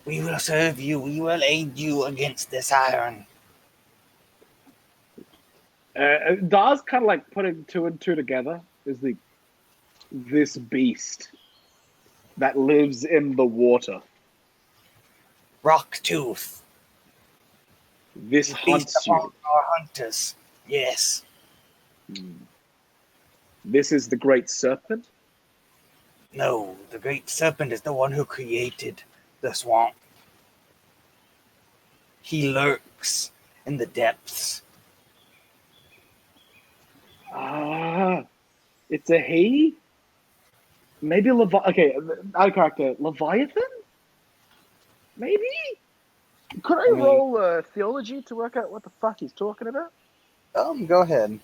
We will serve you. We will aid you against this iron. Dar's kind of like putting two and two together. Is this beast that lives in the water? Rock tooth. This You feast hunts upon you. our hunters. Yes. This is the great serpent. No, the great serpent is the one who created the swamp. He lurks in the depths. Ah, it's a he. Maybe Okay, out of character. Leviathan. Maybe. Could I I mean, roll theology to work out what the fuck he's talking about? go ahead.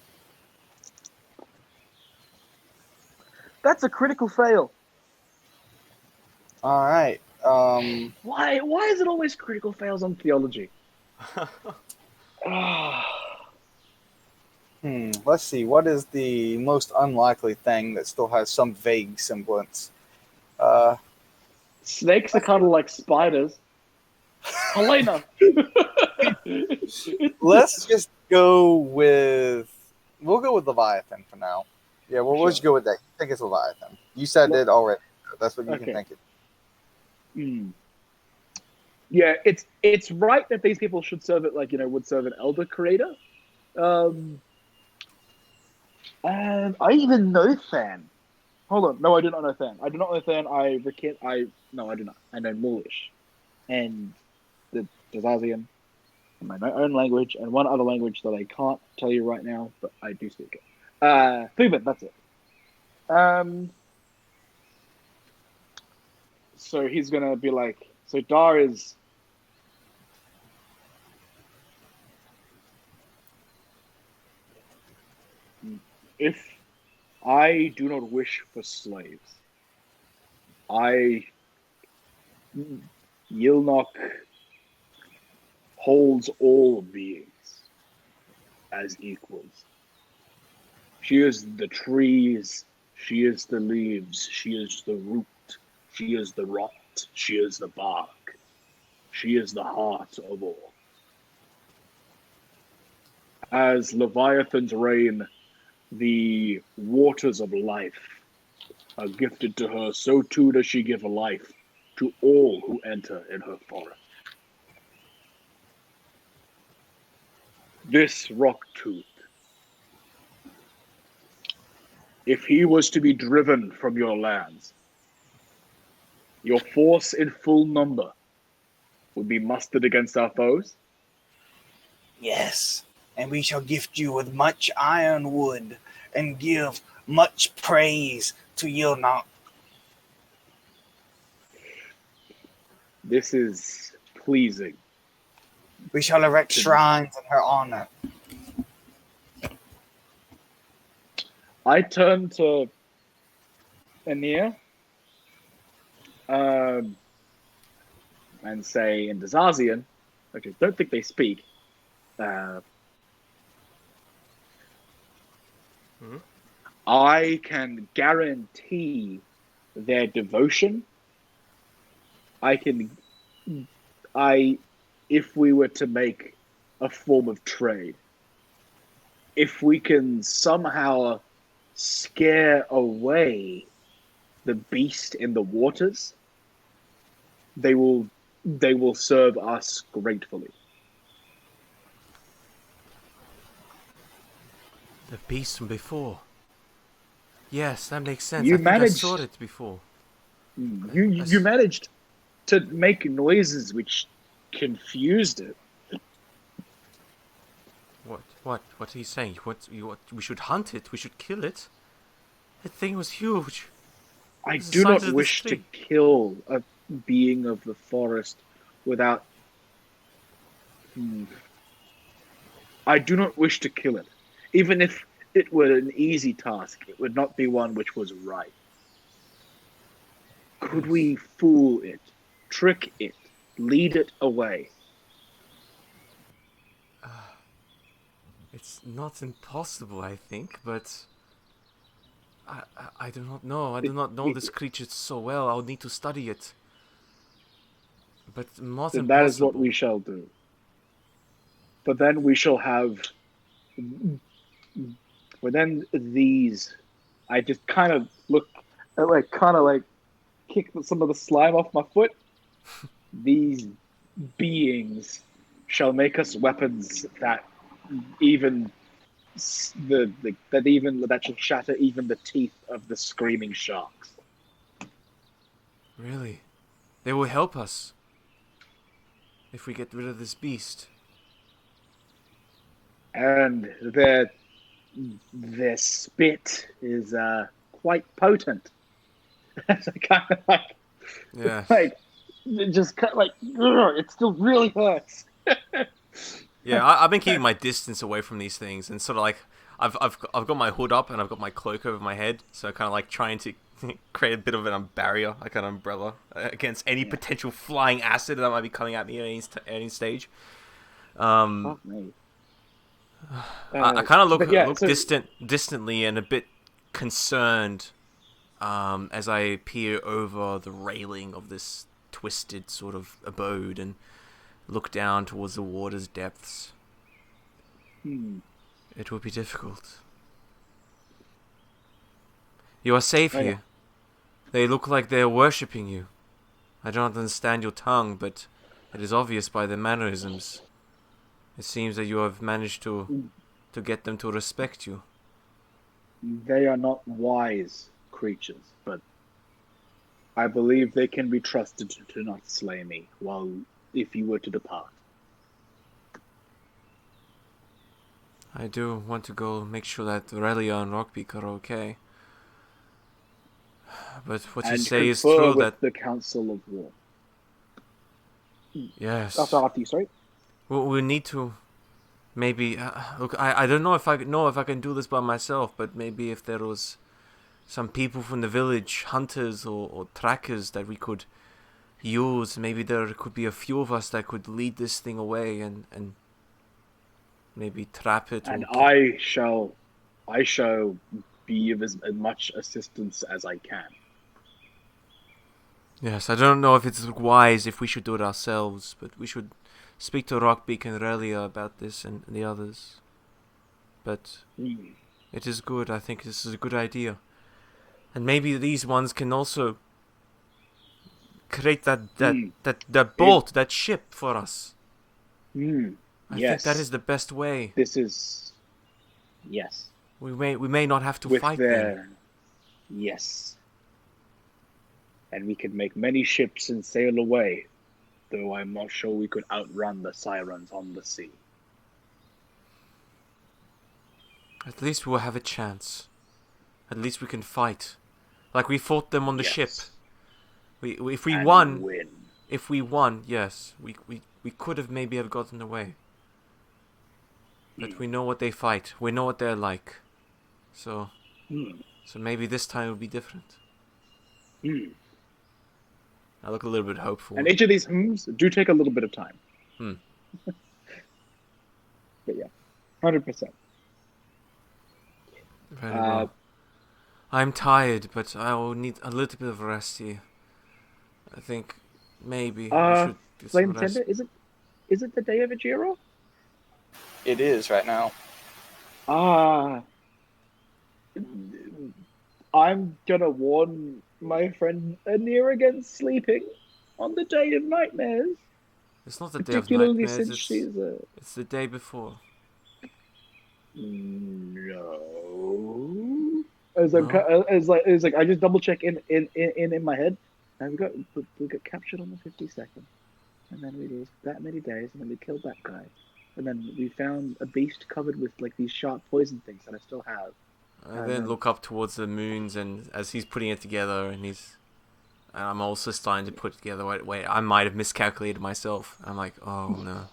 That's a critical fail. All right. Why? Why is it always critical fails on theology? Ah, Let's see. What is the most unlikely thing that still has some vague semblance? Uh, snakes are kind of like spiders. Helena. let's just go with. We'll go with Leviathan for now. Yeah, we'll just Sure. go with that. You think it's Leviathan? You said it already. That's what you can Okay. think it. Yeah, it's right that these people should serve it, like, would serve an elder creator. And I even know Than. Hold on, no, I do not know Than. I do not know Than. No, I do not. I know Moorish and the Dazazian, in my own language, and one other language that I can't tell you right now, but I do speak it. Thuban, that's it. So he's gonna be like, so Dar is. If I do not wish for slaves, I Yilnok holds all beings as equals. She is the trees, she is the leaves, she is the root, she is the rot, she is the bark, she is the heart of all. As Leviathan's reign, the waters of life are gifted to her, so too does she give life to all who enter in her forest. This rock tooth If he was to be driven from your lands, your force in full number would be mustered against our foes? Yes, and we shall gift you with much ironwood and give much praise to Yilnok. This is pleasing. We shall erect shrines in her honor. I turn to Aeneas and say in Dazazian, which I don't think they speak, I can guarantee their devotion. If we were to make a form of trade, if we can somehow scare away the beast in the waters, they will serve us gratefully. The beast from before. Yes, that makes sense. You I think I managed- saw it before. You managed to make noises which confused it. What are you saying? What? We should hunt it. We should kill it. That thing was huge. I It's the do size not of this wish to tree. kill a being of the forest without. I do not wish to kill it. Even if it were an easy task, it would not be one which was right. Could we fool it, trick it, lead it away? It's not impossible, I think, but I do not know. I do not know this creature so well. I'll need to study it. But not Then impossible. that is what we shall do. But then we shall have. But then these, I just kind of look, kick some of the slime off my foot. These beings shall make us weapons that that shall shatter even the teeth of the screaming sharks. Really? They will help us if we get rid of this beast. And their spit is quite potent. It's kind of like, Yeah. just kind of like, it still really hurts. Yeah, I've been keeping my distance away from these things, and sort of like I've got my hood up and I've got my cloak over my head, so kind of like trying to create a bit of a barrier, like an umbrella, against any potential flying acid that might be coming at me at any stage. Fuck me. I kind of look so- distantly and a bit concerned as I peer over the railing of this twisted sort of abode and look down towards the water's depths. It will be difficult. You are safe here. They look like they are worshipping you. I don't understand your tongue, but it is obvious by their mannerisms. It seems that you have managed to get them to respect you. They are not wise creatures, but I believe they can be trusted to not slay me if you were to depart. I do want to go make sure that Aurelia and Rockbeak are okay. But what you And say is confer true with that... the Council of War. Yes. After you, sorry? We need to... Maybe... look, I don't know if I can do this by myself, but maybe if there was some people from the village, hunters or trackers that we could use, maybe there could be a few of us that could lead this thing away and maybe trap it. And I shall be of as much assistance as I can. Yes, I don't know if it's wise if we should do it ourselves, but we should speak to Rockbeak and Aurelia about this and the others. But it is good. I think this is a good idea. And maybe these ones can also create that boat, that ship for us. I think that is the best way. This is... Yes. We may not have to with fight their them. yes, and we could make many ships and sail away. Though I'm not sure we could outrun the sirens on the sea. At least we'll have a chance. At least we can fight, like we fought them on the ship. Yes. If we And won, win. yes, we could have maybe have gotten away. But we know what they fight. We know what they're like. So maybe this time will be different. I look a little bit hopeful. And each of these do take a little bit of time. But yeah, 100%. Very well. I'm tired, but I will need a little bit of rest here. I think maybe we should get some Flame rest. Tender, is it the day of Ajiro? It is right now. I'm gonna warn my friend Anir against sleeping on the day of nightmares. It's not the day of Particularly nightmares. since she's a... It's the day before. No. As like I just double check in my head, and we got captured on the 52nd, and then we did that many days, and then we killed that guy, and then we found a beast covered with like these sharp poison things that I still have. I then look up towards the moons, and as he's putting it together, and I'm also starting to put together. Wait, I might have miscalculated myself. I'm like, oh no,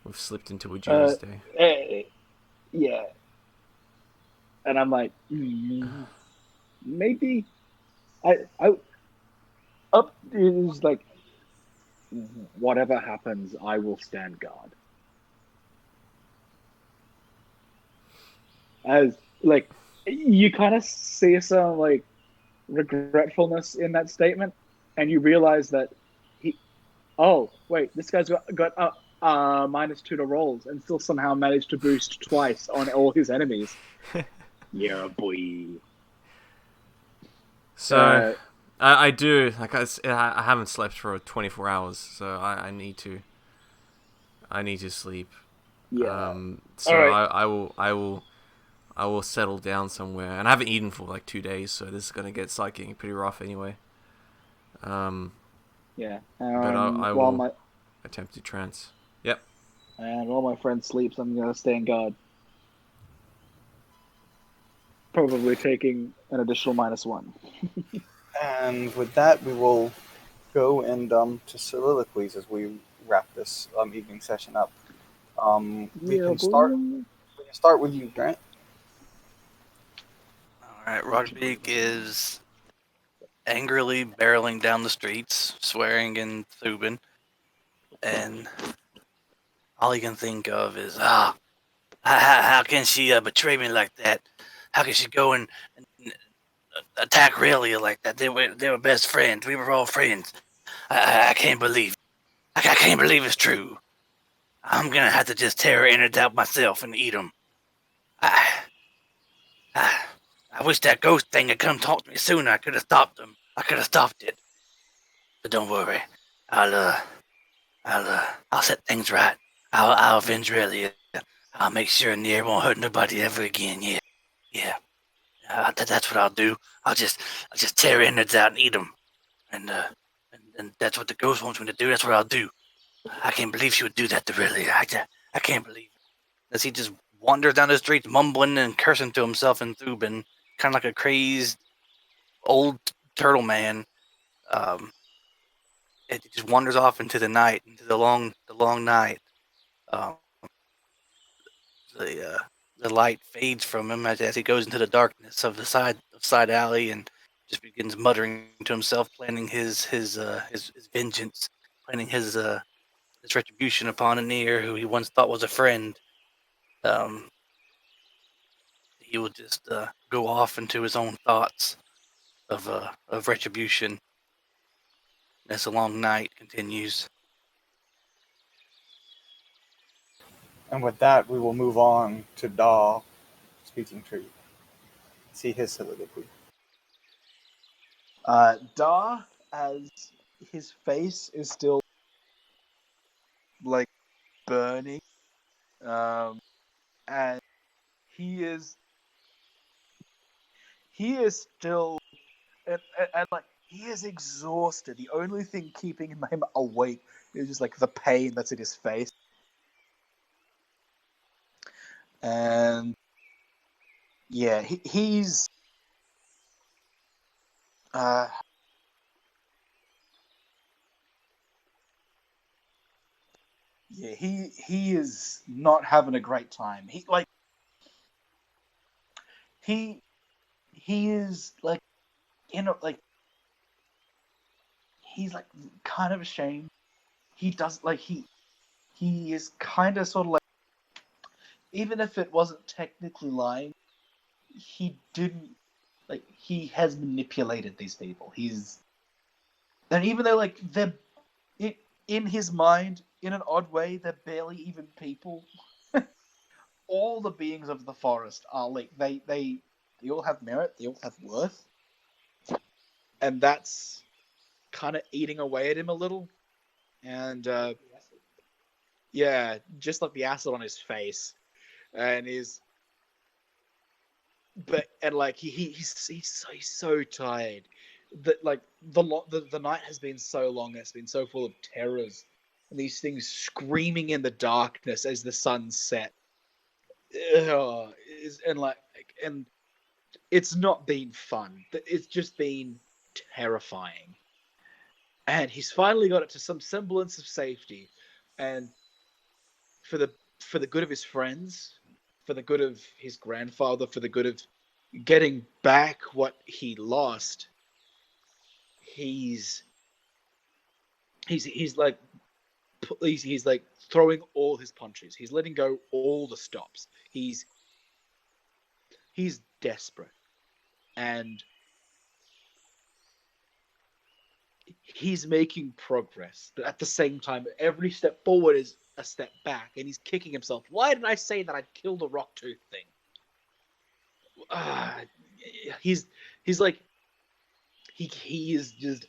we've slipped into a Judas day. Yeah. And I'm like, maybe I up is like, whatever happens, I will stand guard. As like, you kind of see some like regretfulness in that statement, and you realize that this guy's got -2 to rolls and still somehow managed to boost twice on all his enemies. Yeah, boy. So I do like I haven't slept for 24 hours, so I need to sleep. Yeah. So right. I will settle down somewhere, and I haven't eaten for like 2 days, so this is gonna start getting pretty rough anyway. Yeah. But I will attempt to trance. Yep. And while my friend sleeps, I'm gonna stay in guard. Probably taking an additional -1. And with that, we will go and to soliloquies as we wrap this evening session up. We can start with you, Grant. All right, Rockbeak is angrily barreling down the streets, swearing in Thuban, and all he can think of is, how can she betray me like that? How can she go and attack Relia like that? They were best friends. We were all friends. I can't believe it. I can't believe it's true. I'm gonna have to just tear her innards out myself and eat them. I wish that ghost thing had come talk to me sooner. I could have stopped him. I could have stopped it. But don't worry. I'll set things right. I'll avenge Relia. I'll make sure Nier won't hurt nobody ever again. Yeah. That's what I'll do. I'll just tear innards out and eat them. And that's what the ghost wants me to do. That's what I'll do. I can't believe she would do that to Relia. I can't believe it. As he just wanders down the streets, mumbling and cursing to himself in Thuban, kind of like a crazed old turtle man. It just wanders off into the night, into the long night. The light fades from him as he goes into the darkness of the side alley and just begins muttering to himself, planning his vengeance, planning his retribution upon Anir, who he once thought was a friend. He will just go off into his own thoughts of retribution as the long night continues. And with that, we will move on to Daw, speaking tree. See his soliloquy. Dar, as his face is still like burning, and he is still and like he is exhausted. The only thing keeping him awake is just like the pain that's in his face. And yeah, he's yeah, he is not having a great time. He is like, you know, like he's like kind of ashamed. He does like he is kind of sort of like, even if it wasn't technically lying, he didn't, like, he has manipulated these people. And even though like they're in his mind, in an odd way, they're barely even people. All the beings of the forest are like they all have merit, they all have worth, and that's kind of eating away at him a little. And yeah, just like the acid on his face, and he's so tired that like the night has been so long, it's been so full of terrors and these things screaming in the darkness as the sun set. Ugh, and it's not been fun. It's just been terrifying. And he's finally got it to some semblance of safety, and for the good of his friends, for the good of his grandfather, for the good of getting back what he lost, he's like he's like throwing all his punches. He's letting go all the stops. He's desperate, and he's making progress. But at the same time, every step forward is a step back, and he's kicking himself. Why did I say that I'd kill the rock tooth thing? He's like he is just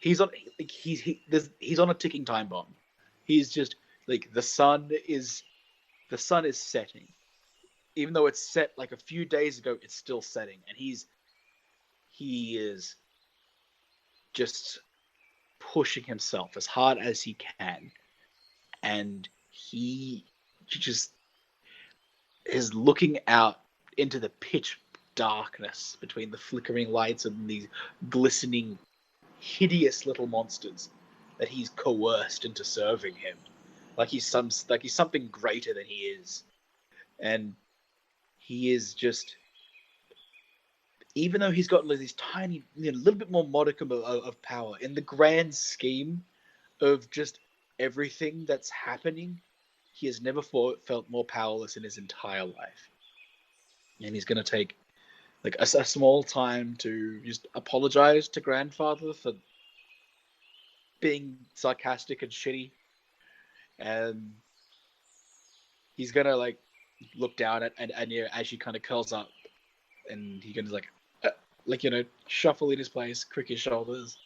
he's on like he's on a ticking time bomb. He's just like the sun is setting. Even though it's set like a few days ago, it's still setting, and he is just pushing himself as hard as he can, and he just is looking out into the pitch darkness between the flickering lights and these glistening, hideous little monsters that he's coerced into serving him, like he's something greater than he is. And he is just, even though he's got this tiny, little bit more modicum of power in the grand scheme of just everything that's happening, he has never felt more powerless in his entire life. And he's going to take like a small time to just apologize to grandfather for being sarcastic and shitty, and he's going to like look down at and as she kind of curls up, and he's going to shuffle in his place, crick his shoulders,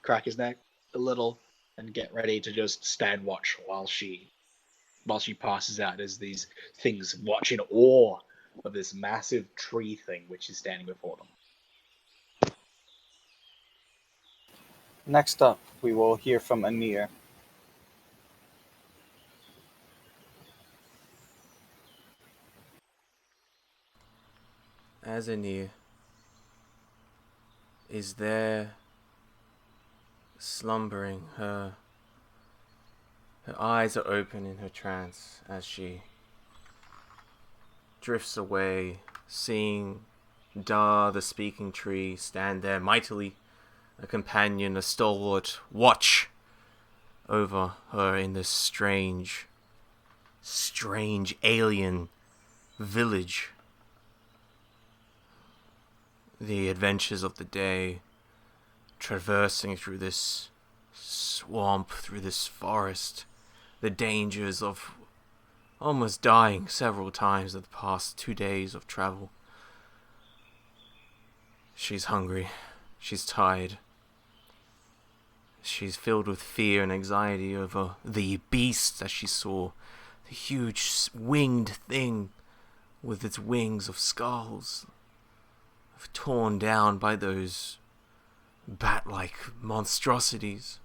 crack his neck a little, and get ready to just stand watch while she passes out as these things watch in awe of this massive tree thing which is standing before them. Next up, we will hear from Anir. As Anir is there slumbering, her eyes are open in her trance as she drifts away, seeing Dar, the speaking tree, stand there mightily, a companion, a stalwart, watch over her in this strange alien village. The adventures of the day, traversing through this swamp, through this forest, the dangers of almost dying several times in the past 2 days of travel. She's hungry. She's tired. She's filled with fear and anxiety over the beast that she saw, a huge winged thing with its wings of skulls, torn down by those bat-like monstrosities.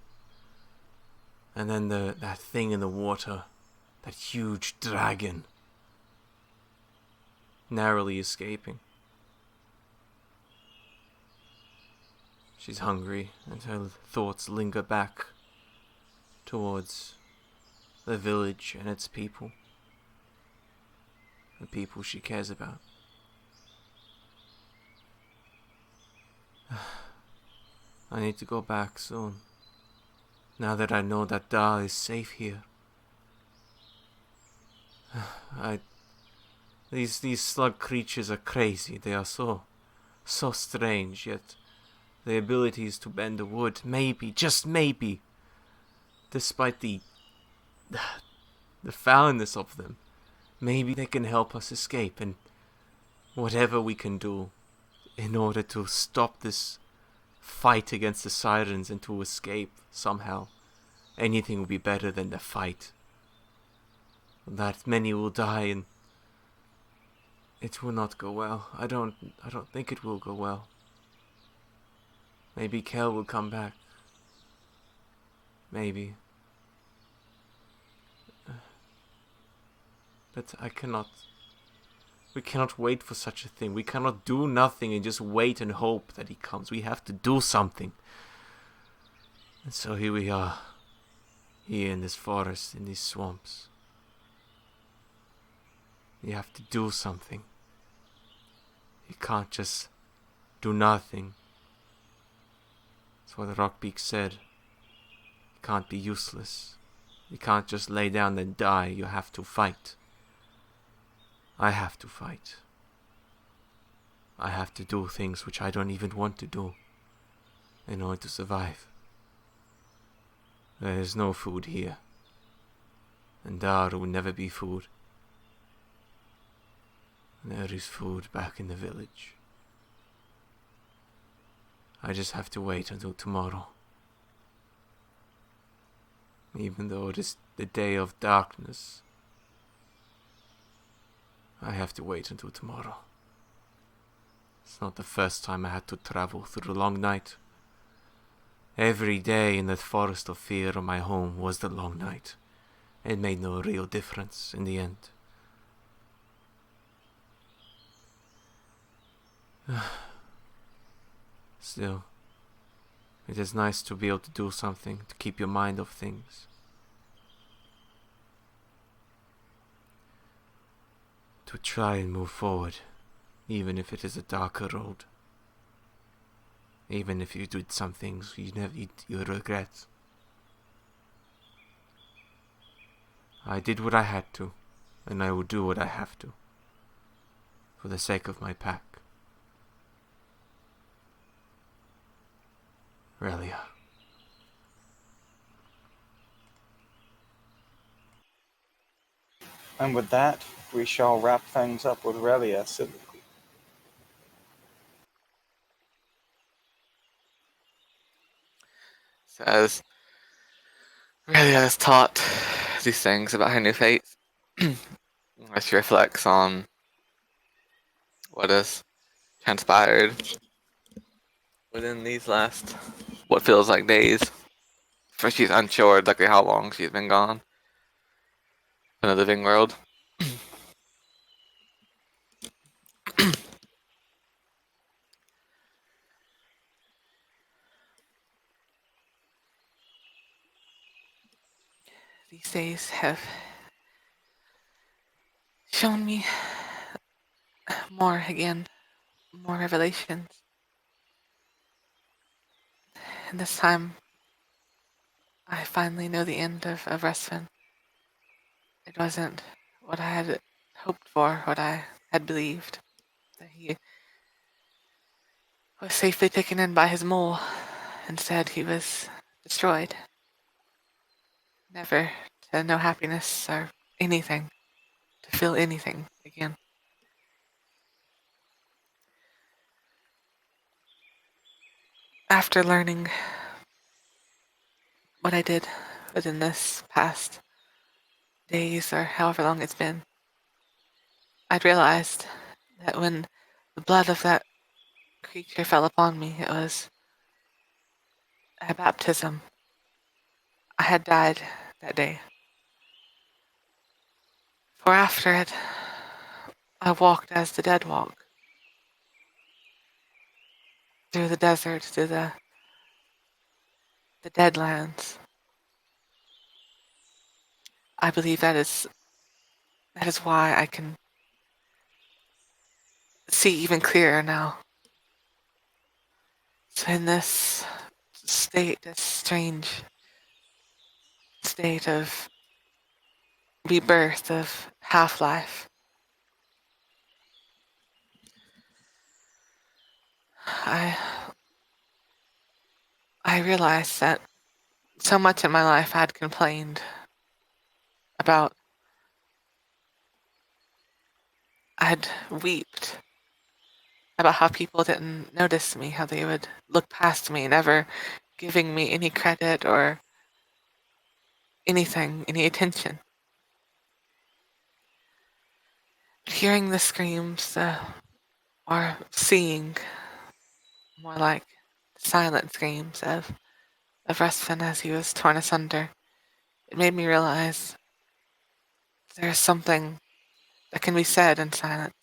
And then that thing in the water, that huge dragon, narrowly escaping. She's hungry, and her thoughts linger back towards the village and its people. The people she cares about. I need to go back soon. Now that I know that Da is safe here. These slug creatures are crazy. They are so strange, yet the abilities to bend the wood, maybe, just maybe, despite the foulness of them, maybe they can help us escape, and whatever we can do in order to stop this fight against the sirens and to escape somehow, anything will be better than the fight. That many will die, and it will not go well. I don't think it will go well. Maybe Kel will come back. Maybe. But we cannot wait for such a thing. We cannot do nothing and just wait and hope that he comes. We have to do something. And so here we are. Here in this forest, in these swamps. You have to do something. You can't just do nothing. That's what Rockbeak said. You can't be useless. You can't just lay down and die. You have to fight. I have to fight. I have to do things which I don't even want to do in order to survive. There is no food here. And there will never be food. There is food back in the village. I just have to wait until tomorrow. Even though it is the day of darkness, I have to wait until tomorrow. It's not the first time I had to travel through the long night. Every day in that forest of fear of my home was the long night. It made no real difference in the end. Still, it is nice to be able to do something, to keep your mind off things. To try and move forward, even if it is a darker road. Even if you did some things you regret. I did what I had to, and I will do what I have to. For the sake of my pack. Relia. And with that, we shall wrap things up with Relia. Says, Relia has taught these things about her new fate. As she reflects on what has transpired within these last, what feels like days. For she's unsure exactly how long she's been gone in the living world. These days have shown me more again, more revelations. And this time, I finally know the end of Vison. It wasn't what I had hoped for, what I had believed. That he was safely taken in by his mole. Instead, he was destroyed. Never to know happiness or anything, to feel anything again. After learning what I did within this past, days or however long it's been, I'd realized that when the blood of that creature fell upon me, it was a baptism. I had died that day. For after it, I walked as the dead walk, through the desert, through the dead lands. I believe that is why I can see even clearer now. So in this state, this strange state of rebirth, of half-life, I realized that so much in my life I had complained about. I'd weeped about how people didn't notice me, how they would look past me, never giving me any credit or anything, any attention. Hearing the screams, or seeing more like silent screams of Rustin as he was torn asunder, it made me realize there's something that can be said in silence,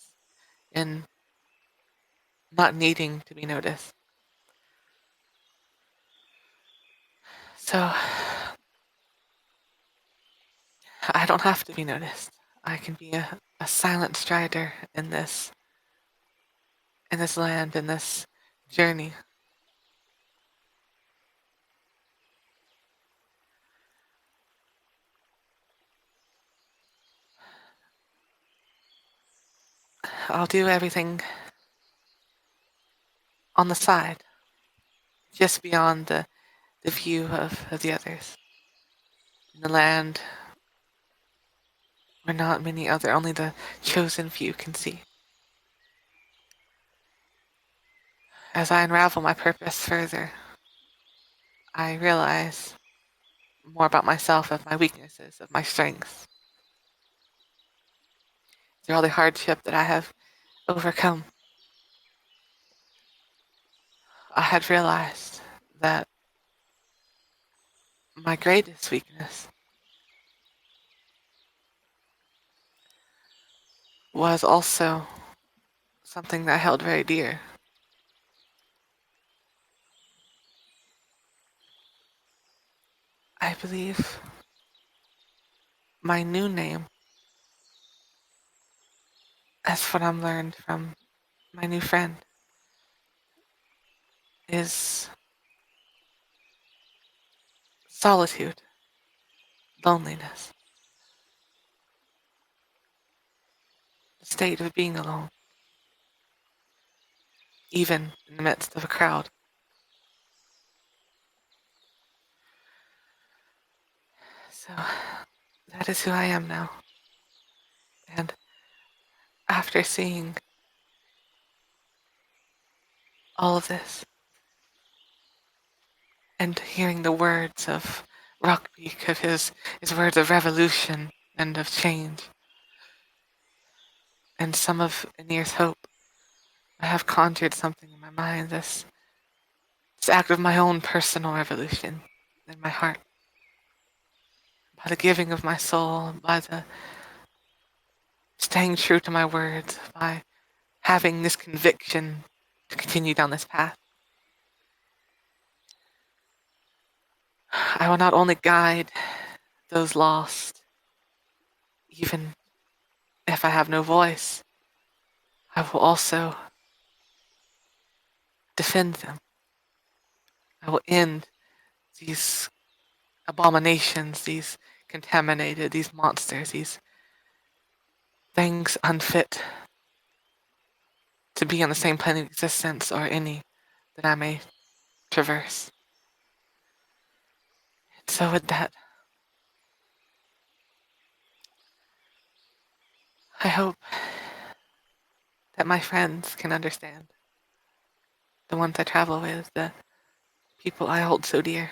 in not needing to be noticed. So I don't have to be noticed. I can be a silent strider in this land, in this journey. I'll do everything on the side, just beyond the view of the others. In the land where not many other, only the chosen few can see. As I unravel my purpose further, I realize more about myself, of my weaknesses, of my strengths. Through all the hardship that I have overcome, I had realized that my greatest weakness was also something that I held very dear. I believe my new name, as what I'm learned from my new friend, is solitude, loneliness, the state of being alone, even in the midst of a crowd. So that is who I am now. And after seeing all of this and hearing the words of Rockbeak, of his words of revolution and of change, and some of Anir's hope, I have conjured something in my mind, this act of my own personal revolution in my heart. By the giving of my soul, by the staying true to my words, by having this conviction to continue down this path. I will not only guide those lost, even if I have no voice, I will also defend them. I will end these abominations, these contaminated, these monsters, these things unfit to be on the same plane of existence or any that I may traverse. And so with that, I hope that my friends can understand, the ones I travel with, the people I hold so dear.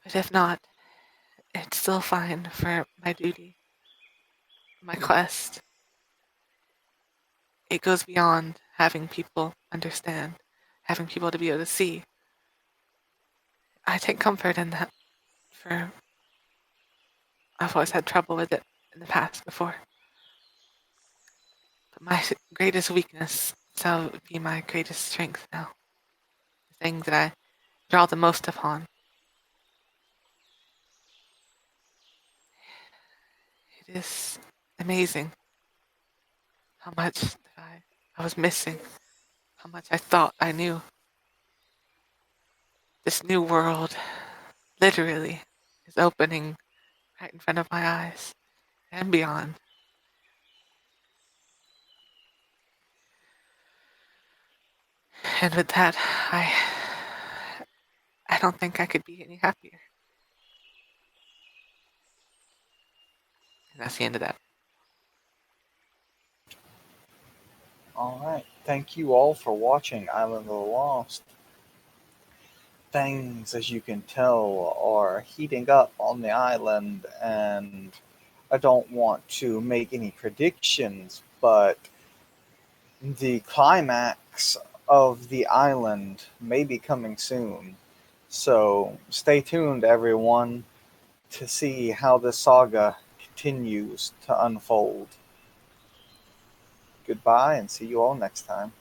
But if not, it's still fine for my duty, my quest. It goes beyond having people understand, having people to be able to see. I take comfort in that, for I've always had trouble with it in the past before. But my greatest weakness shall be my greatest strength now. The thing that I draw the most upon. It is amazing how much that I was missing, how much I thought I knew. This new world, literally, is opening right in front of my eyes and beyond. And with that, I don't think I could be any happier. And that's the end of that. All right. Thank you all for watching Island of the Lost. Things, as you can tell, are heating up on the island, and I don't want to make any predictions, but the climax of the island may be coming soon. So stay tuned, everyone, to see how this saga continues to unfold. Goodbye, and see you all next time.